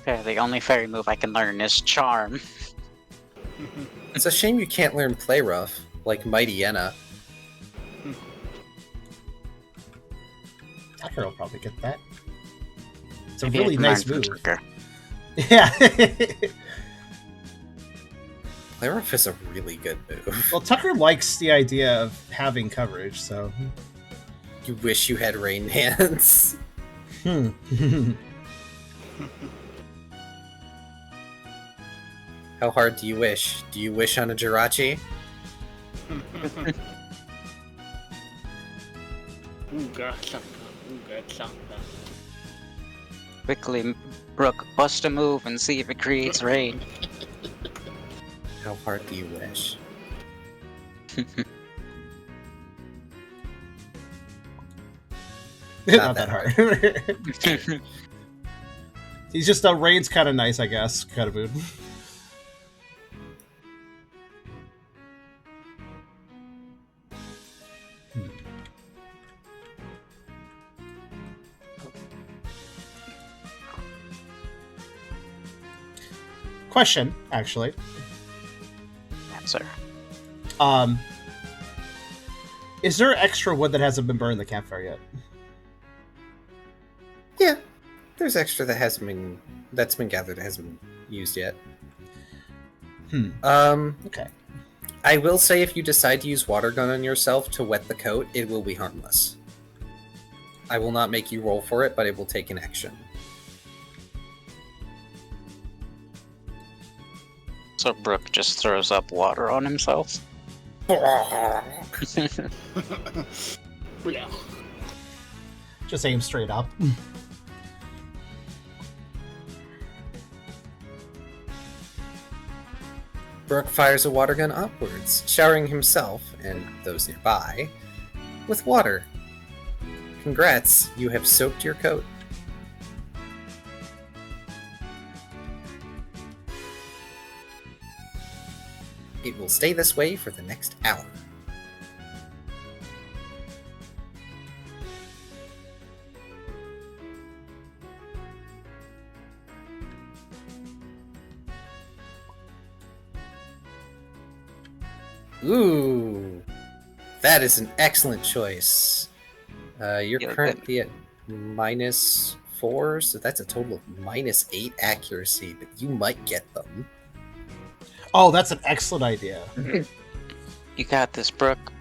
Okay, the only fairy move I can learn is Charm. It's a shame you can't learn Play Rough, like Mighty Yenna. Tucker will probably get that. It's a Maybe really I can nice learn move. from Tucker. Yeah. Play Rough is a really good move. Well, Tucker likes the idea of having coverage, so. You wish you had rain hands. How hard do you wish? Do you wish on a Jirachi? Quickly, Brooke, bust a move and see if it creates rain. How hard do you wish? Not that hard. He's just rain's kind of nice, I guess. Kind of mood. Question, actually. Answer. Is there extra wood that hasn't been burned in the campfire yet? Yeah, there's extra that's been gathered that hasn't been used yet. Okay. I will say if you decide to use water gun on yourself to wet the coat, it will be harmless. I will not make you roll for it, but it will take an action. So Brooke just throws up water on himself. Just aim straight up. Brooke fires a water gun upwards, showering himself, and those nearby, with water. Congrats, you have soaked your coat. It will stay this way for the next hour. Ooh, that is an excellent choice. You're Yeah, currently at -4, so that's a total of -8 accuracy, but you might get them. Oh, that's an excellent idea. You got this, Brooke.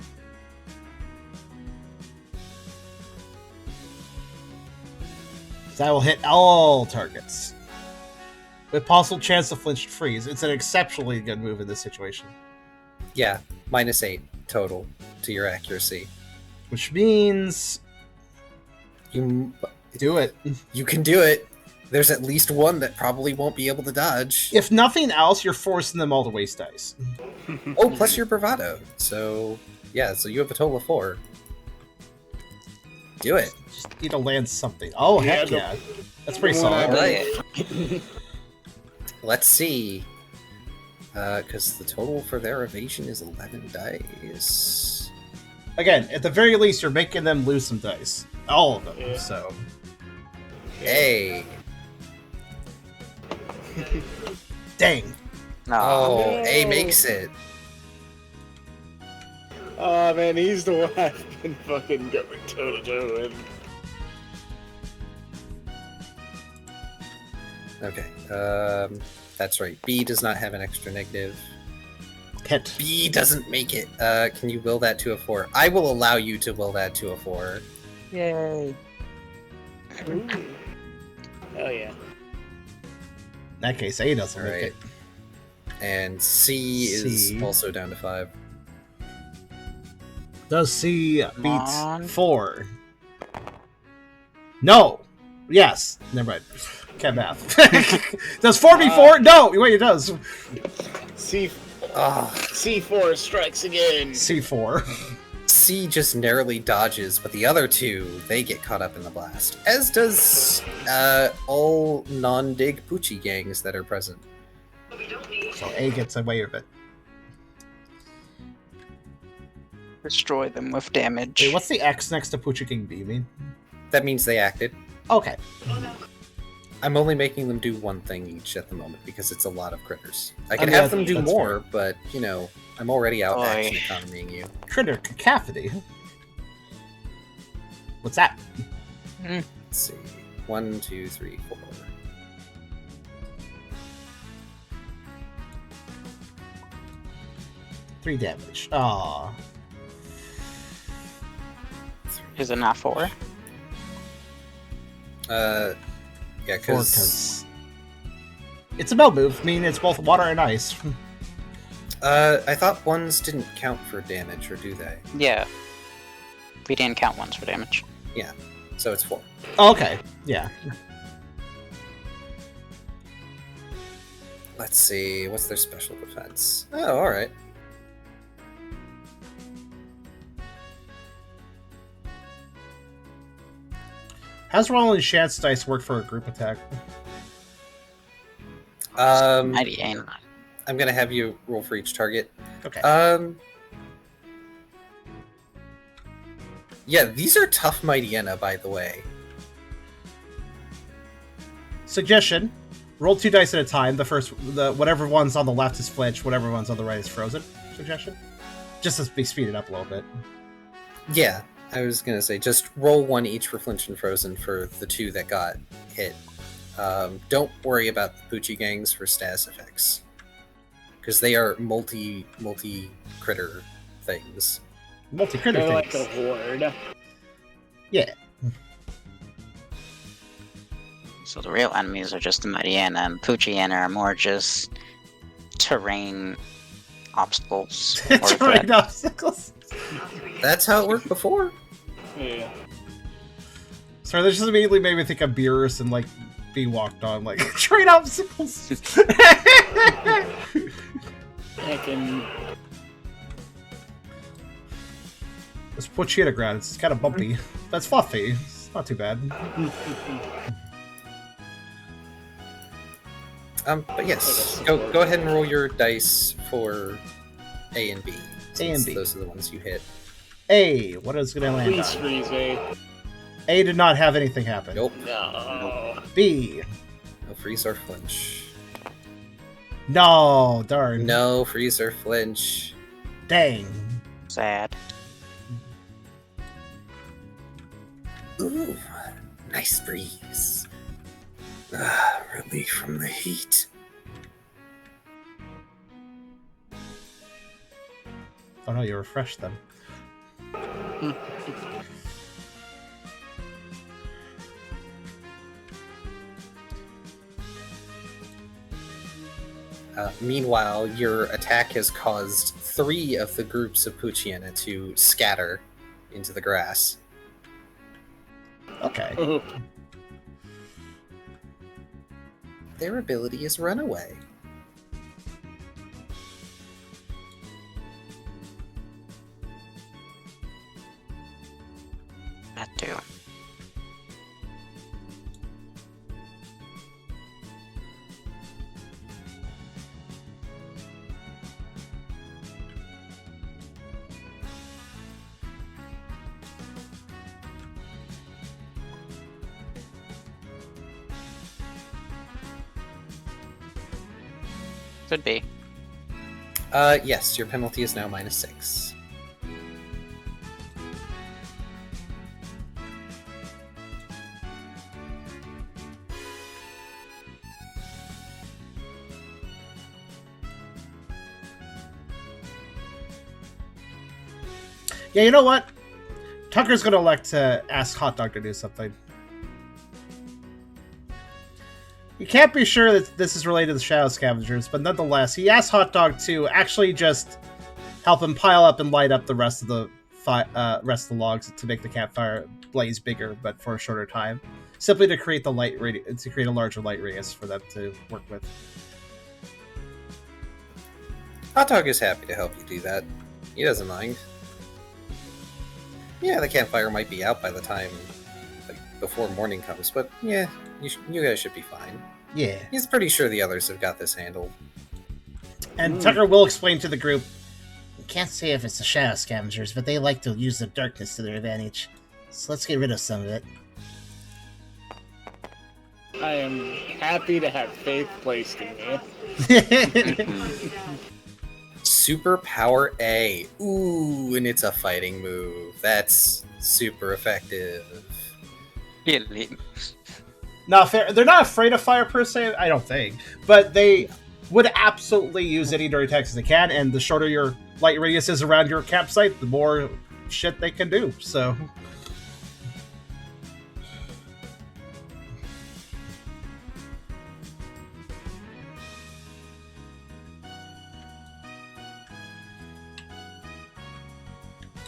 That will hit all targets. With possible chance to flinch and freeze. It's an exceptionally good move in this situation. Yeah, -8 total to your accuracy. Which means... You do it. You can do it. There's at least one that probably won't be able to dodge. If nothing else, you're forcing them all to waste dice. Oh, plus your bravado. So, yeah, so you have a total of 4. Do it. Just need to land something. Oh, heck yeah. That's pretty solid. Right. Let's see. Because the total for their evasion is 11 dice. Again, at the very least, you're making them lose some dice. All of them, Yeah. so... Hey. Dang. No. Oh, No. A makes it. Oh man, he's the one I've been fucking going toe to toe with. Okay. That's right. B does not have an extra negative. Hit. B doesn't make it. Can you will that to a 4? I will allow you to will that to a 4. Yay. Ooh. Oh yeah. In that case, A doesn't make Alright. it. And C is C. also down to 5. Does C beat on. 4? No. Yes. Never mind. Can't math. Does 4 beat 4? No. Wait, it does. C4 strikes again. C4. C just narrowly dodges, but the other two, they get caught up in the blast. As does all non-dig Poochie gangs that are present. So A gets away with it. Destroy them with damage. Wait, what's the X next to Poochie King B mean? That means they acted. Okay. I'm only making them do one thing each at the moment because it's a lot of critters. I can mean, have them do that's more, fair. but, you know, I'm already out Oy. action economying you. Critter cacophony. What's that? Let's see. 1, 2, 3, 4. 3 damage. Aww. Is it not 4? Yeah, 4 because... because it's a meld move, meaning it's both water and ice. I thought ones didn't count for damage, or do they? Yeah. We didn't count ones for damage. So it's 4. Oh, okay. Yeah. Let's see, what's their special defense? Oh, alright. How's rolling chance dice work for a group attack? Mighty aim. I'm gonna have you roll for each target. Okay. Yeah, these are tough Mightyena, by the way. Suggestion: roll 2 dice at a time. Whatever one's on the left is flinch, whatever one's on the right is frozen. Suggestion, just to be speeded up a little bit. Yeah, I was gonna say, just roll 1 each for flinch and frozen for the 2 that got hit. Don't worry about the Poochie gangs for status effects, because they are multi-critter things. Multi-critter They're things. like a horde. Yeah. So the real enemies are just the Mightyena, and Poochiena are more just terrain obstacles. or Terrain threat. obstacles. That's how it worked before. Yeah. Sorry, that just immediately made me think of Beerus and like being walked on like terrain obstacles. I can. Let's put you in the ground. It's kind of bumpy. That's fluffy. It's not too bad. But yes, go ahead and roll your dice for A and B. A and B. Those are the ones you hit. A, what is going to land Please on? freeze me. A did not have anything happen. Nope. No. B, No freeze or flinch. no, darn. No freeze or flinch. Dang. Sad. Ooh, nice breeze. Relief from the heat. Oh no, you refreshed them. Meanwhile, your attack has caused 3 of the groups of Poochiena to scatter into the grass. Okay. Their ability is Runaway. That too. Could be. Yes, your penalty is now -6. Yeah, you know what? Tucker's gonna elect to ask Hot Dog to do something. You can't be sure that this is related to the Shadow Scavengers, but nonetheless, he asked Hot Dog to actually just help him pile up and light up the rest of the rest of the logs to make the campfire blaze bigger, but for a shorter time, simply to create a larger light radius for them to work with. Hot Dog is happy to help you do that. He doesn't mind. Yeah, the campfire might be out by the time, like, before morning comes, but yeah, you guys should be fine. Yeah. He's pretty sure the others have got this handled. And Tucker will explain to the group, can't say if it's the shadow scavengers, but they like to use the darkness to their advantage. So let's get rid of some of it. I am happy to have faith placed in me. Superpower A. Ooh, and it's a fighting move. That's super effective. Really? Not fair. They're not afraid of fire per se, I don't think, but they would absolutely use any dirty attacks they can, and the shorter your light radius is around your campsite, the more shit they can do, so...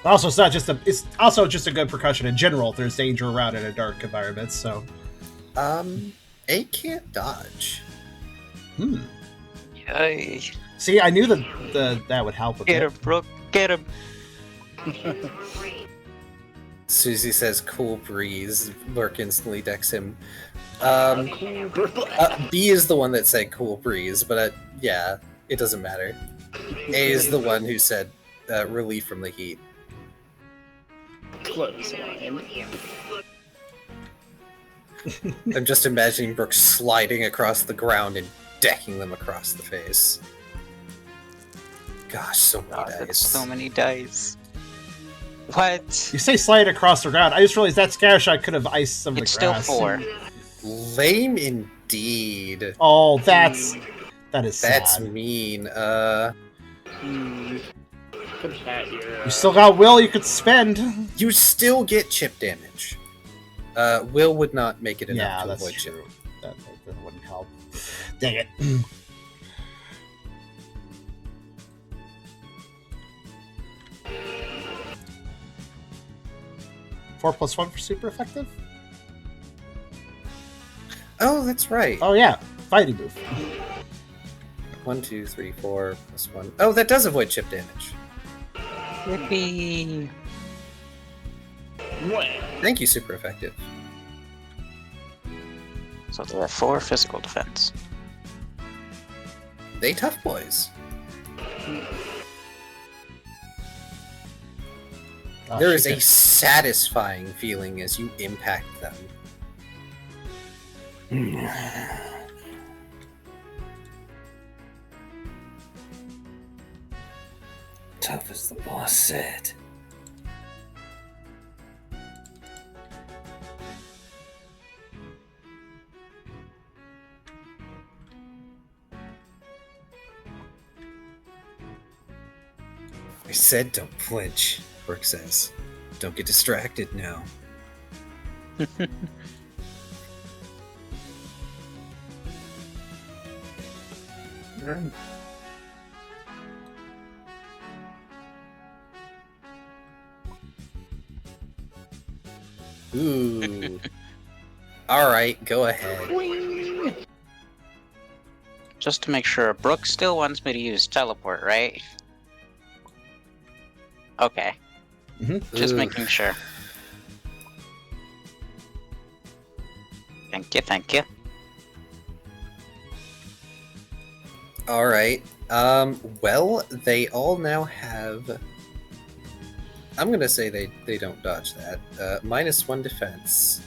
Also, it's also just a good percussion in general if there's danger around in a dark environment, so... A can't dodge. Yay. See, I knew that would help with Get it. him, Brooke. Get him. Susie says cool breeze. Lurk instantly decks him. B is the one that said cool breeze, but yeah, it doesn't matter. A is the one who said relief from the heat. Close line. I'm just imagining Brooke sliding across the ground and decking them across the face. Gosh, so many God, dice. that's so many dice. What? You say slide across the ground. I just realized that scatter shot could have iced some of It's the still grass. 4. Lame indeed. Oh, that is That's sad. mean. Put that here. You still got will you could spend. You still get chip damage. Will would not make it enough Yeah, to that's avoid chip. true. That wouldn't help. Dang it. 4+1 for super effective? Oh, that's right. Oh yeah, fighting move. 1, 2, 3, 4 plus 1. Oh, that does avoid chip damage. Yippee. Thank you, super effective. So they have 4 physical defense. They tough boys. Oh, There is shit. a satisfying feeling as you impact them. Tough as the boss said. I said don't flinch, Brooke says. Don't get distracted now. Ooh. Alright, go ahead. Just to make sure, Brooke still wants me to use teleport, right? Okay. Just Ooh. making sure. Thank you, thank you. Alright. Well, they all now have... I'm gonna say they don't dodge that. -1 defense.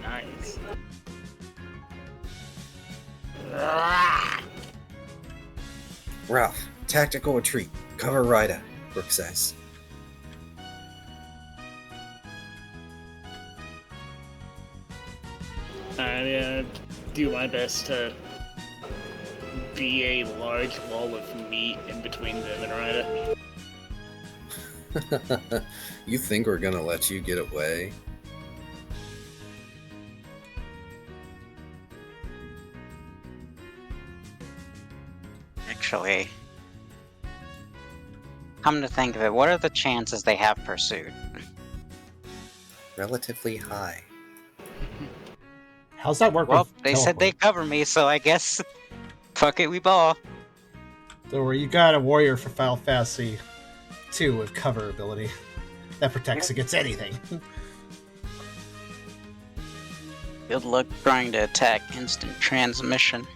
Nice. Ralph, tactical retreat. Cover Ryda, Brooke says. I'm gonna do my best to be a large wall of meat in between them and Ryda. You think we're gonna let you get away? Actually, Come to think of it, what are the chances they have pursuit? Relatively high. How's that work? Well, with they said they teleport? cover me, so I guess fuck it, we ball. Don't worry, you got a warrior for Final Fantasy 2 with cover ability that protects against anything. Good luck trying to attack instant transmission.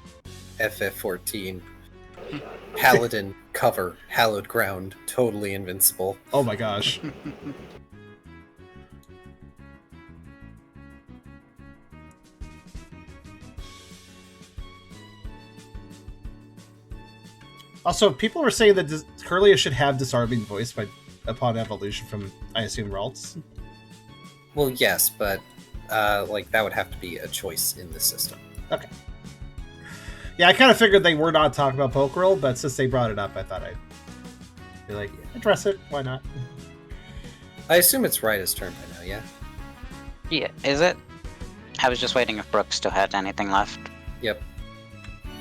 FF14. Paladin, cover, hallowed ground, totally invincible. Oh my gosh. Also, people were saying that Curlia should have disarming voice upon evolution from, I assume, Ralts. Well, yes, but like that would have to be a choice in the system. Okay. Yeah, I kind of figured they were not talking about Pokerole, but since they brought it up, I thought I'd be like, address it. Why not? I assume it's Ryda's turn by now, yeah? Yeah, is it? I was just waiting if Brooke still had anything left. Yep.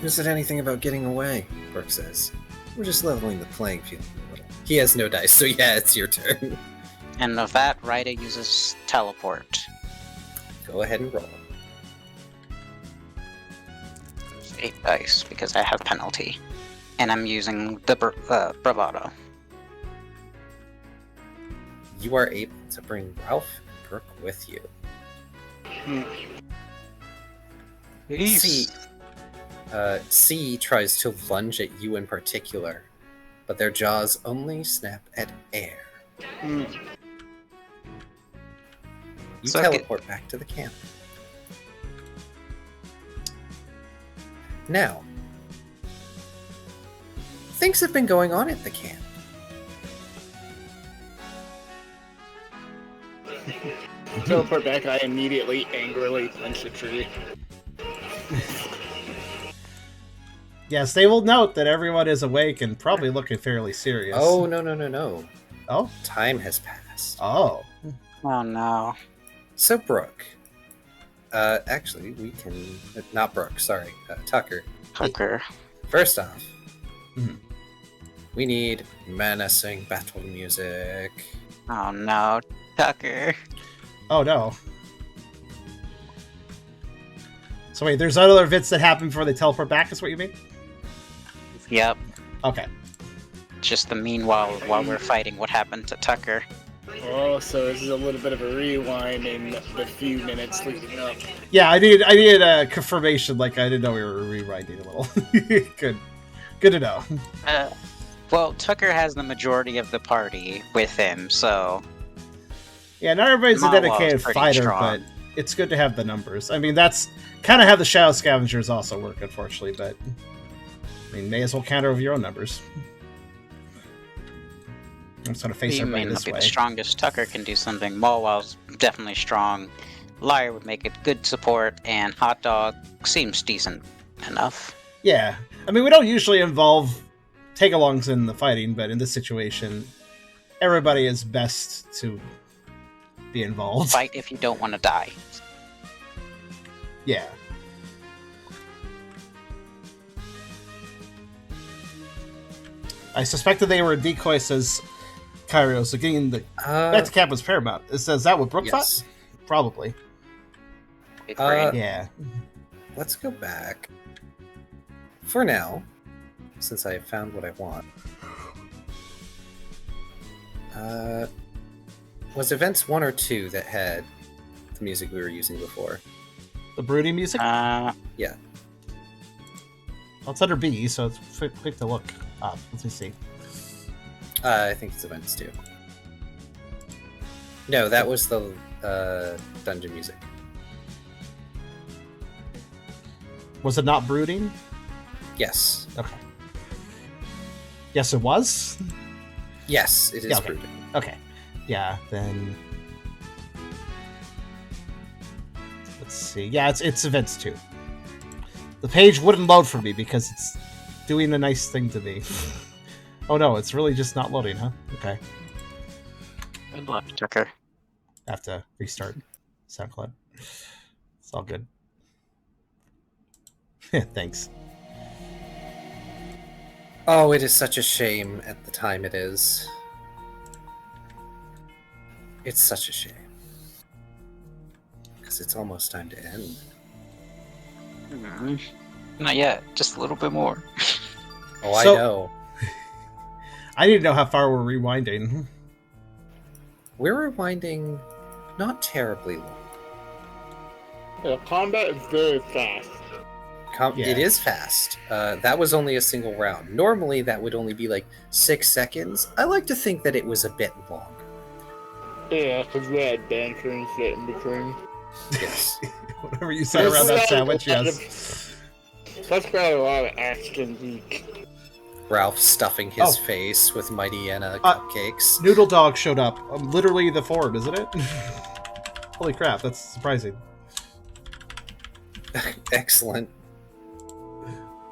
Who said anything about getting away? Brooke says. We're just leveling the playing field a little. He has no dice, so yeah, it's your turn. And with that, Ryda uses teleport. Go ahead and roll. 8 dice, because I have penalty. And I'm using the bravado. You are able to bring Ralph and Brooke with you. C tries to lunge at you in particular, but their jaws only snap at air. You So teleport back to the camp. Now, things have been going on at the camp. Teleport back, I immediately angrily punch a tree. Yes, they will note that everyone is awake and probably looking fairly serious. Oh, no. Oh? Time has passed. Oh. Oh no. So, Brooke. Actually, we can... Not Brooke, sorry. Tucker. Tucker. First off, Mhm. we need menacing battle music. Oh no. Tucker. Oh, no. So wait, there's other events that happen before they teleport back, is what you mean? Yep. Okay. Just the meanwhile, while we're fighting, what happened to Tucker? Oh, so this is a little bit of a rewind in the few minutes leading up. Yeah, I needed a confirmation, like I didn't know we were rewriting a little. Good to know. Well, Tucker has the majority of the party with him, so... Yeah, not everybody's a Malwell's dedicated pretty fighter, strong. but it's good to have the numbers. I mean, that's kind of how the Shadow Scavengers also work, unfortunately, but... I mean, may as well counter over your own numbers. I'm just gonna face He may everybody not this be way. the strongest. Tucker can do something. Malwell's definitely strong. Liar would make it good support, and Hot Dog seems decent enough. Yeah. I mean, we don't usually involve take-alongs in the fighting, but in this situation, everybody is best to be involved. Fight if you don't want to die. Yeah. I suspected they were a decoy, says Kyrio, so getting the back to camp was paramount. Is that what Brooke Yes. thought? Probably. Yeah. Let's go back. For now, since I have found what I want. Was events 1 or 2 that had the music we were using before? The brooding music? Yeah. Well, it's under B, so it's quick to look up. Let me see. I think it's events 2. No, that was the dungeon music. Was it not brooding? Yes. Okay. Yes, it was? Yes, it is Yeah, okay. brooding. Okay. Yeah, then... Let's see. Yeah, it's events 2. The page wouldn't load for me because it's doing a nice thing to me. Oh no, it's really just not loading, huh? Okay. Good luck, Tucker. I have to restart SoundCloud. It's all good. Thanks. Oh, it is such a shame at the time it is. It's such a shame. Because it's almost time to end. Not yet, just a little bit more. Oh, So- I know. I need to know how far we're rewinding. We're rewinding not terribly long. Yeah, combat is very fast. Yeah. It is fast. That was only a single round. Normally, that would only be like 6 seconds. I like to think that it was a bit longer. Yeah, because we had banter and shit in between. Yes. Whatever you said around that sandwich, yes. That's got a lot of action each. Ralph stuffing his Oh. face with Mighty Anna cupcakes. Noodle Dog showed up. Literally the form, isn't it? Holy crap, that's surprising. Excellent.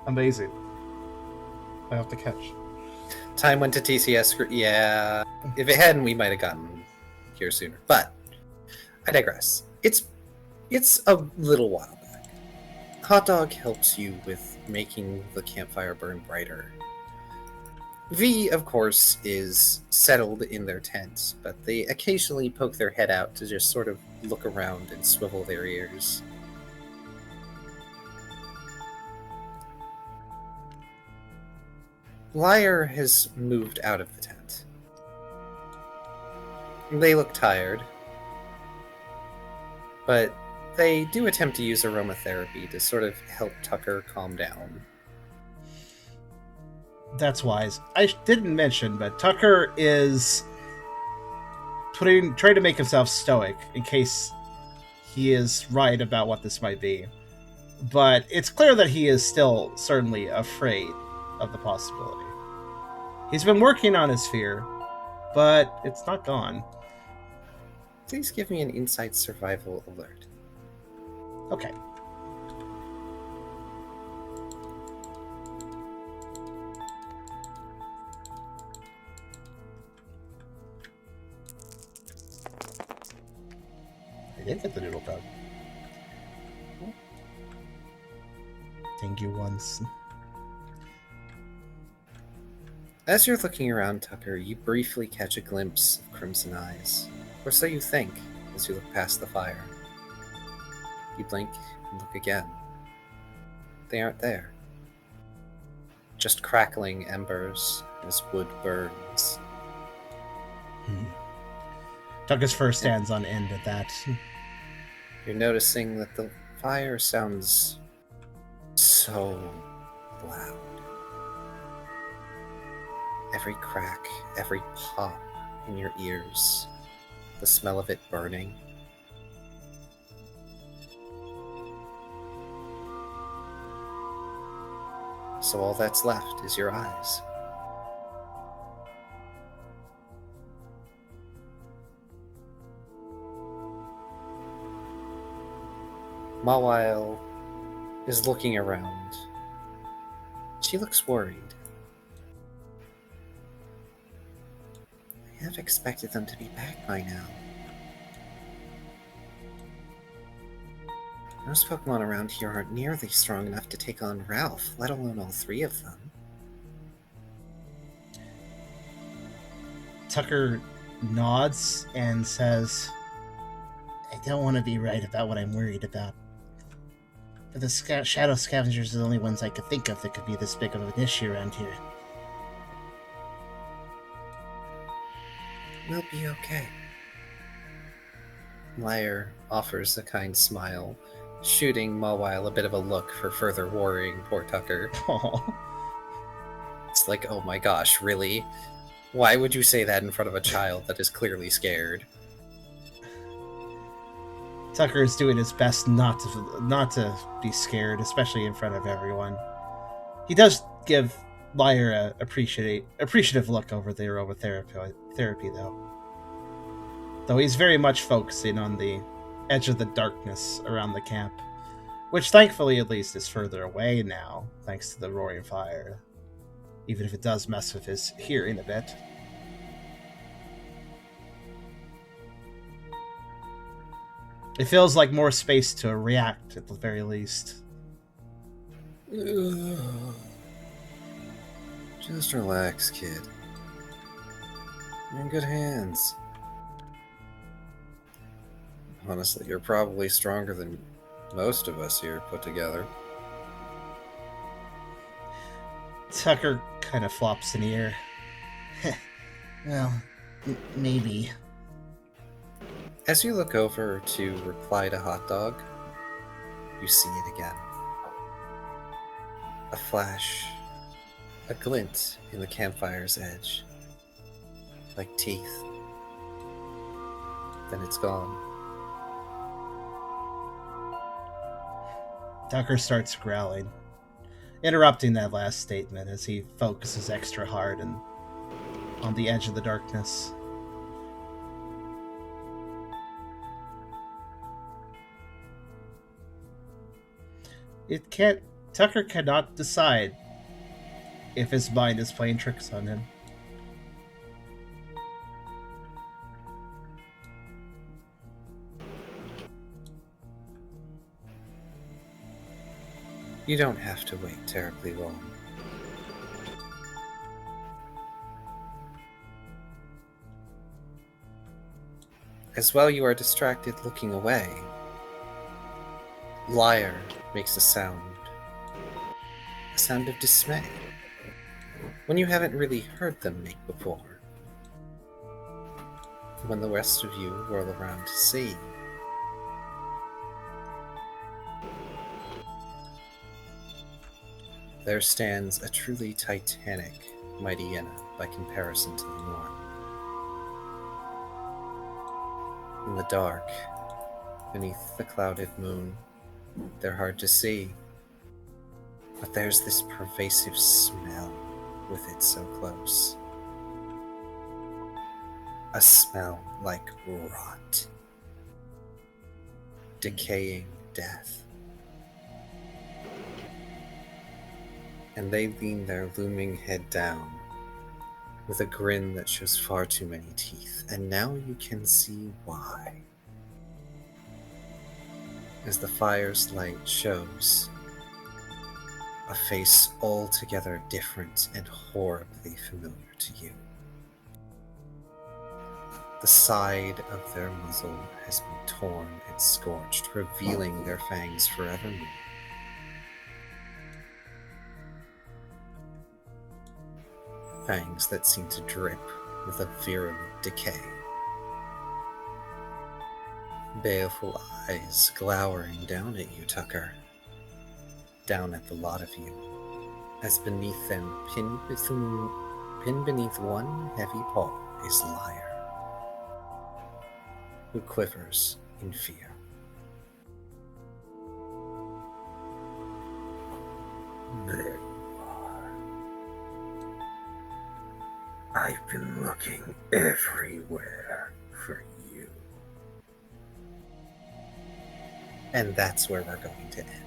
Amazing. I have to catch. Time went to TCS. Yeah. If it hadn't, we might have gotten here sooner. But I digress. It's a little while back. Hot Dog helps you with making the campfire burn brighter. V, of course, is settled in their tent, but they occasionally poke their head out to just sort of look around and swivel their ears. Liar has moved out of the tent. They look tired, but they do attempt to use aromatherapy to sort of help Tucker calm down. That's wise. I didn't mention, but Tucker is trying to make himself stoic in case he is right about what this might be. But it's clear that he is still certainly afraid of the possibility. He's been working on his fear, but it's not gone. Please give me an insight survival alert. Okay. I did get the noodle dog. Thank you once. As you're looking around, Tucker, you briefly catch a glimpse of crimson eyes. Or so you think, as you look past the fire. You blink and look again. They aren't there. Just crackling embers as wood burns. Tucker's fur stands on end at that. You're noticing that the fire sounds so loud. Every crack, every pop in your ears, the smell of it burning. So all that's left is your eyes. Mawile is looking around. She looks worried. I have expected them to be back by now. Most Pokemon around here aren't nearly strong enough to take on Ralph, let alone all 3 of them. Tucker nods and says, I don't want to be right about what I'm worried about. But the Shadow Scavengers are the only ones I could think of that could be this big of an issue around here. We'll be okay. Liar offers a kind smile, shooting Mawile a bit of a look for further worrying poor Tucker. Aww. It's like, oh my gosh, really? Why would you say that in front of a child that is clearly scared? Tucker is doing his best not to be scared, especially in front of everyone. He does give Liar a appreciative look over the aromatherapy, though he's very much focusing on the edge of the darkness around the camp, which thankfully at least is further away now, thanks to the roaring fire, even if it does mess with his hearing a bit. It feels like more space to react, at the very least. Just relax, kid. You're in good hands. Honestly, you're probably stronger than most of us here put together. Tucker kind of flops an ear. Well, maybe. As you look over to reply to Hot Dog, you see it again. A flash, a glint in the campfire's edge, like teeth. Then it's gone. Tucker starts growling, interrupting that last statement as he focuses extra hard and on the edge of the darkness. Tucker cannot decide if his mind is playing tricks on him. You don't have to wait terribly long. As while you are distracted looking away, Liar makes a sound of dismay, when you haven't really heard them make before. When the rest of you whirl around to see, there stands a truly titanic Mightyena by comparison to the norm. In the dark, beneath the clouded moon, they're hard to see, but there's this pervasive smell with it so close. A smell like rot, decaying death. And they lean their looming head down with a grin that shows far too many teeth, and now you can see why. As the fire's light shows a face altogether different and horribly familiar to you. The side of their muzzle has been torn and scorched, revealing their fangs forevermore. Fangs that seem to drip with a virulent decay. Baleful eyes glowering down at you, Tucker. Down at the lot of you, as beneath them, pinned beneath one heavy paw, is Liar, who quivers in fear. There you are. I've been looking everywhere for you. And that's where we're going to end.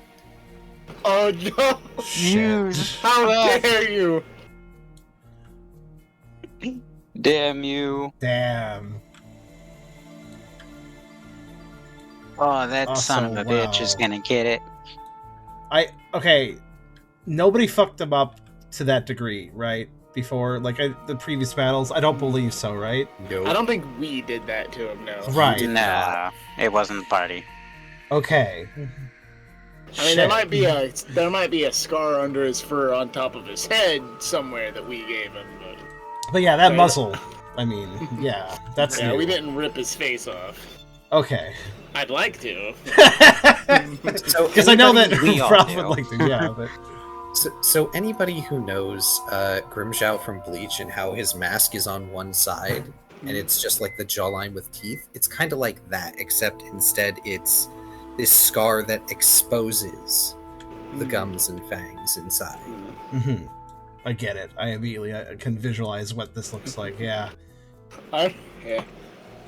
Oh no! Shit. How dare you! Damn you. Damn. Oh, that son of a bitch is gonna get it. Okay, nobody fucked them up to that degree, right? Before, like, the previous battles? I don't believe so, right? Nope. I don't think we did that to him, no. Right. Nah, it wasn't the party. Okay. I mean, there might be a scar under his fur on top of his head somewhere that we gave him, But yeah, that Right. muzzle. I mean, yeah, that's yeah, new. we didn't rip his face off. Okay. I'd like to. So Because I know that we all Ralph do. would like to, yeah, but... So anybody who knows Grimshout from Bleach and how his mask is on one side and it's just like the jawline with teeth, it's kind of like that, except instead it's this scar that exposes the gums and fangs inside. Mhm. I get it. I immediately can visualize what this looks like, yeah. Yeah.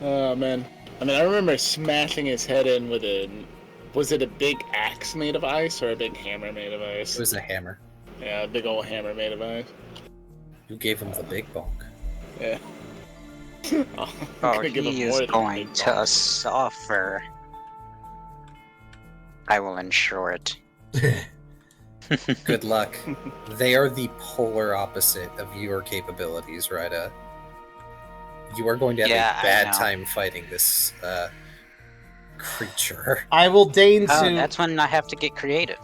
Oh, man. I mean, I remember smashing his head in with was it a big axe made of ice or a big hammer made of ice? It was a hammer. Yeah, a big old hammer made of ice. You gave him the big bonk. Yeah. I'm Oh, gonna give him he more is than a going big to bonk. suffer. I will ensure it. Good luck. They are the polar opposite of your capabilities, Ryda. You are going to have Yeah, a I bad know. time fighting this creature. I will deign Oh, to. that's when I have to get creative.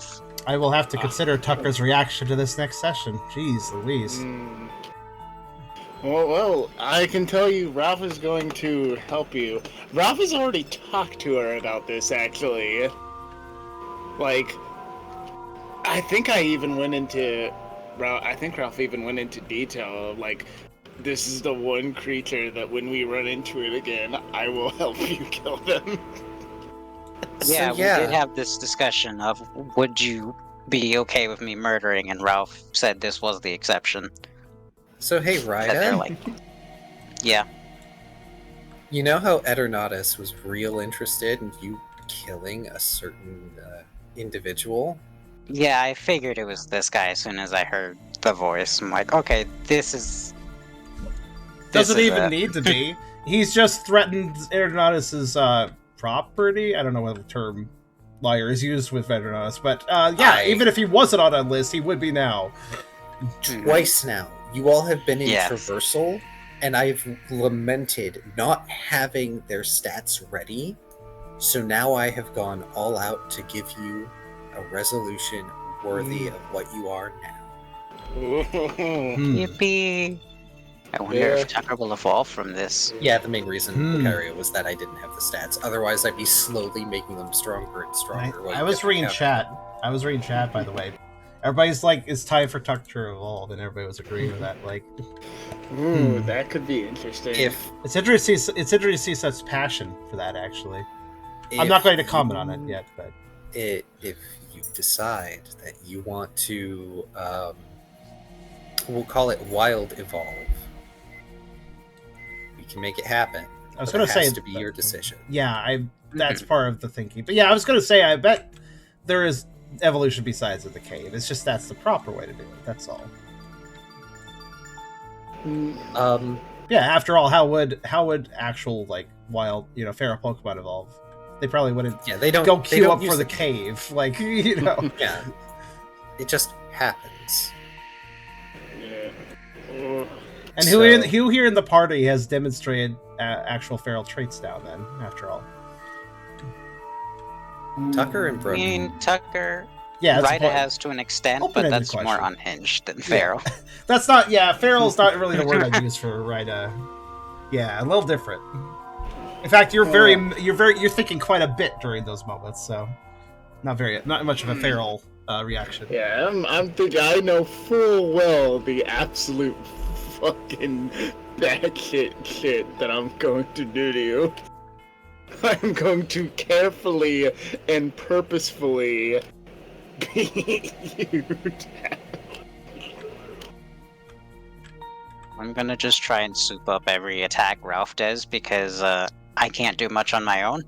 I will have to consider Tucker's reaction to this next session. Jeez Louise. Well, I can tell you, Ralph is going to help you. Ralph has already talked to her about this, actually. Like, I think Ralph even went into detail of, like, this is the one creature that when we run into it again, I will help you kill them. Yeah, we did have this discussion of would you be okay with me murdering, and Ralph said this was the exception. So hey, That they're Ryda, like, yeah. you know how Eternatus was real interested in you killing a certain individual? Yeah, I figured it was this guy as soon as I heard the voice. I'm like, okay, this is... Doesn't is even it. need to be. He's just threatened Eternatus' property. I don't know what the term liar is used with Eternatus, but even if he wasn't on a list, he would be now. Twice now. You all have been in Yes. traversal, and I've lamented not having their stats ready. So now I have gone all out to give you a resolution worthy of what you are now. Yippee! I wonder if Tucker will evolve from this. Yeah, the main reason Kyrio was that I didn't have the stats. Otherwise, I'd be slowly making them stronger and stronger. I was reading chat. I was reading chat, by the way. Everybody's like, it's time for Tucker to evolve, and everybody was agreeing with that. Like, Ooh, that could be interesting. it's interesting. It's interesting to see such passion for that. Actually, I'm not going to comment on it yet, but if you decide that you want to, we'll call it wild evolve. We can make it happen. I was going to say to be your decision. Yeah, that's part of the thinking. But yeah, I was going to say, I bet there is evolution besides of the cave. It's just that's the proper way to do it. That's all. Yeah. After all, how would actual like wild, feral Pokemon evolve? They probably wouldn't. Yeah, they don't go queue don't up for the cave, like Yeah, it just happens. Yeah. And who here in the party has demonstrated actual feral traits now? Then, after all, Tucker and I Brooke. mean, Tucker... yeah, Ryda has to an extent, but Open-ended that's more question. unhinged than feral. That's not. Yeah, feral's not really the word I'd use for Ryda. Yeah, a little different. In fact, you're thinking quite a bit during those moments, so not much of a feral reaction. Yeah, I'm thinking I know full well the absolute fucking batshit shit that I'm going to do to you. I'm going to carefully and purposefully beat you down. I'm gonna just try and soup up every attack Ralph does, because I can't do much on my own.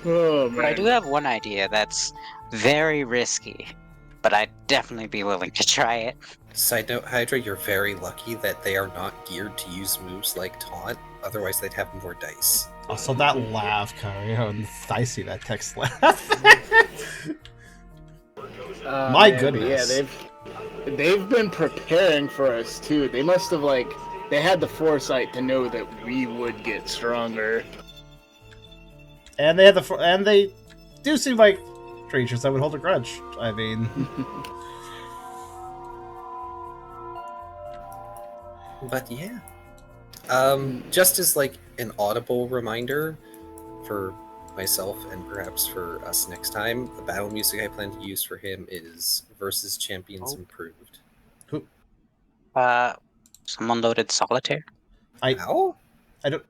Oh, man. But I do have one idea that's very risky, but I'd definitely be willing to try it. Side note, Hydra, you're very lucky that they are not geared to use moves like Taunt, otherwise they'd have more dice. Also, that laugh, Kyrio, and I see that text laugh. My goodness. Yeah, they've been preparing for us too. They must have they had the foresight to know that we would get stronger. And they do seem like creatures that would hold a grudge. I mean, But yeah. Just as like an audible reminder for myself and perhaps for us next time, the battle music I plan to use for him is Versus Champions Improved. Someone loaded Solitaire? Ow? I don't.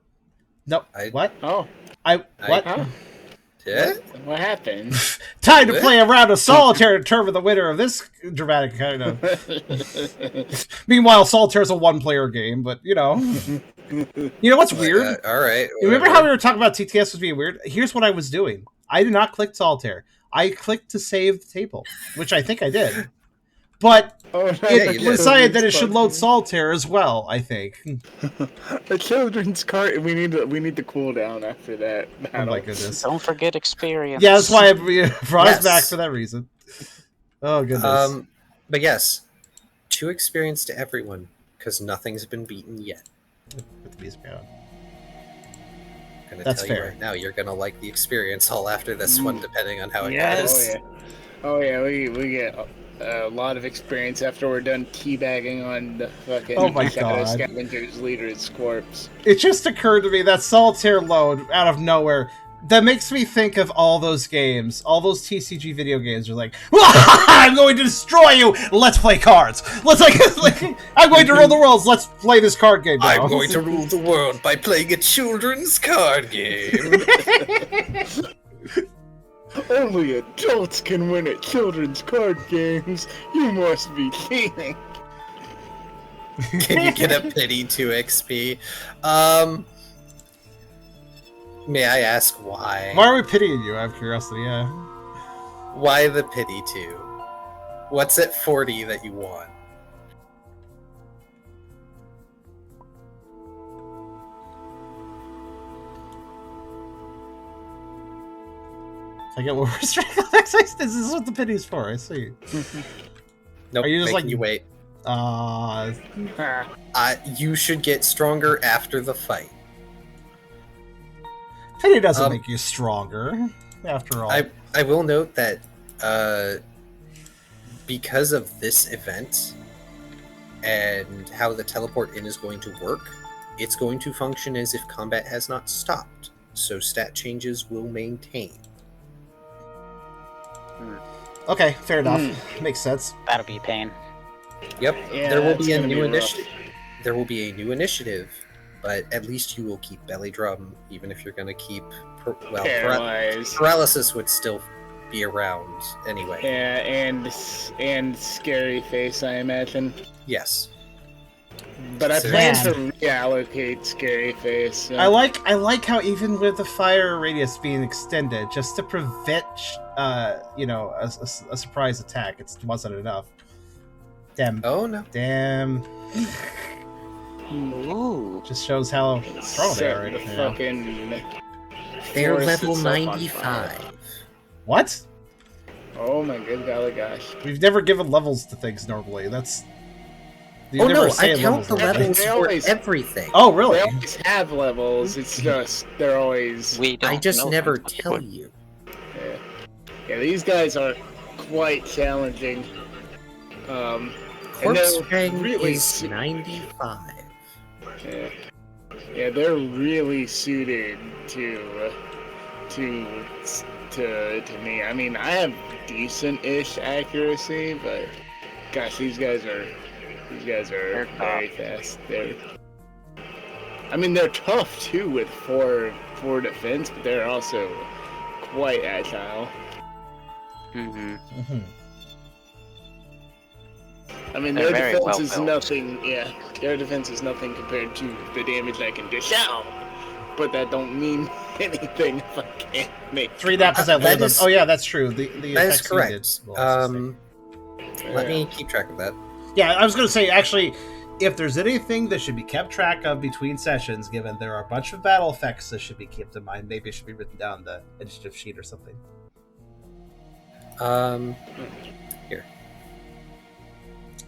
No. What? Oh, What? huh? Yeah? What happened? Time to play a round of solitaire to determine the winner of this dramatic kind of. Meanwhile, solitaire's a one-player game, but you know what's weird? All right. You remember how we were talking about TTS was being weird? Here's what I was doing. I did not click solitaire. I clicked to save the table, which I think I did. but it decided that it should load solitaire as well. I think. The children's cart. We need to cool down after that Oh battle. my goodness. Don't forget experience. Yeah, that's why I brought us Yes. back for that reason. Oh goodness. But yes, 2 experience to everyone, because nothing's been beaten yet. With the beast man. I'm gonna That's tell fair. you right now, you're gonna like the experience all after this one, depending on how it Yes. goes. Oh yeah, we get a lot of experience after we're done teabagging on the fucking Oh my Shadow God. Scavenger's leader's corpse. It just occurred to me that solitaire load out of nowhere. That makes me think of all those games, all those TCG video games. Are like, I'm going to destroy you. Let's play cards. Let's I'm going to rule the world. Let's play this card game. Now. I'm going to rule the world by playing a children's card game. Only adults can win at children's card games. You must be kidding. Can you get a pity 2 XP? May I ask why? Why are we pitying you? I have curiosity. Yeah. Why the pity 2? What's at 40 that you want? I get what we're This is what the pity's for. I see. Nope, Are you just making like- you wait. You should get stronger after the fight. Pity doesn't make you stronger. After all. I will note that because of this event and how the teleport in is going to work, it's going to function as if combat has not stopped. So stat changes will maintain. Okay, fair enough. Makes sense. That'll be a pain. Yep, Yeah, there will that's be a gonna new be rough. initiative. There will be a new initiative, but at least you will keep belly drum, even if you're going to keep Paralyzed. paralysis would still be around anyway. Yeah, and scary face, I imagine. Yes. But I So- plan Man. to reallocate scary face. So. I like how even with the fire radius being extended, just to prevent, a surprise attack, it wasn't enough. Damn. Oh no. Damn. Ooh. Just shows how strong they are right the now. fucking. They're forest level itself on 95. What? Oh my good golly gosh. We've never given levels to things normally. That's. You Oh never no, say I count the normally. levels They for always- everything. Oh, They really? always have levels, it's just, they're always. We don't I just know never them. tell you. Yeah, these guys are quite challenging. And Corpse they're strength really is 95. Yeah, they're really suited to me. I mean, I have decent-ish accuracy, but gosh, these guys are They're very fast. I mean, they're tough too with four defense, but they're also quite agile. Mm-hmm. Mhm. I mean, They're their very defense well is built. nothing. Yeah, their defense is nothing compared to the damage I can dish out. But that don't mean anything if I can't make 3 that percent That live them. is- Oh yeah, that's true. The That is effects you correct. did will also stay. Let me keep track of that. Yeah, I was going to say, actually, if there's anything that should be kept track of between sessions, given there are a bunch of battle effects that should be kept in mind, maybe it should be written down on the initiative sheet or something.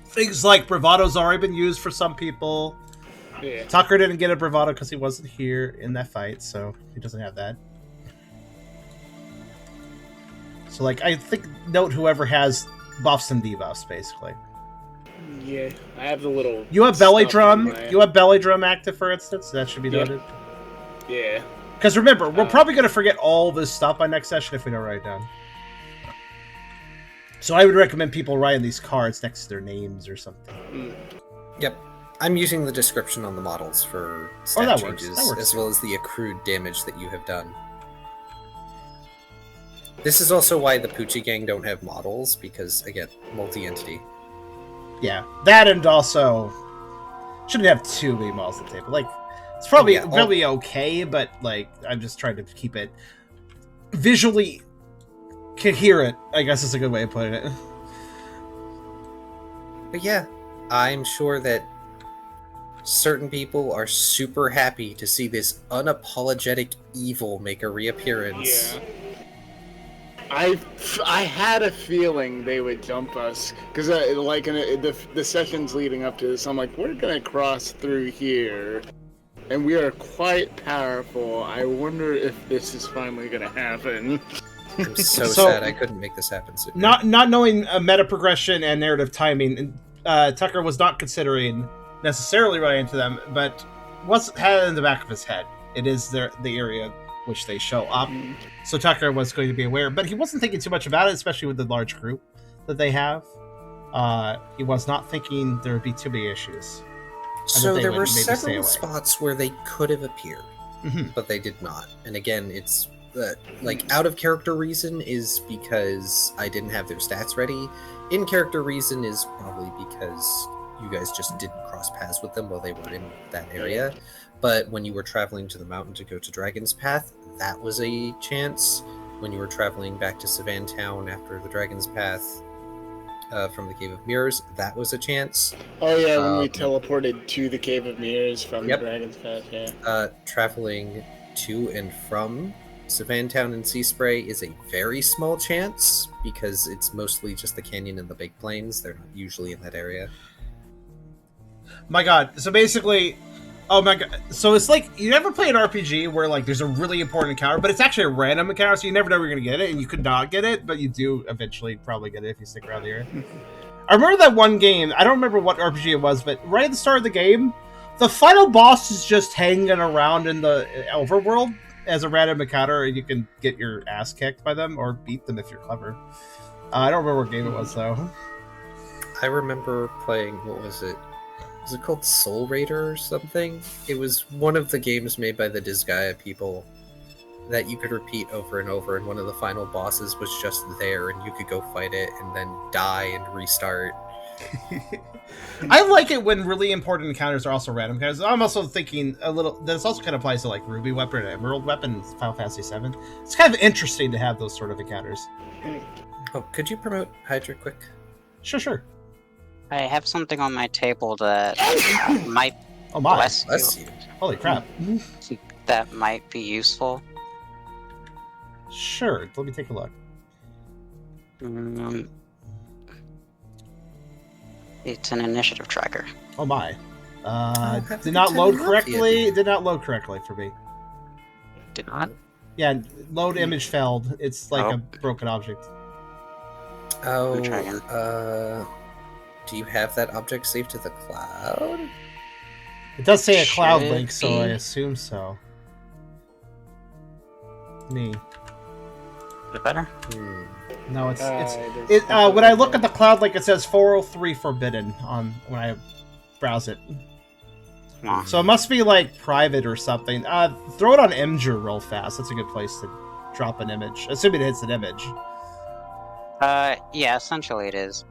Things like bravado's already been used for some people. Yeah. Tucker didn't get a bravado because he wasn't here in that fight, so he doesn't have that. So, like, I think note whoever has buffs and debuffs, basically. Yeah, I have the little. You have belly stuff drum. in my- You have belly drum active, for instance. That should be Yeah. noted. Yeah. Because remember, we're probably going to forget all this stuff by next session if we don't write it down. So I would recommend people writing these cards next to their names or something. Yep. I'm using the description on the models for stat that works. changes, That works. as well as the accrued damage that you have done. This is also why the Poochie Gang don't have models, because, again, multi-entity. Yeah, that and also shouldn't have too many models at the table. Like, it's probably Yeah, all- really okay, but like I'm just trying to keep it visually coherent. I guess is a good way of putting it. But yeah, I'm sure that certain people are super happy to see this unapologetic evil make a reappearance. Yeah. I had a feeling they would jump us because like in the sessions leading up to this, I'm like, we're gonna cross through here, and we are quite powerful. I wonder if this is finally gonna happen. I'm so So- sad I couldn't make this happen sooner. Not knowing meta progression and narrative timing, Tucker was not considering necessarily running into them, but had it in the back of his head. It is the area which they show up. So Tucker was going to be aware, but he wasn't thinking too much about it, especially with the large group that they have. He was not thinking there would be too many issues. So they there would were maybe stay several away. spots where they could have appeared, Mhm. but they did not. And again, it's like out of character reason is because I didn't have their stats ready. In character reason is probably because you guys just didn't cross paths with them while they were in that area. But when you were traveling to the mountain to go to Dragon's Path, that was a chance. When you were traveling back to Savan Town after the Dragon's Path from the Cave of Mirrors, that was a chance. Oh yeah, when we teleported to the Cave of Mirrors from Yep. the Dragon's Path, yeah. Traveling to and from Savan Town and Sea Spray is a very small chance because it's mostly just the canyon and the big plains. They're not usually in that area. My god. So basically, oh my god. So it's like, you never play an RPG where like there's a really important encounter, but it's actually a random encounter, so you never know you're going to get it, and you could not get it, but you do eventually probably get it if you stick around the area. I remember that one game, I don't remember what RPG it was, but right at the start of the game, the final boss is just hanging around in the overworld as a random encounter, and you can get your ass kicked by them, or beat them if you're clever. I don't remember what game it was, though. I remember playing, what was it? Was it called Soul Raider or something? It was one of the games made by the Disgaea people that you could repeat over and over, and one of the final bosses was just there, and you could go fight it and then die and restart. I like it when really important encounters are also random encounters. I'm also thinking a little, this also kind of applies to like Ruby Weapon and Emerald Weapon in Final Fantasy VII. It's kind of interesting to have those sort of encounters. Oh, could you promote Hydra quick? Sure. I have something on my table that might Oh my, Bless you. holy crap. that might be useful. Sure, let me take a look. It's an initiative tracker. Oh my. how Did did not you load turn it off correctly. yet? Did not load correctly for me. Did not? Yeah, load image failed. It's like Oh. a broken object. Oh, try again. do you have that object saved to the cloud? It does say a cloud Should link, so I be. assume so. Me. Is it better? No, it's there's it. something When I like look that. at the cloud link, it says 403 forbidden on when I browse it. Aw. So it must be like private or something. Throw it on Imgur real fast. That's a good place to drop an image, assuming it hits an image. Yeah, essentially it is.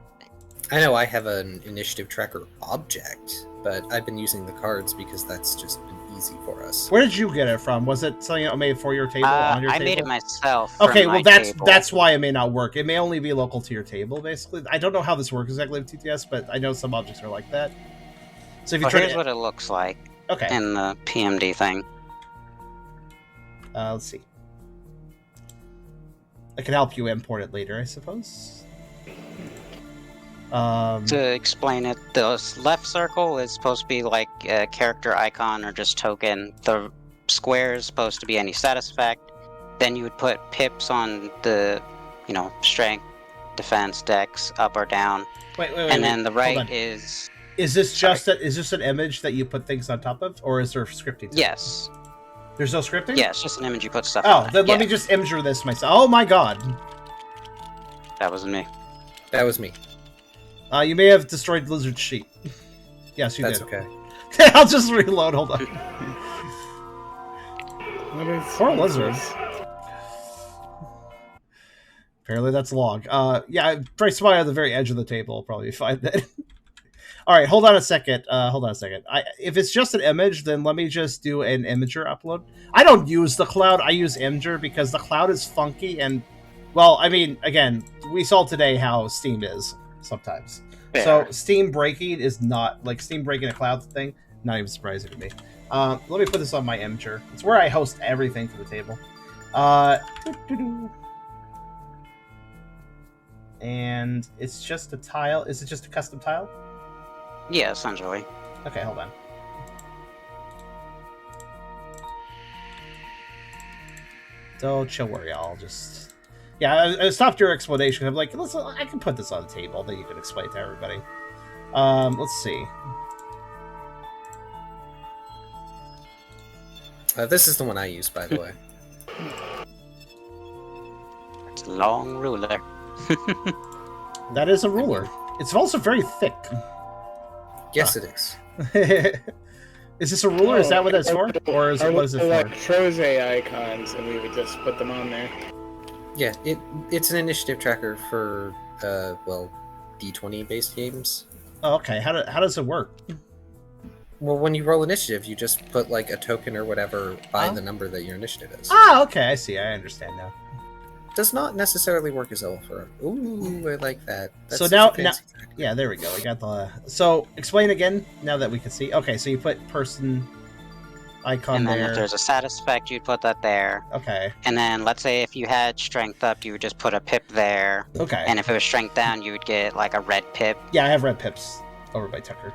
I know I have an initiative tracker object, but I've been using the cards because that's just been easy for us. Where did you get it from? Was it something I made for your table on your I table? made it myself. from Okay, my well that's table. that's why it may not work. It may only be local to your table, basically. I don't know how this works exactly with TTS, but I know some objects are like that. So if you Well, try here's to, what it looks like okay, in the PMD thing. let's see. I can help you import it later, I suppose. To explain it, the left circle is supposed to be like a character icon or just token. The square is supposed to be any status effect. Then you would put pips on the, strength, defense, dex, up or down. wait, And then the hold right on. is Is this just is this an image that you put things on top of, or is there scripting? to it? yes, There's no scripting. yeah, it's just an image you put stuff Oh, on. then let Yeah, me just imgur this myself. Oh my god. that wasn't me. That was me. You may have destroyed Lizard Sheet. Yes, you That's did. okay. I'll just reload. Hold on. What is Poor what's lizard. this? Apparently that's log. Yeah, probably somebody on the very edge of the table will probably find that. All right, hold on a second. If it's just an image, then let me just do an Imgur upload. I don't use the cloud. I use Imgur because the cloud is funky and, well, I mean, again, we saw today how Steam is sometimes. So steam breaking is not like steam breaking a cloud thing. Not even surprising to me. Let me put this on my Imgur. It's where I host everything for the table. And it's just a tile. Is it just a custom tile? Yeah, essentially. Okay, hold on. Don't you worry, I'll just... Yeah, I stopped your explanation. I'm like, listen, I can put this on the table, then you can explain to everybody. Let's see. This is the one I use, by the way. It's a long ruler. That is a ruler. It's also very thick. Yes, it is. Is this a ruler? Is that what that's for? Or is it, what is it for? Like Troze icons, and we would just put them on there. Yeah, it's an initiative tracker for, well, D20 based games. Oh, okay. How does it work? Well, when you roll initiative, you just put like a token or whatever by the number that your initiative is. Ah, okay. I see. I understand now. Does not necessarily work as well for. Ooh, I like that. That's So such a now, fancy tracker. yeah, there we go. I got the. So explain again. Now that we can see. Okay, so you put person icon And then there. if there's a status effect, you'd put that there. Okay. And then let's say if you had strength up, you would just put a pip there. Okay. And if it was strength down, you would get like a red pip. Yeah, I have red pips over by Tucker.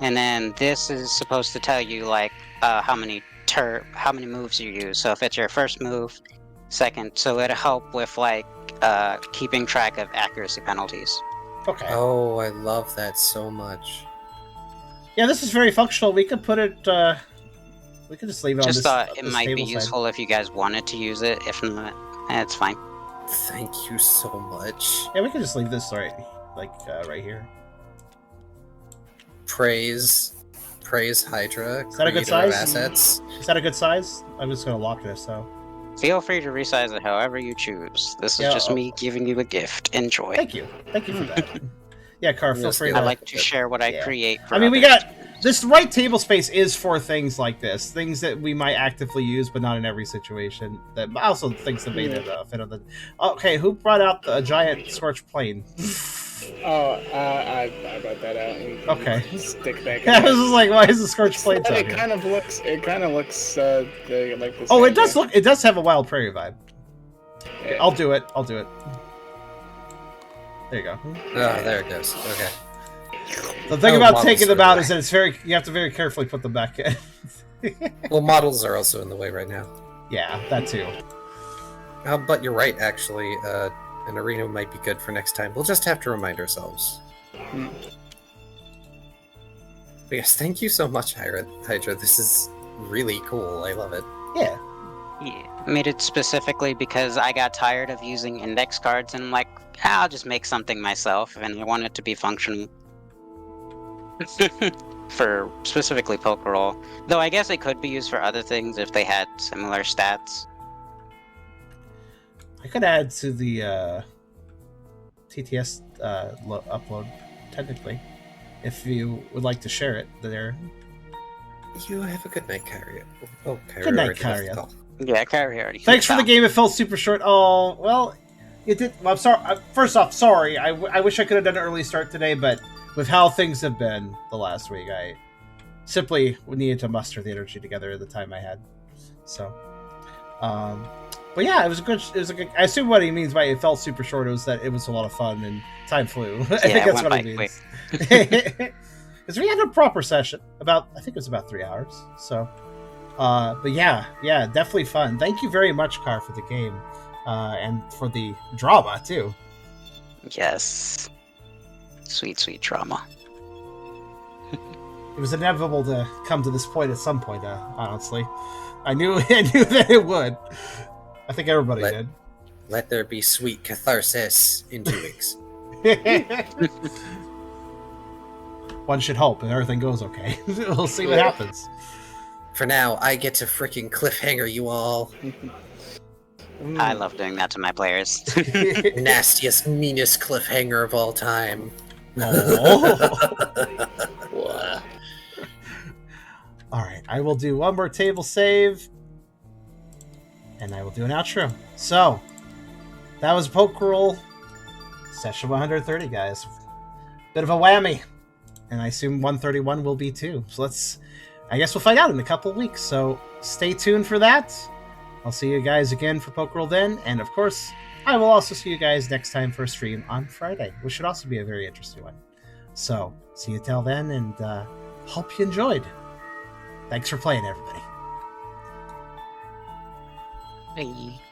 And then this is supposed to tell you like how many moves you use. So if it's your first move, second, so it'll help with like keeping track of accuracy penalties. Okay. Oh, I love that so much. Yeah, this is very functional. We could put it. We could just leave it on Just this. thought it this might be table side. useful if you guys wanted to use it. If not, it's fine. Thank you so much. Yeah, we could just leave this right here. Praise Hydra. Is that a good creator of size? Assets. Is that a good size? I'm just gonna lock this. So. Feel free to resize it however you choose. This is Yeah, just me giving you a gift. Enjoy. Thank you for that. Yeah, Car, feel Yes, free I to. I like to share what I Yeah. create. For I mean, we others. got this right table space is for things like this, things that we might actively use, but not in every situation. That also things that made it fit on the. Okay, who brought out the giant scorched plane? Oh, I brought that out. And Okay. Stick back. I was just like, why is the scorched plane on It here? kind of looks. It kind of looks like this. Oh, it does look. It does have a Wild Prairie vibe. Yeah. I'll do it. There you go. Oh, there it goes. Okay. The thing Oh, about models taking them are out in is that it's very. You have to very carefully put them back in. Well, models are also in the way right now. Yeah, that too. But you're right, actually. An arena might be good for next time. We'll just have to remind ourselves. But yes, thank you so much, Hydra. This is really cool. I love it. Yeah. Yeah, made it specifically because I got tired of using index cards, and I'm like, I'll just make something myself, and I want it to be functional. For specifically Pokerole. Though I guess it could be used for other things if they had similar stats. I could add to the TTS upload, technically, if you would like to share it there. You have a good night, Kyrio. Oh, Kyrio. Good night, already left the Kyrio. call. Yeah, Kyrie already. Thanks for the game. It felt super short. Oh, well, it did. Well, I'm sorry. First off, sorry. I wish I could have done an early start today, but with how things have been the last week, I simply needed to muster the energy together at the time I had. So, but yeah, it was a good. I assume what he means by it felt super short was that it was a lot of fun and time flew. I think that's what he means. Because we had a proper session. I think it was about 3 hours. So, but yeah, definitely fun. Thank you very much, Car, for the game, and for the drama too. Yes. Sweet, sweet drama. It was inevitable to come to this point at some point. Honestly, I knew that it would. I think everybody did. Let there be sweet catharsis in 2 weeks. One should hope, and everything goes okay. We'll see what happens. For now, I get to freaking cliffhanger you all. I love doing that to my players. Nastiest, meanest cliffhanger of all time. Oh. All right, I will do one more table save, and I will do an outro. So, that was Pokerole session 130, guys. bit of a whammy. And I assume 131 will be too. So I guess we'll find out in a couple of weeks. So stay tuned for that. I'll see you guys again for Pokerole then. And of course, I will also see you guys next time for a stream on Friday, which should also be a very interesting one. So see you till then, and hope you enjoyed. Thanks for playing, everybody. Bye.